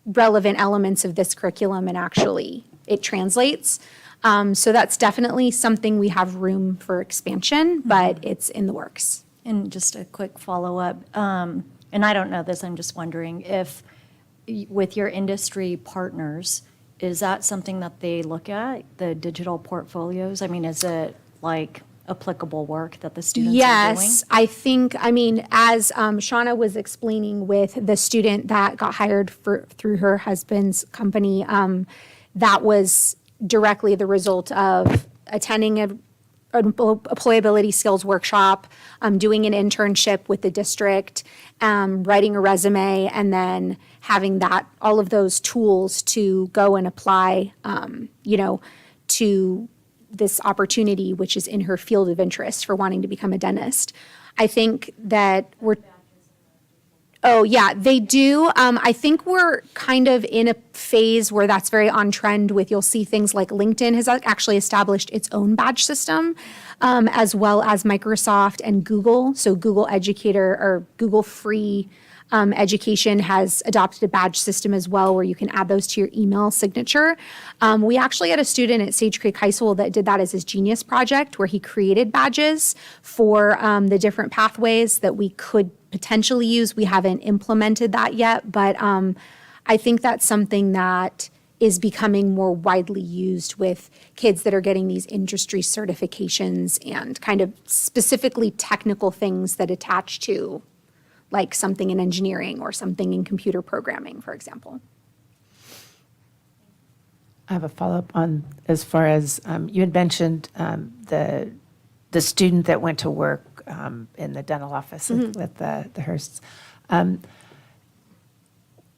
relevant elements of this curriculum and actually it translates. So that's definitely something we have room for expansion, but it's in the works. And just a quick follow-up, and I don't know this, I'm just wondering if with your industry partners, is that something that they look at, the digital portfolios? I mean, is it like applicable work that the students are doing? Yes, I think, as Shauna was explaining with the student that got hired through her husband's company, that was directly the result of attending a employability skills workshop, doing an internship with the district, writing a resume, and then having all of those tools to go and apply, to this opportunity, which is in her field of interest for wanting to become a dentist. I think that they do. I think we're kind of in a phase where that's very on trend you'll see things like LinkedIn has actually established its own badge system, as well as Microsoft and Google. So Google Educator or Google Free Education has adopted a badge system as well where you can add those to your email signature. We actually had a student at Sage Creek High School that did that as his genius project where he created badges for the different pathways that we could potentially use. We haven't implemented that yet, but I think that's something that is becoming more widely used with kids that are getting these industry certifications and kind of specifically technical things that attach to like something in engineering or something in computer programming, for example. I have a follow-up on, as far as, you had mentioned the student that went to work in the dental office with the Hearsts.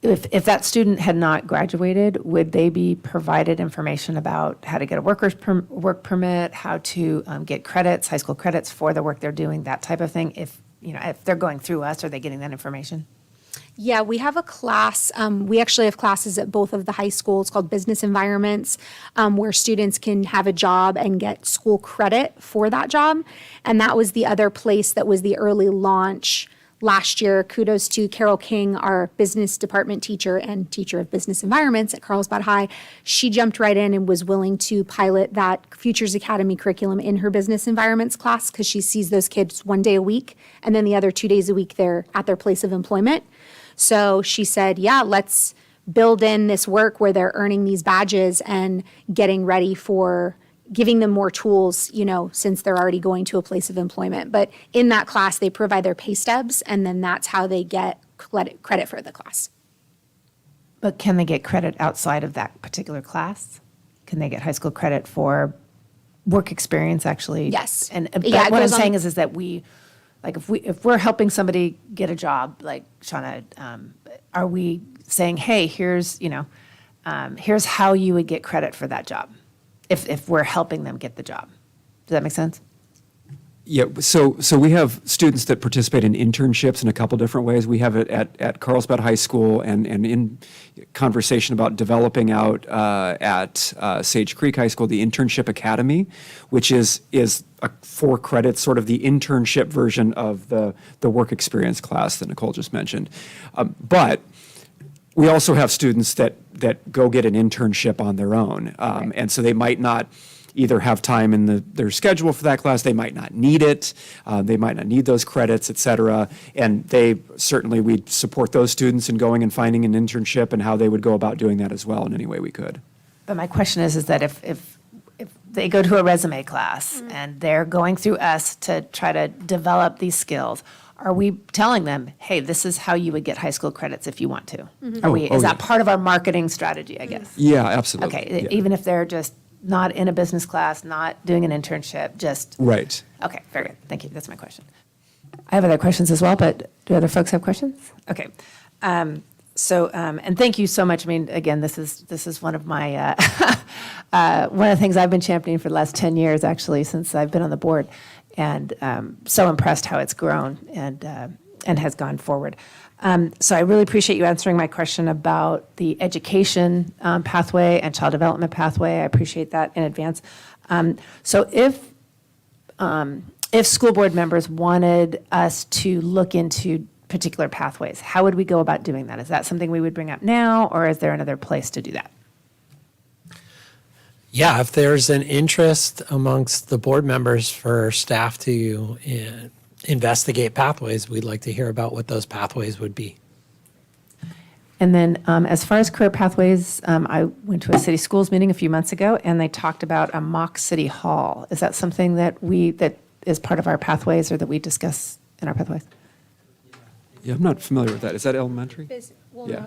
If that student had not graduated, would they be provided information about how to get a work permit, how to get credits, high school credits for the work they're doing, that type of thing? If they're going through us, are they getting that information? Yeah, we have a class. We actually have classes at both of the high schools called business environments, where students can have a job and get school credit for that job. And that was the other place that was the early launch last year. Kudos to Carol King, our business department teacher and teacher of business environments at Carlsbad High. She jumped right in and was willing to pilot that Futures Academy curriculum in her business environments class because she sees those kids 1 day a week, and then the other 2 days a week they're at their place of employment. So she said, yeah, let's build in this work where they're earning these badges and getting ready for giving them more tools, since they're already going to a place of employment. But in that class, they provide their pay stubs, and then that's how they get credit for the class. But can they get credit outside of that particular class? Can they get high school credit for work experience, actually? Yes. And Yeah, it what I'm goes on- saying is that if we're helping somebody get a job, like Shauna, are we saying, hey, here's how you would get credit for that job, if we're helping them get the job? Does that make sense? Yeah, so we have students that participate in internships in a couple different ways. We have it at Carlsbad High School and in conversation about developing out at Sage Creek High School, the Internship Academy, which is a 4 credits, sort of the internship version of the work experience class that Nicole just mentioned. But we also have students that go get an internship on their own. And so they might not either have time in their schedule for that class, they might not need it, they might not need those credits, et cetera. And we'd support those students in going and finding an internship and how they would go about doing that as well in any way we could. But my question is that if they go to a resume class and they're going through us to try to develop these skills, are we telling them, hey, this is how you would get high school credits if you want to? Is that part of our marketing strategy, I guess? Yeah, absolutely. Okay, Yeah. even if they're just not in a business class, not doing an internship, just. Right. Okay, very good. Thank you. That's my question. I have other questions as well, but do other folks have questions? Okay. And thank you so much. I mean, again, this is one of my, one of the things I've been championing for the last 10 years, actually, since I've been on the board. And so impressed how it's grown and has gone forward. So I really appreciate you answering my question about the education pathway and child development pathway. I appreciate that in advance. So if school board members wanted us to look into particular pathways, how would we go about doing that? Is that something we would bring up now, or is there another place to do that? Yeah, if there's an interest amongst the board members for staff to investigate pathways, we'd like to hear about what those pathways would be. And then as far as career pathways, I went to a city schools meeting a few months ago, and they talked about a mock city hall. Is that something that is part of our pathways, or that we discuss in our pathways? Yeah, I'm not familiar with that. Is that elementary? Yeah.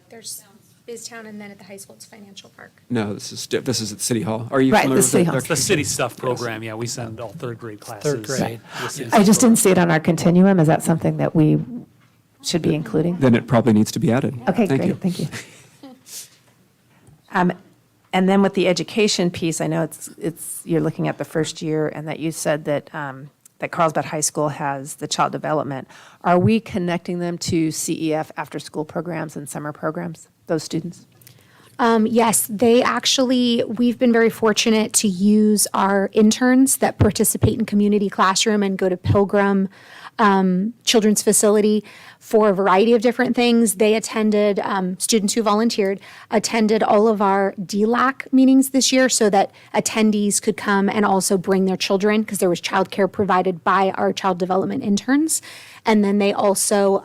There's BizTown, and then at the high school, it's Financial Park. No, this is at City Hall. Are you Right, familiar the with City that, Hall. Dr. The city stuff program, yeah, we send all third grade classes. Third grade. with city I stuff just program. didn't see it on our continuum. Is that something that we should be including? Then it probably needs to be added. Okay, Thank great, you. thank you. And then with the education piece, I know you're looking at the first year, and that you said that Carlsbad High School has the child development. Are we connecting them to CEF after-school programs and summer programs, those students? Yes, we've been very fortunate to use our interns that participate in community classroom and go to Pilgrim Children's Facility for a variety of different things. They attended, students who volunteered, attended all of our DLAC meetings this year so that attendees could come and also bring their children, because there was childcare provided by our child development interns. And then they also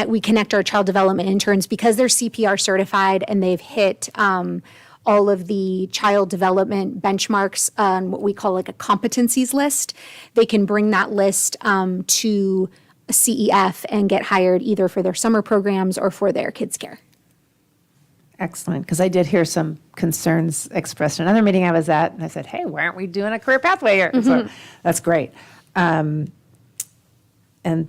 we connect our child development interns because they're CPR certified and they've hit all of the child development benchmarks on what we call like a competencies list. They can bring that list to CEF and get hired either for their summer programs or for their kids care. Excellent, because I did hear some concerns expressed in another meeting I was at, and I said, hey, why aren't we doing a career pathway here? So that's great. And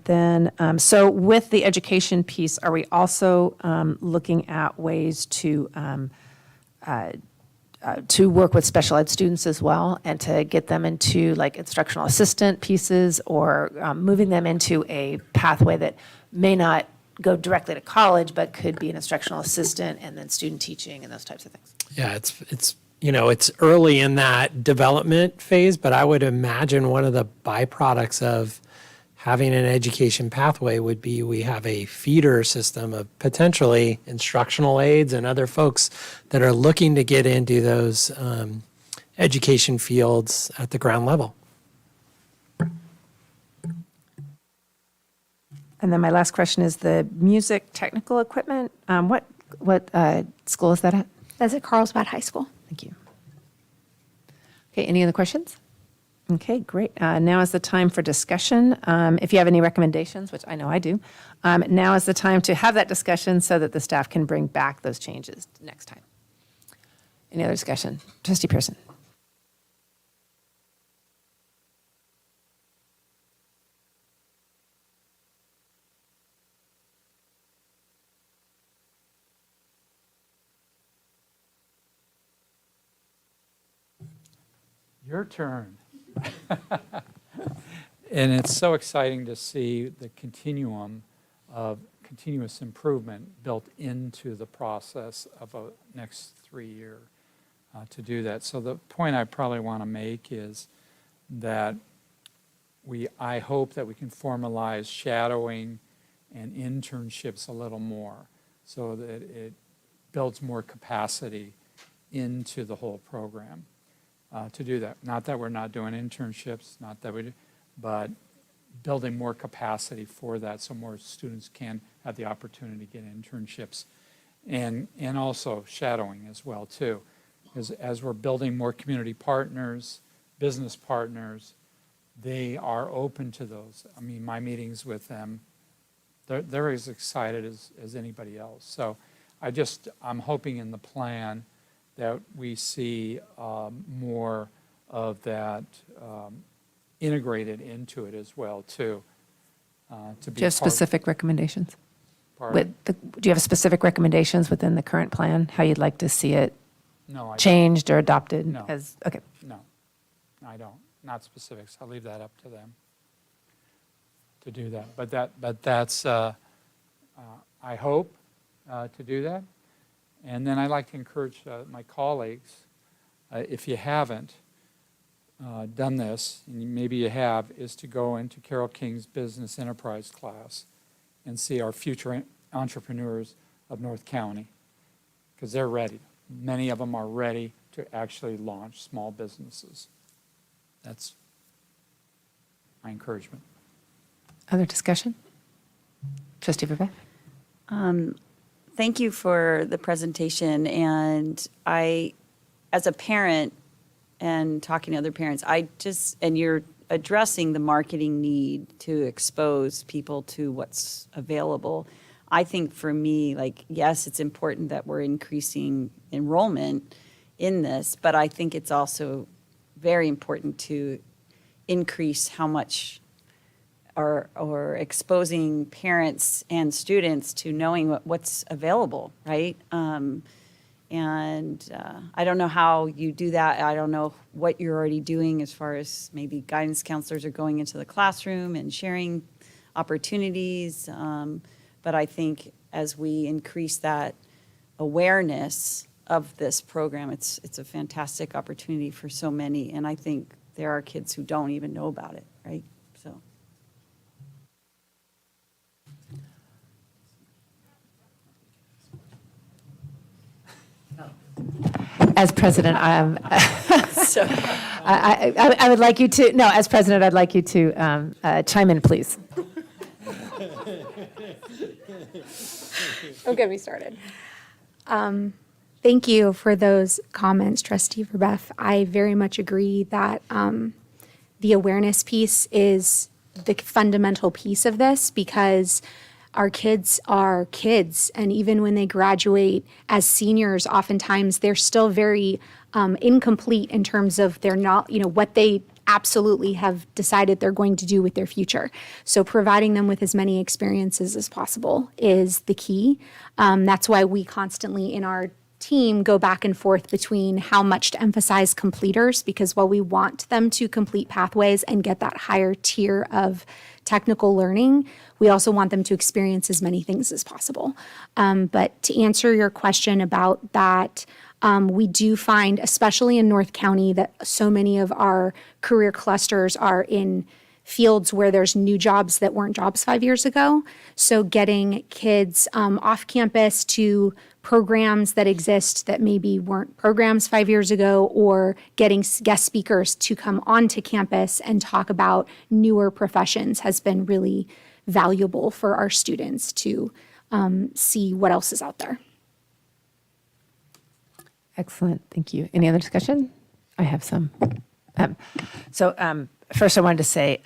then, so with the education piece, are we also looking at ways to work with special ed students as well, and to get them into like instructional assistant pieces, or moving them into a pathway that may not go directly to college, but could be an instructional assistant and then student teaching and those types of things? Yeah, it's early in that development phase, but I would imagine one of the byproducts of having an education pathway would be we have a feeder system of potentially instructional aides and other folks that are looking to get into those education fields at the ground level. And then my last question is the music technical equipment. What school is that at? That's at Carlsbad High School. Thank you. Okay, any other questions? Okay, great. Now is the time for discussion. If you have any recommendations, which I know I do, now is the time to have that discussion so that the staff can bring back those changes next time. Any other discussion? Trustee Pearson. Your turn. And it's so exciting to see the continuum of continuous improvement built into the process of a next 3 year to do that. So the point I probably want to make is that I hope that we can formalize shadowing and internships a little more so that it builds more capacity into the whole program. To do that. Not that we're not doing internships, not that we do, but building more capacity for that so more students can have the opportunity to get internships. And also shadowing as well too. As we're building more community partners, business partners, they are open to those. I mean, my meetings with them, they're as excited as anybody else. So I'm hoping in the plan that we see more of that integrated into it as well, too. To be Do you have specific recommendations? Pardon? Do you have specific recommendations within the current plan, how you'd like to see it No, I don't. changed or adopted? No. Okay. No, I don't. Not specifics. I'll leave that up to them to do that. But that's, I hope to do that. And then I'd like to encourage my colleagues, if you haven't done this, and maybe you have, is to go into Carol King's business enterprise class and see our future entrepreneurs of North County, because they're ready. Many of them are ready to actually launch small businesses. That's my encouragement. Other discussion? Trustee Verbeck? Thank you for the presentation. And as a parent and talking to other parents, and you're addressing the marketing need to expose people to what's available. I think for me, like, yes, it's important that we're increasing enrollment in this, but I think it's also very important to increase how much or exposing parents and students to knowing what's available, right? And I don't know how you do that. I don't know what you're already doing as far as maybe guidance counselors are going into the classroom and sharing opportunities. But I think as we increase that awareness of this program, it's a fantastic opportunity for so many. And I think there are kids who don't even know about it, right? So. As president, I would like you to, no, as president, I'd like you to chime in, please. Don't get me started. Thank you for those comments, Trustee Verbeff. I very much agree that the awareness piece is the fundamental piece of this, because our kids are kids, and even when they graduate as seniors, oftentimes they're still very incomplete in terms of they're not, what they absolutely have decided they're going to do with their future. So providing them with as many experiences as possible is the key. That's why we constantly in our team go back and forth between how much to emphasize completers, because while we want them to complete pathways and get that higher tier of technical learning, we also want them to experience as many things as possible. But to answer your question about that, we do find, especially in North County, that so many of our career clusters are in fields where there's new jobs that weren't jobs 5 years ago. So getting kids off campus to programs that exist that maybe weren't programs 5 years ago, or getting guest speakers to come onto campus and talk about newer professions has been really valuable for our students to see what else is out there. Excellent, thank you. Any other discussion? I have some. First I wanted to say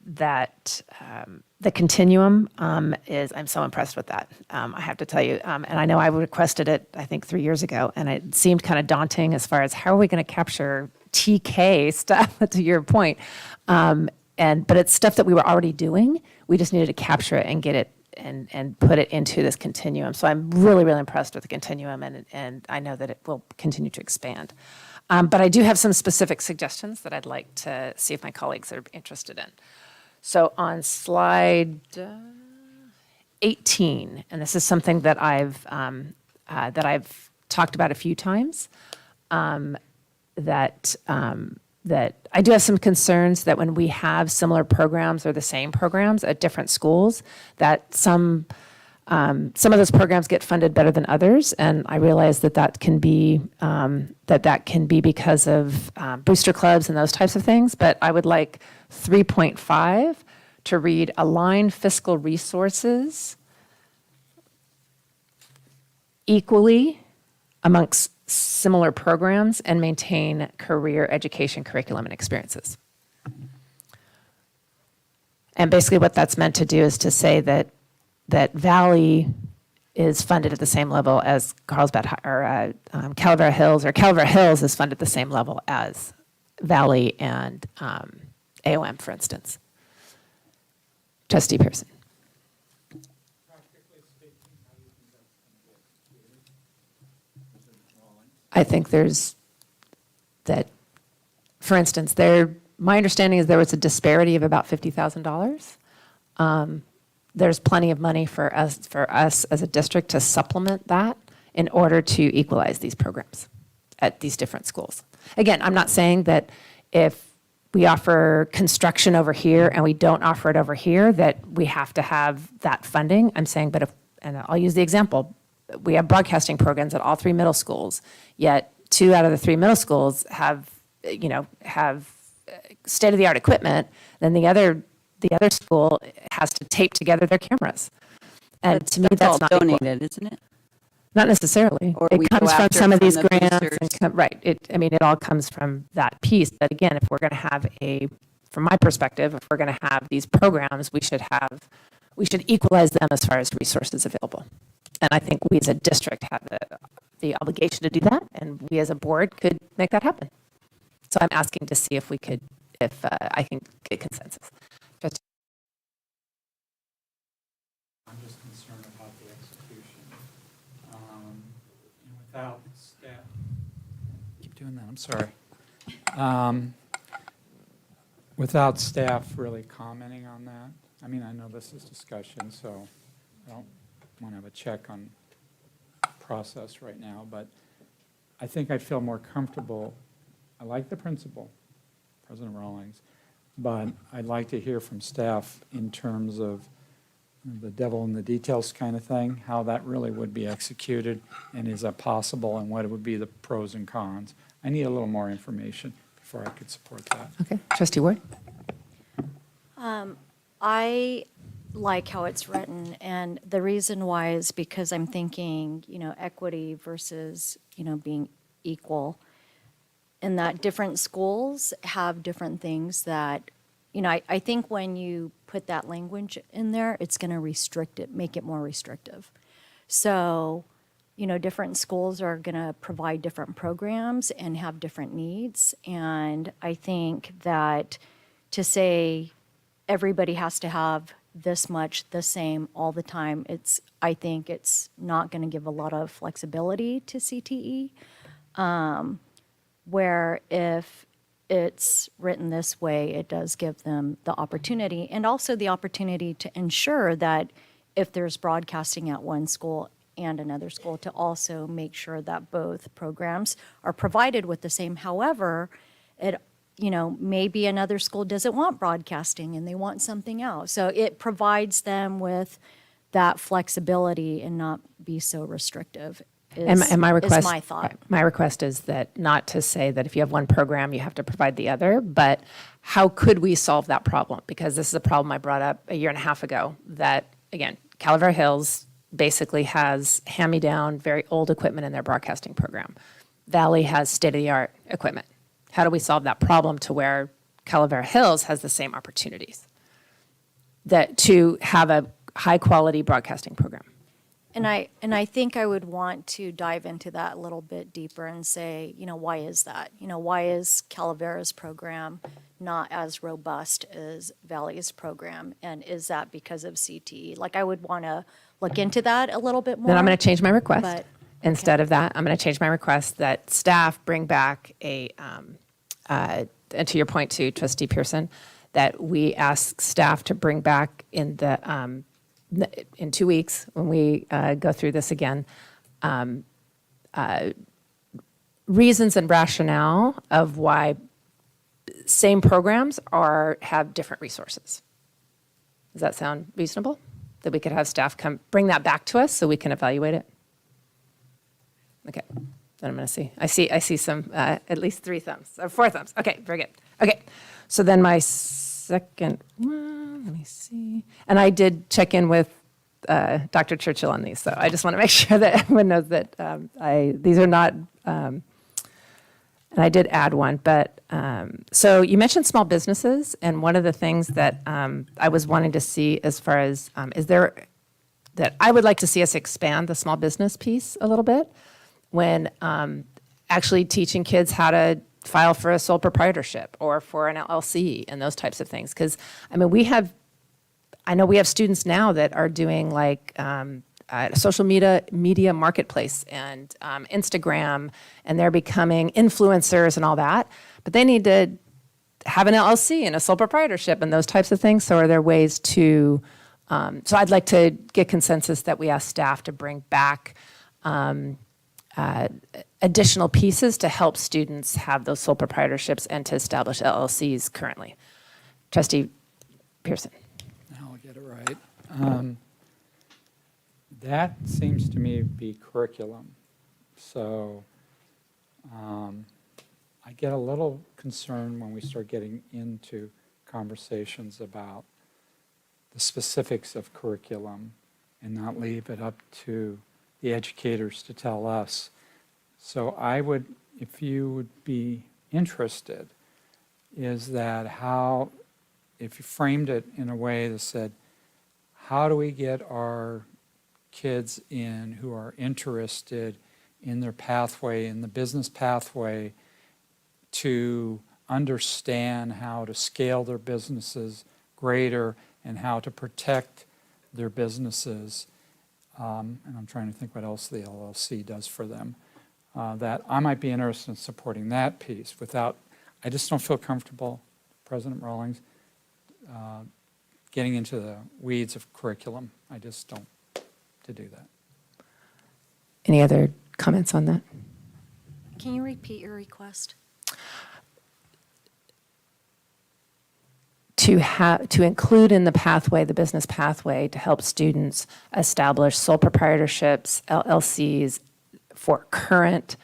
that the continuum is, I'm so impressed with that. I have to tell you, and I know I requested it, I think 3 years ago, and it seemed kind of daunting as far as how are we going to capture TK stuff, to your point. But it's stuff that we were already doing. We just needed to capture it and get it and put it into this continuum. So I'm really, really impressed with the continuum, and I know that it will continue to expand. But I do have some specific suggestions that I'd like to see if my colleagues are interested in. So on slide 18, and this is something that I've talked about a few times, that I do have some concerns that when we have similar programs or the same programs at different schools, that some of those programs get funded better than others, and I realize that can be because of booster clubs and those types of things. But I would like 3.5 to read align fiscal resources equally amongst similar programs and maintain career education curriculum and experiences. And basically what that's meant to do is to say that Valley is funded at the same level as Carlsbad or Calvert Hills, or Calvert Hills is funded at the same level as Valley and AOM, for instance. Trustee Pearson. I think there's that, for instance, my understanding is there was a disparity of about $50,000. There's plenty of money for us as a district to supplement that in order to equalize these programs at these different schools. Again, I'm not saying that if we offer construction over here and we don't offer it over here, that we have to have that funding. I'm saying, but and I'll use the example, we have broadcasting programs at all 3 middle schools, yet 2 out of the 3 middle schools have state-of-the-art equipment, then the other school has to tape together their cameras. And to me, that's not donated, isn't it? Not necessarily. Or It we comes go from after some of from these the grants. boosters. Right. It all comes from that piece. But again, if we're going to have from my perspective, if we're going to have these programs, we should equalize them as far as resources available. And I think we as a district have the obligation to do that, and we as a board could make that happen. So I'm asking to see if I can get consensus. I'm just concerned about the execution. Without staff, keep doing that, I'm sorry. Without staff really commenting on that, I mean, I know this is discussion, so I don't want to have a check on process right now, but I think I'd feel more comfortable. I like the principle, President Rawlings, but I'd like to hear from staff in terms of the devil in the details kind of thing, how that really would be executed, and is that possible, and what would be the pros and cons. I need a little more information before I could support that. Okay. Trustee Ward? I like how it's written, and the reason why is because I'm thinking, equity versus, being equal, in that different schools have different things that I think when you put that language in there, it's going to restrict it, make it more restrictive. So, different schools are going to provide different programs and have different needs. And I think that to say everybody has to have this much the same all the time, I think it's not going to give a lot of flexibility to CTE. Where if it's written this way, it does give them the opportunity, and also the opportunity to ensure that if there's broadcasting at one school and another school, to also make sure that both programs are provided with the same. However, maybe another school doesn't want broadcasting and they want something else. So it provides them with that flexibility and not be so restrictive. And my request, is my thought. My request is that not to say that if you have one program, you have to provide the other, but how could we solve that problem? Because this is a problem I brought up a year and a half ago that, again, Calaveras Hills basically has hand-me-down, very old equipment in their broadcasting program. Valley has state-of-the-art equipment. How do we solve that problem to where Calaveras Hills has the same opportunities to have a high-quality broadcasting program? And I think I would want to dive into that a little bit deeper and say, why is that? Why is Calaveras' program not as robust as Valley's program? And is that because of CTE? Like, I would want to look into that a little bit more. Then I'm going to change my request. but- Instead of that, I'm going to change my request that staff bring back and to your point too, Trustee Pearson, that we ask staff to bring back in 2 weeks when we go through this again, reasons and rationale of why same programs have different resources. Does that sound reasonable? That we could have staff bring that back to us so we can evaluate it? Okay, then I'm going to see. I see some, at least 3 thumbs, or 4 thumbs. Okay, very good. Okay, so then my second one, let me see. And I did check in with Dr. Churchill on these, so I just want to make sure that everyone knows that these are not, and I did add one, but, so you mentioned small businesses, and one of the things that I was wanting to see as far as, that I would like to see us expand the small business piece a little bit when actually teaching kids how to file for a sole proprietorship or for an LLC and those types of things. Because, I mean, I know we have students now that are doing like a social media marketplace and Instagram, and they're becoming influencers and all that. But they need to have an LLC and a sole proprietorship and those types of things. So are there ways to, so I'd like to get consensus that we ask staff to bring back additional pieces to help students have those sole proprietorships and to establish LLCs currently. Trustee Pearson. Now I'll get it right. That seems to me to be curriculum. So I get a little concerned when we start getting into conversations about the specifics of curriculum and not leave it up to the educators to tell us. So I would, if you would be interested, is that how, if you framed it in a way that said, how do we get our kids in who are interested in their pathway, in the business pathway, to understand how to scale their businesses greater and how to protect their businesses. And I'm trying to think what else the LLC does for them. That I might be interested in supporting that piece without, I just don't feel comfortable, President Rawlings, getting into the weeds of curriculum. I just don't to do that. Any other comments on that? Can you repeat your request? To include in the pathway, the business pathway, to help students establish sole proprietorships, LLCs for current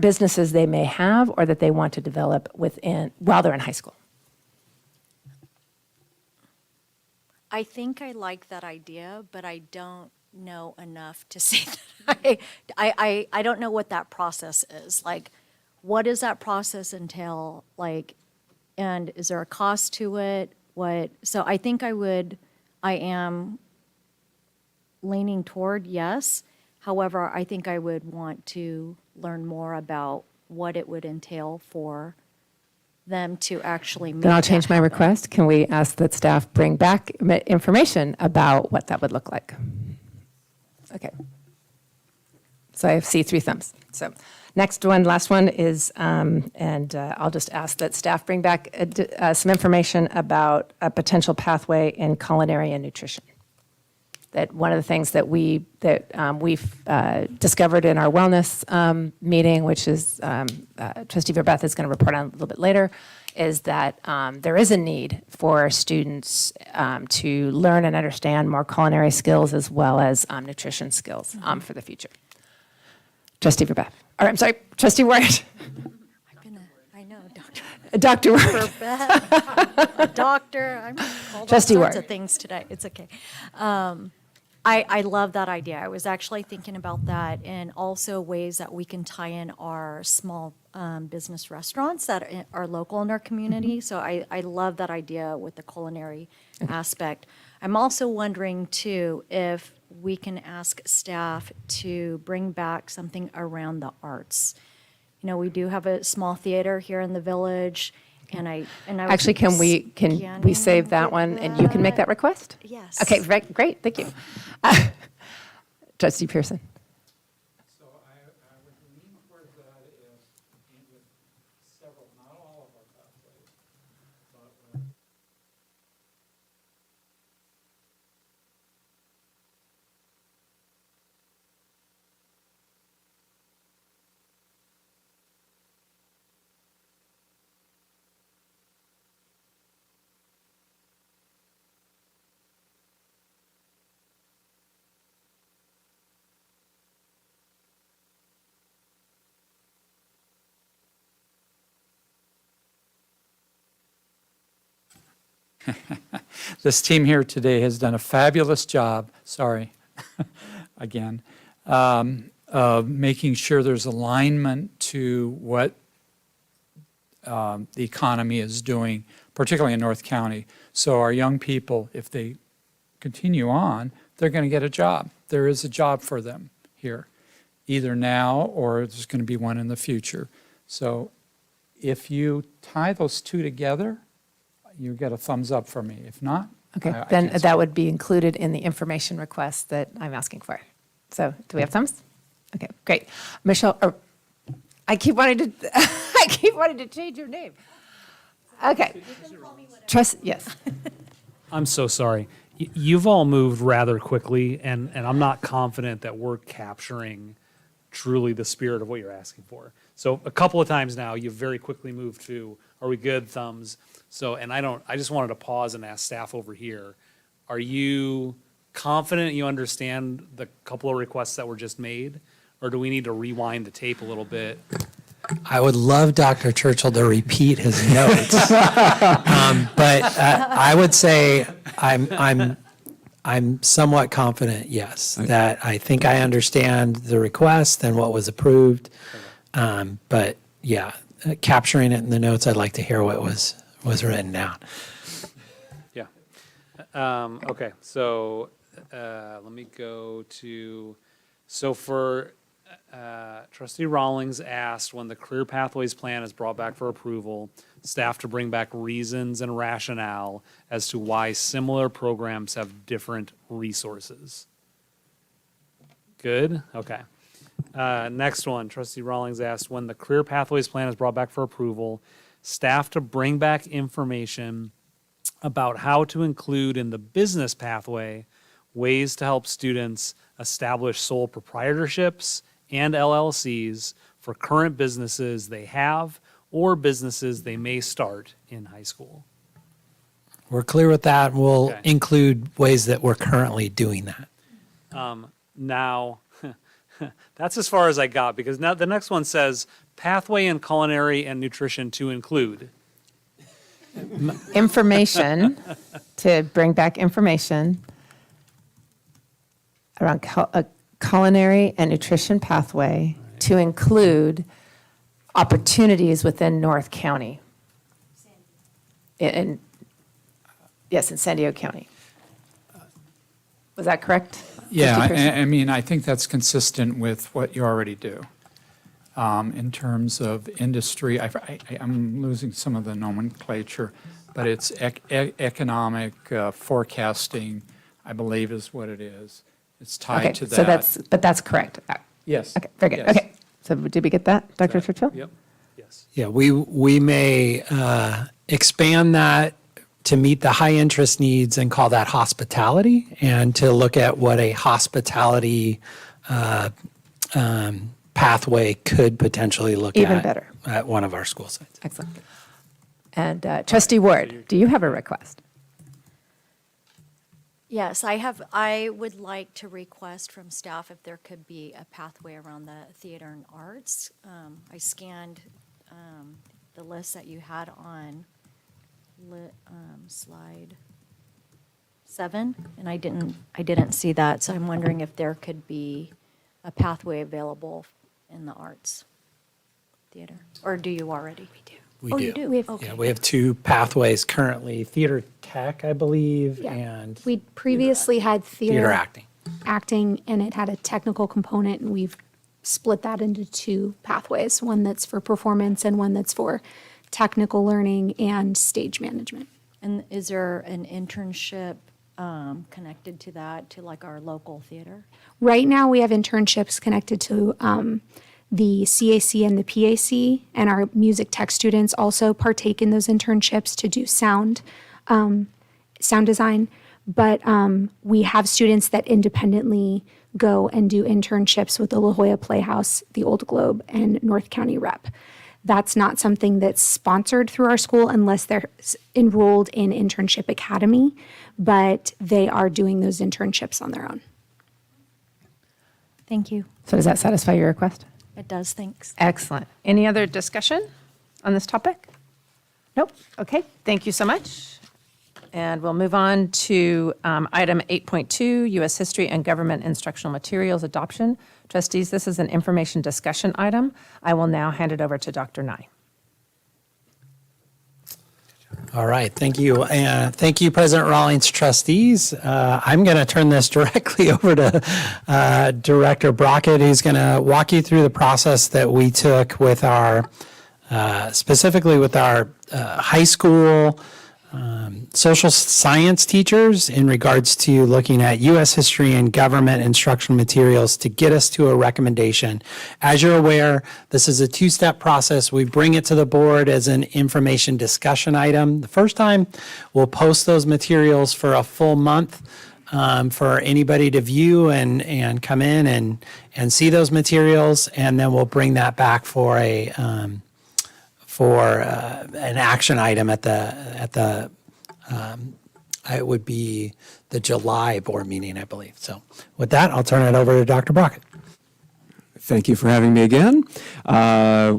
businesses they may have or that they want to develop while they're in high school. I think I like that idea, but I don't know enough to say that I don't know what that process is. Like, what does that process entail? Like, And is there a cost to it? So I think I am leaning toward yes. However, I think I would want to learn more about what it would entail for them to actually make Then I'll that change my happen. request. Can we ask that staff bring back information about what that would look like? Okay. So I see 3 thumbs. So next one, last one is, I'll just ask that staff bring back some information about a potential pathway in culinary and nutrition. That one of the things that we've discovered in our wellness meeting, which is Trustee Verbeth is going to report on a little bit later, is that there is a need for students to learn and understand more culinary skills as well as nutrition skills for the future. Trustee Verbeth. Or I'm sorry, Trustee Ward. I know, Dr. Dr. Ward. A doctor, I'm called all Trustee sorts Ward. of things today. It's okay. I love that idea. I was actually thinking about that and also ways that we can tie in our small business restaurants that are local in our community. So I love that idea with the culinary aspect. I'm also wondering too, if we can ask staff to bring back something around the arts. You know, we do have a small theater here in the village, and I was Actually, can we save that one and you can make that request? Yes. Okay, great, thank you. Trustee Pearson. So I would lean towards that if, with several, not all of our pathways, but with this team here today has done a fabulous job, sorry, again, of making sure there's alignment to what the economy is doing, particularly in North County. So our young people, if they continue on, they're going to get a job. There is a job for them here, either now or there's going to be one in the future. So if you tie those two together, you get a thumbs up for me. If not, Okay, I then can't that would be included in the information request that I'm asking for. So do we have thumbs? Okay, great. Michelle, I keep wanting to change your name. Okay. Yes. I'm so sorry. You've all moved rather quickly, and I'm not confident that we're capturing truly the spirit of what you're asking for. So a couple of times now, you've very quickly moved to, are we good, thumbs? So, and I just wanted to pause and ask staff over here, are you confident you understand the couple of requests that were just made? Or do we need to rewind the tape a little bit? I would love Dr. Churchill to repeat his notes. But I would say I'm somewhat confident, yes, that I think I understand the request and what was approved. But yeah, capturing it in the notes, I'd like to hear what was written down. Yeah. Okay, so let me go to, so for Trustee Rawlings asked, when the Career Pathways Plan is brought back for approval, staff to bring back reasons and rationale as to why similar programs have different resources. Good? Okay. Next one, Trustee Rawlings asked, when the Career Pathways Plan is brought back for approval, staff to bring back information about how to include in the business pathway ways to help students establish sole proprietorships and LLCs for current businesses they have or businesses they may start in high school. We're clear with that. We'll Okay. include ways that we're currently doing that. Now, that's as far as I got, because now the next one says pathway in culinary and nutrition to include. Information, to bring back information around a culinary and nutrition pathway to include opportunities within North County. yes, in San Diego County. Was that correct? Yeah, Trustee Kirsten? I mean, I think that's consistent with what you already do. In terms of industry, I'm losing some of the nomenclature, but it's economic forecasting, I believe is what it is. It's tied Okay, to that. so that's correct. Yes. Okay, very good. yes. Okay, so did we get that, Dr. Churchill? Yep. Yes. Yeah, we may expand that to meet the high interest needs and call that hospitality, and to look at what a hospitality pathway could potentially look Even at. better. At one of our school sites. Excellent. And Trustee Ward, do you have a request? Yes, I would like to request from staff if there could be a pathway around the theater and arts. I scanned the list that you had on slide 7, and I didn't see that, so I'm wondering if there could be a pathway available in the arts theater, or do you already? We do. We Oh, do. you do? We have- Okay. Yeah, we have 2 pathways currently, theater tech, I believe, Yeah. and We previously had theater acting. acting, and it had a technical component, and we've split that into 2 pathways, one that's for performance and one that's for technical learning and stage management. And is there an internship connected to that, to like our local theater? Right now, we have internships connected to the CAC and the PAC, and our music tech students also partake in those internships to do sound design. But we have students that independently go and do internships with the La Jolla Playhouse, the Old Globe, and North County Rep. That's not something that's sponsored through our school unless they're enrolled in Internship Academy, but they are doing those internships on their own. Thank you. So does that satisfy your request? It does, thanks. Excellent. Any other discussion on this topic? Nope. Okay, thank you so much. And we'll move on to item 8.2, U.S. History and Government Instructional Materials Adoption. Trustees, this is an information discussion item. I will now hand it over to Dr. Nye. All right, thank you. And thank you, President Rawlings, trustees. I'm going to turn this directly over to Director Brockett, who's going to walk you through the process that we took with our, specifically with our high school social science teachers in regards to looking at U.S. history and government instructional materials to get us to a recommendation. As you're aware, this is a 2-step process. We bring it to the board as an information discussion item. The first time, we'll post those materials for a full month for anybody to view and come in and see those materials, and then we'll bring that back for an action item at the it would be the July board meeting, I believe. So with that, I'll turn it over to Dr. Brockett. Thank you for having me again.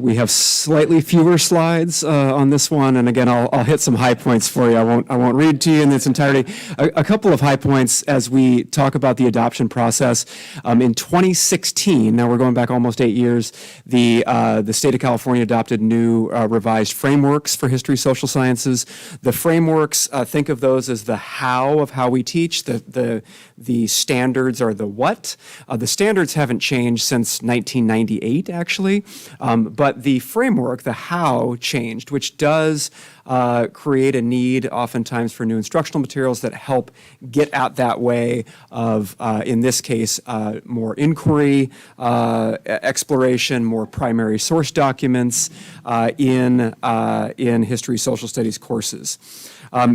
We have slightly fewer slides on this one, and again, I'll hit some high points for you. I won't read to you in its entirety. A couple of high points as we talk about the adoption process. In 2016, now we're going back almost 8 years, the state of California adopted new revised frameworks for history, social sciences. The frameworks, think of those as the how of how we teach. The standards are the what. The standards haven't changed since 1998, actually, but the framework, the how, changed, which does create a need oftentimes for new instructional materials that help get at that way of, in this case, more inquiry, exploration, more primary source documents in history, social studies courses.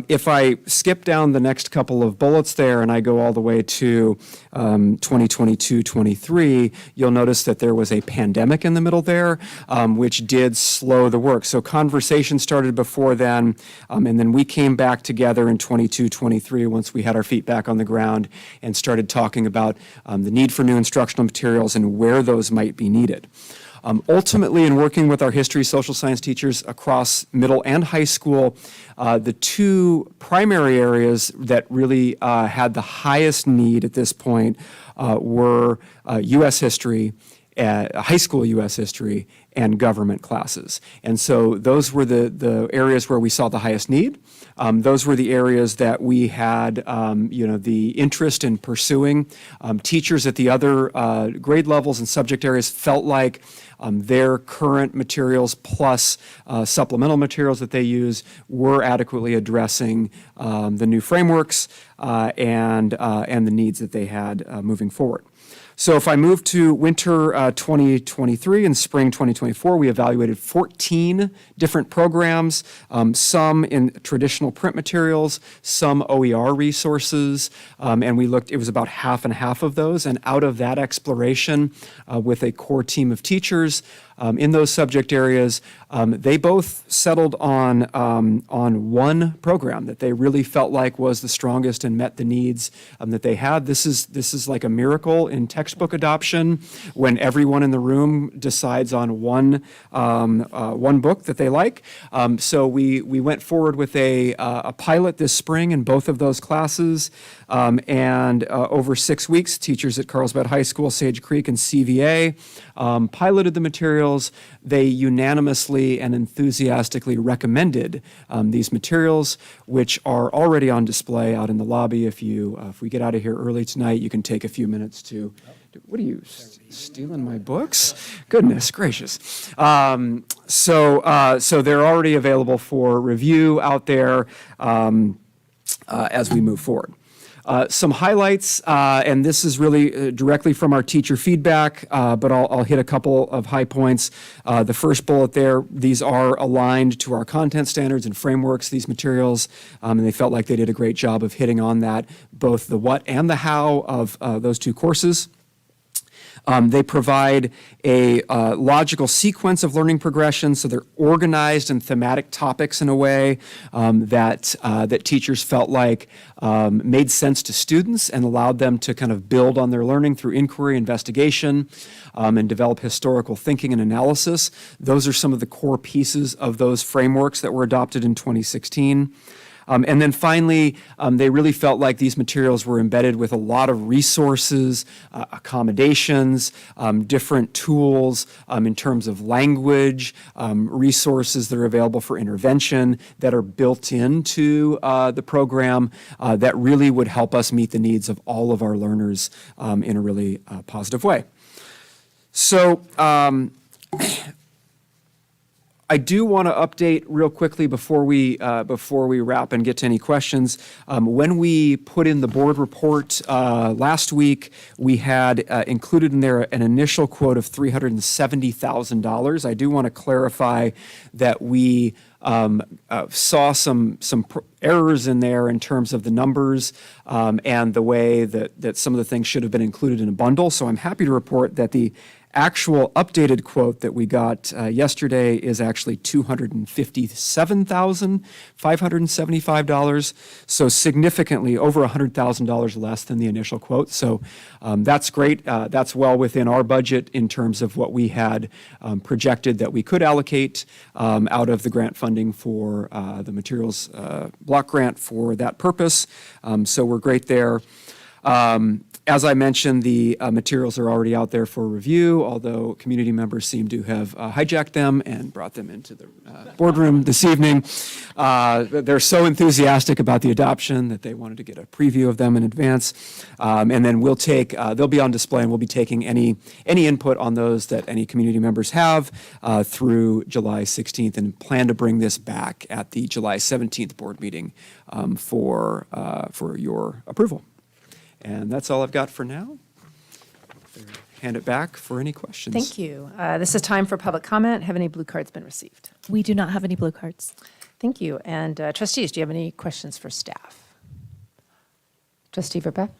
If I skip down the next couple of bullets there and I go all the way to 2022-23, you'll notice that there was a pandemic in the middle there, which did slow the work. So conversation started before then, and then we came back together in 22-23 once we had our feet back on the ground and started talking about the need for new instructional materials and where those might be needed. Ultimately, in working with our history, social science teachers across middle and high school, the 2 primary areas that really had the highest need at this point were U.S. history high school U.S. history, and government classes. And so those were the areas where we saw the highest need. Those were the areas that we had, the interest in pursuing. Teachers at the other grade levels and subject areas felt like their current materials plus supplemental materials that they use were adequately addressing the new frameworks and the needs that they had moving forward. So if I move to winter 2023 and spring 2024, we evaluated 14 different programs, some in traditional print materials, some OER resources, and we looked, it was about half and half of those. And out of that exploration with a core team of teachers in those subject areas, they both settled on one program that they really felt like was the strongest and met the needs that they had. This is like a miracle in textbook adoption when everyone in the room decides on one book that they like. So we went forward with a pilot this spring in both of those classes, and over 6 weeks, teachers at Carlsbad High School, Sage Creek, and CVA piloted the materials. They unanimously and enthusiastically recommended these materials, which are already on display out in the lobby. If we get out of here early tonight, you can take a few minutes to. What are you stealing my books? Goodness gracious! So they're already available for review out there as we move forward. Some highlights, and this is really directly from our teacher feedback, but I'll hit a couple of high points. The first bullet there, these are aligned to our content standards and frameworks, these materials, and they felt like they did a great job of hitting on that, both the what and the how of those two courses. They provide a logical sequence of learning progression, so they're organized in thematic topics in a way that teachers felt like made sense to students and allowed them to kind of build on their learning through inquiry, investigation, and develop historical thinking and analysis. Those are some of the core pieces of those frameworks that were adopted in 2016. And then finally, they really felt like these materials were embedded with a lot of resources, accommodations, different tools in terms of language, resources that are available for intervention that are built into the program that really would help us meet the needs of all of our learners in a really positive way. So, I do want to update real quickly before we wrap and get to any questions. When we put in the board report last week, we had included in there an initial quote of $370,000. I do want to clarify that we saw some errors in there in terms of the numbers and the way that some of the things should have been included in a bundle. So I'm happy to report that the actual updated quote that we got yesterday is actually $257,575, so significantly over $100,000 less than the initial quote. So that's great. That's well within our budget in terms of what we had projected that we could allocate out of the grant funding for the materials block grant for that purpose. So we're great there. As I mentioned, the materials are already out there for review, although community members seem to have hijacked them and brought them into the boardroom this evening. They're so enthusiastic about the adoption that they wanted to get a preview of them in advance. And then we'll take, they'll be on display, and we'll be taking any input on those that any community members have through July 16th, and plan to bring this back at the July 17th board meeting for your approval. And that's all I've got for now. Hand it back for any questions. Thank you. This is time for public comment. Have any blue cards been received? We do not have any blue cards. Thank you. And trustees, do you have any questions for staff? Trustee Verbeck?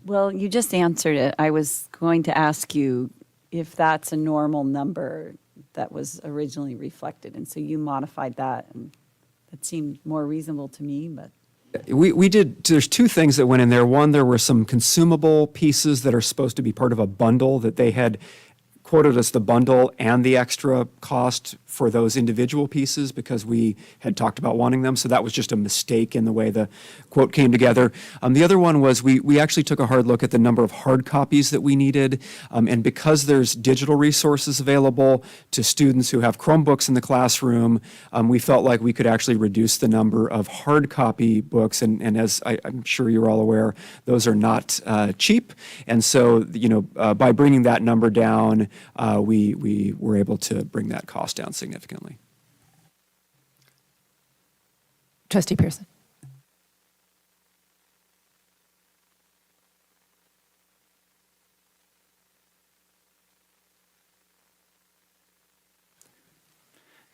Well, you just answered it. I was going to ask you if that's a normal number that was originally reflected, and so you modified that, and that seemed more reasonable to me, but. We did, there's two things that went in there. One, there were some consumable pieces that are supposed to be part of a bundle that they had quoted us the bundle and the extra cost for those individual pieces because we had talked about wanting them. So that was just a mistake in the way the quote came together. The other one was we actually took a hard look at the number of hard copies that we needed. And because there's digital resources available to students who have Chromebooks in the classroom, we felt like we could actually reduce the number of hard copy books. And as I'm sure you're all aware, those are not cheap. And so, by bringing that number down, we were able to bring that cost down significantly. Trustee Pearson.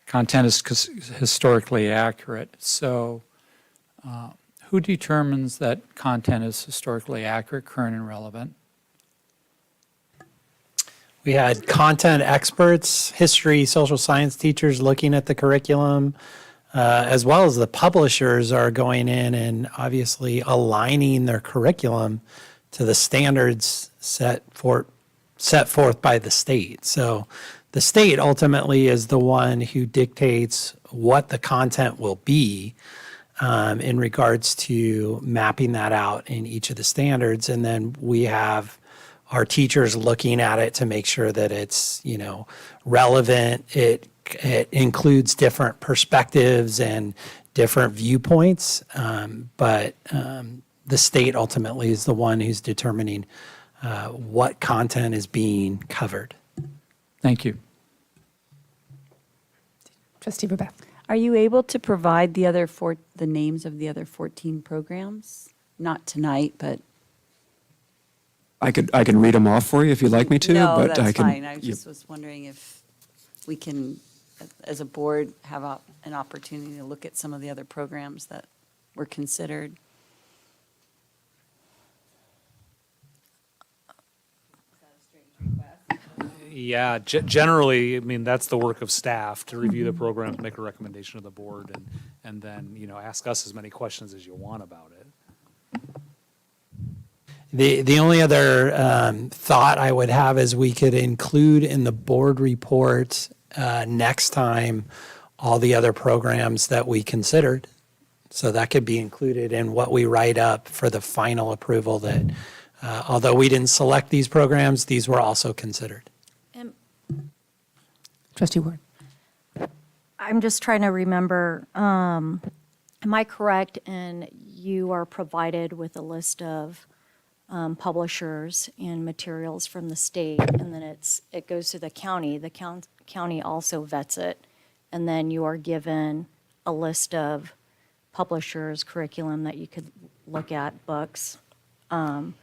Content is historically accurate, so who determines that content is historically accurate, current, and relevant? We had content experts, history, social science teachers looking at the curriculum, as well as the publishers are going in and obviously aligning their curriculum to the standards set forth by the state. So the state ultimately is the one who dictates what the content will be in regards to mapping that out in each of the standards. And then we have our teachers looking at it to make sure that it's, relevant. It includes different perspectives and different viewpoints. But the state ultimately is the one who's determining what content is being covered. Thank you. Trustee Babette. Are you able to provide the names of the other 14 programs? Not tonight, but. I can read them off for you if you'd like me to. No, but that's I can, fine. I just was wondering if we can, as a board, have an opportunity to look at some of the other programs that were considered. Yeah, generally, I mean, that's the work of staff to review the program, to make a recommendation to the board, and then, ask us as many questions as you want about it. The only other thought I would have is we could include in the board report next time all the other programs that we considered. So that could be included in what we write up for the final approval that although we didn't select these programs, these were also considered. Trustee Ward. I'm just trying to remember, am I correct in you are provided with a list of publishers and materials from the state, and then it goes to the county. The county also vets it, and then you are given a list of publishers, curriculum that you could look at, books, and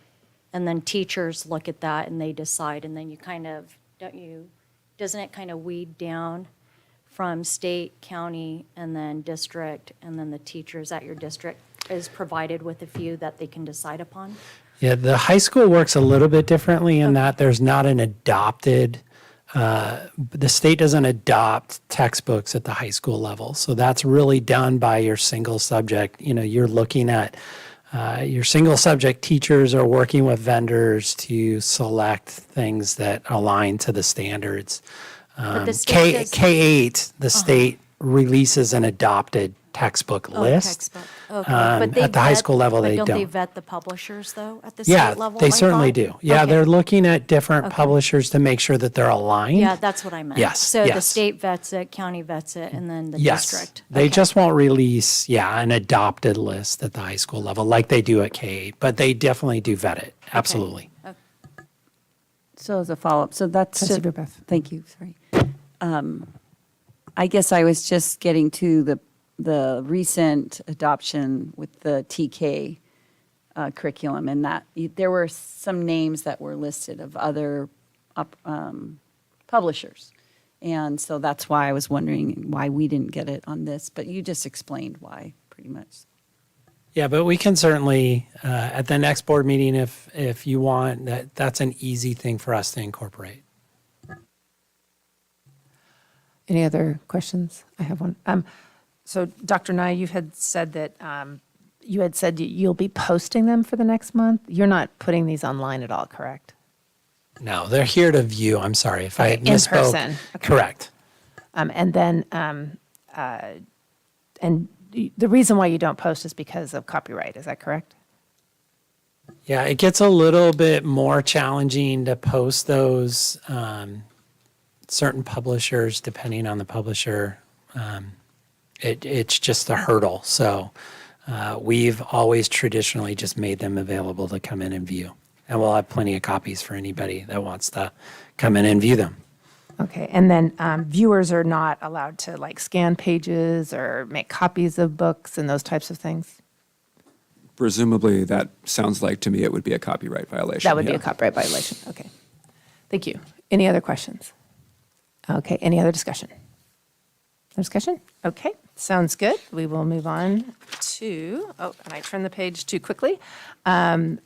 then teachers look at that and they decide, and then you kind of, doesn't it kind of weed down from state, county, and then district, and then the teachers at your district is provided with a few that they can decide upon? Yeah, the high school works a little bit differently in that there's not an adopted, the state doesn't adopt textbooks at the high school level. So that's really done by your single subject. You're looking at your single subject teachers are working with vendors to select things that align to the standards. But the state does- K-8, the state releases an adopted textbook list. Textbook. Okay. But they At the high vet- school level, but they don't. They don't. vet the publishers, though, at the Yeah, state level? they I certainly thought? do. Yeah, Okay. they're looking at different Okay. publishers to make sure that they're aligned. Yeah, that's what I meant. Yes, So the yes. state vets it, county vets it, and then the Yes. district. They Okay. just won't release, an adopted list at the high school level like they do at K-8, but they definitely do vet it. Absolutely. So as a follow-up, so that's Trustee just, Babette. thank you, sorry. I guess I was just getting to the recent adoption with the TK curriculum, and that there were some names that were listed of other publishers. And so that's why I was wondering why we didn't get it on this, but you just explained why, pretty much. Yeah, but we can certainly, at the next board meeting, if you want, that's an easy thing for us to incorporate. Any other questions? I have one. So Dr. Nye, you had said that you'll be posting them for the next month. You're not putting these online at all, correct? No, they're here to view. I'm sorry if I Okay, in misspoke. person. Okay. Correct. And then, and the reason why you don't post is because of copyright, is that correct? Yeah, it gets a little bit more challenging to post those. Certain publishers, depending on the publisher, it's just a hurdle. So we've always traditionally just made them available to come in and view. And we'll have plenty of copies for anybody that wants to come in and view them. Okay, and then viewers are not allowed to like scan pages or make copies of books and those types of things? Presumably, that sounds like to me it would be a copyright violation. That would be yeah. a copyright violation, okay. Thank you. Any other questions? Okay, any other discussion? No discussion? Okay, sounds good. We will move on to, oh, and I turned the page too quickly. We'll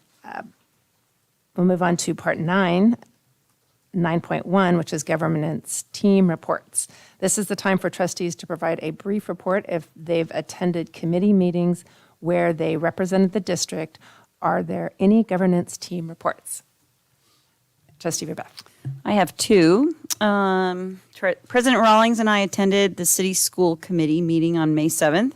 move on to part 9.1, which is governance team reports. This is the time for trustees to provide a brief report if they've attended committee meetings where they represented the district. Are there any governance team reports? Trustee Rebecca. I have two. President Rawlings and I attended the City School Committee meeting on May 7th.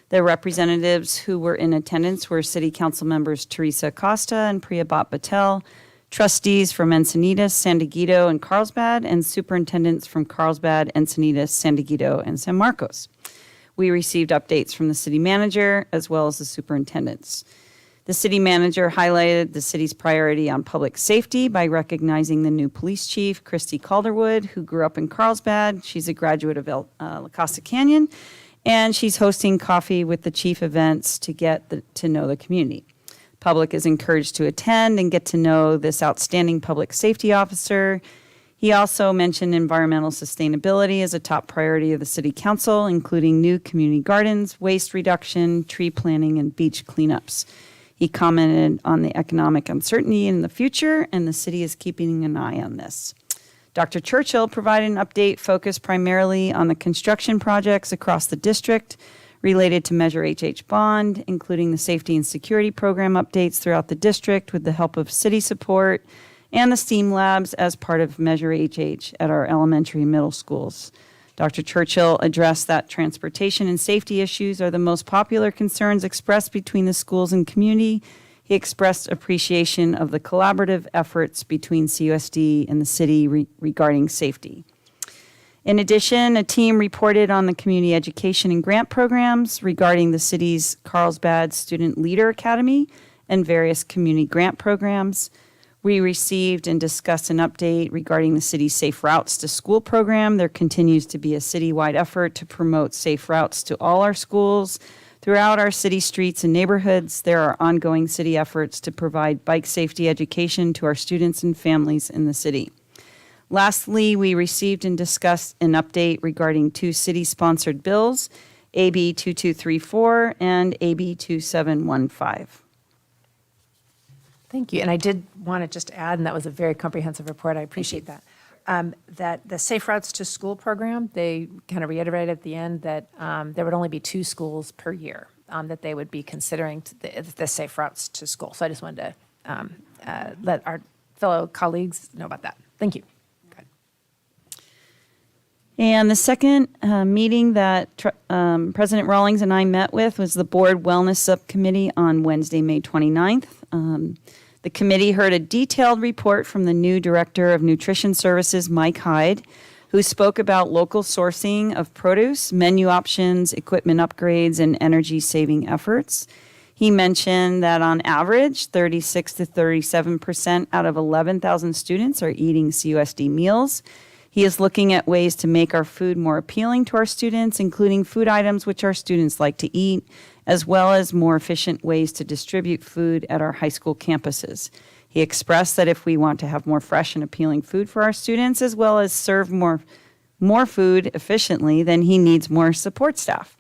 The representatives who were in attendance were City Council members Teresa Acosta and Priya Patel, trustees from Encinitas, San Diego, and Carlsbad, and superintendents from Carlsbad, Encinitas, San Diego, and San Marcos. We received updates from the city manager as well as the superintendents. The city manager highlighted the city's priority on public safety by recognizing the new police chief, Christy Calderwood, who grew up in Carlsbad. She's a graduate of La Costa Canyon, and she's hosting coffee with the chief events to get to know the community. Public is encouraged to attend and get to know this outstanding public safety officer. He also mentioned environmental sustainability as a top priority of the city council, including new community gardens, waste reduction, tree planting, and beach cleanups. He commented on the economic uncertainty in the future, and the city is keeping an eye on this. Dr. Churchill provided an update focused primarily on the construction projects across the district related to Measure HH Bond, including the safety and security program updates throughout the district with the help of city support and the STEAM labs as part of Measure HH at our elementary and middle schools. Dr. Churchill addressed that transportation and safety issues are the most popular concerns expressed between the schools and community. He expressed appreciation of the collaborative efforts between CUSD and the city regarding safety. In addition, a team reported on the community education and grant programs regarding the city's Carlsbad Student Leader Academy and various community grant programs. We received and discussed an update regarding the city's Safe Routes to School program. There continues to be a citywide effort to promote safe routes to all our schools. Throughout our city streets and neighborhoods, there are ongoing city efforts to provide bike safety education to our students and families in the city. Lastly, we received and discussed an update regarding two city-sponsored bills, AB 2234 and AB 2715. Thank you. And I did want to just add, and that was a very comprehensive report, I appreciate that, that the Safe Routes to School program, they kind of reiterated at the end that there would only be 2 schools per year that they would be considering the Safe Routes to School. So I just wanted to let our fellow colleagues know about that. Thank you. And the second meeting that President Rawlings and I met with was the Board Wellness Subcommittee on Wednesday, May 29th. The committee heard a detailed report from the new Director of Nutrition Services, Mike Hyde, who spoke about local sourcing of produce, menu options, equipment upgrades, and energy-saving efforts. He mentioned that on average, 36 to 37% out of 11,000 students are eating CUSD meals. He is looking at ways to make our food more appealing to our students, including food items which our students like to eat, as well as more efficient ways to distribute food at our high school campuses. He expressed that if we want to have more fresh and appealing food for our students, as well as serve more food efficiently, then he needs more support staff.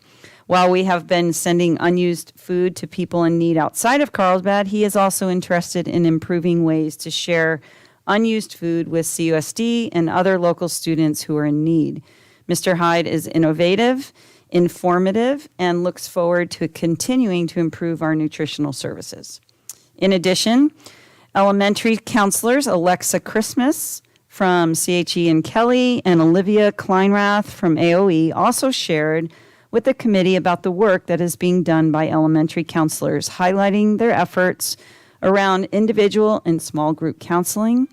While we have been sending unused food to people in need outside of Carlsbad, he is also interested in improving ways to share unused food with CUSD and other local students who are in need. Mr. Hyde is innovative, informative, and looks forward to continuing to improve our nutritional services. In addition, Elementary counselors Alexa Christmas from CHE and Kelly and Olivia Kleinrath from AOE also shared with the committee about the work that is being done by elementary counselors, highlighting their efforts around individual and small group counseling,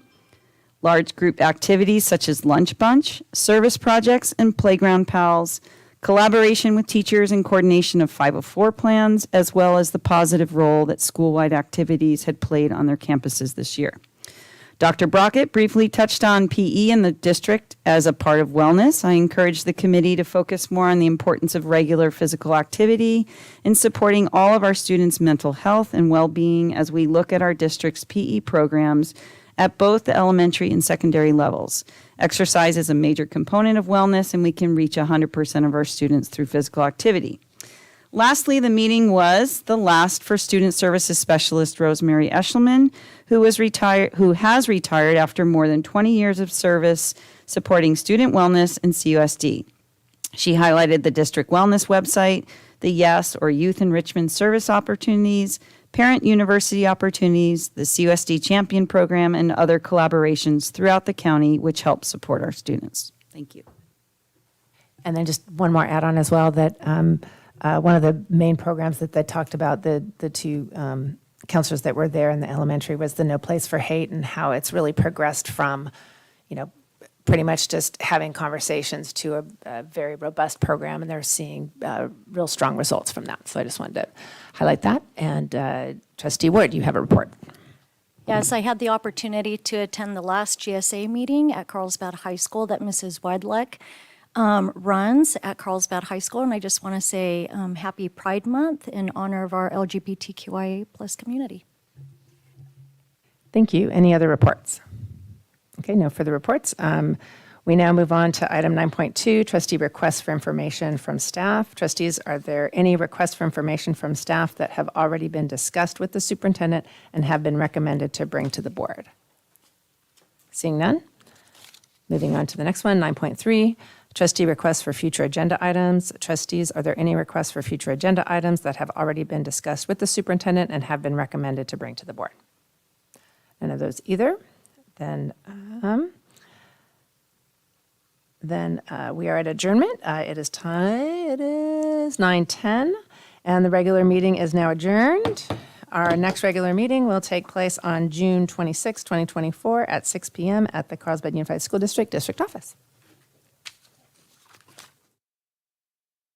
large group activities such as Lunch Bunch, service projects, and Playground Pals, collaboration with teachers and coordination of 504 plans, as well as the positive role that school-wide activities had played on their campuses this year. Dr. Brockett briefly touched on PE in the district as a part of wellness. I encourage the committee to focus more on the importance of regular physical activity in supporting all of our students' mental health and well-being as we look at our district's PE programs at both the elementary and secondary levels. Exercise is a major component of wellness, and we can reach 100% of our students through physical activity. Lastly, the meeting was the last for Student Services Specialist Rosemary Eshelman, who has retired after more than 20 years of service supporting student wellness and CUSD. She highlighted the district wellness website, the YES or Youth Enrichment Service opportunities, parent university opportunities, the CUSD Champion Program, and other collaborations throughout the county which help support our students. Thank you. And then just one more add-on as well, that one of the main programs that they talked about, the two counselors that were there in the elementary, was the No Place for Hate, and how it's really progressed from, pretty much just having conversations to a very robust program, and they're seeing real strong results from that. So I just wanted to highlight that. And Trustee Ward, you have a report. Yes, I had the opportunity to attend the last GSA meeting at Carlsbad High School that Mrs. Wedlick runs at Carlsbad High School, and I just want to say happy Pride Month in honor of our LGBTQIA+ community. Thank you. Any other reports? Okay, no further reports. We now move on to item 9.2, trustee requests for information from staff. Trustees, are there any requests for information from staff that have already been discussed with the superintendent and have been recommended to bring to the board? Seeing none. Moving on to the next one, 9.3, trustee requests for future agenda items. Trustees, are there any requests for future agenda items that have already been discussed with the superintendent and have been recommended to bring to the board? None of those either. Then we are at adjournment. It is 9:10, and the regular meeting is now adjourned. Our next regular meeting will take place on June 26, 2024 at 6 p.m. at the Carlsbad Unified School District Office.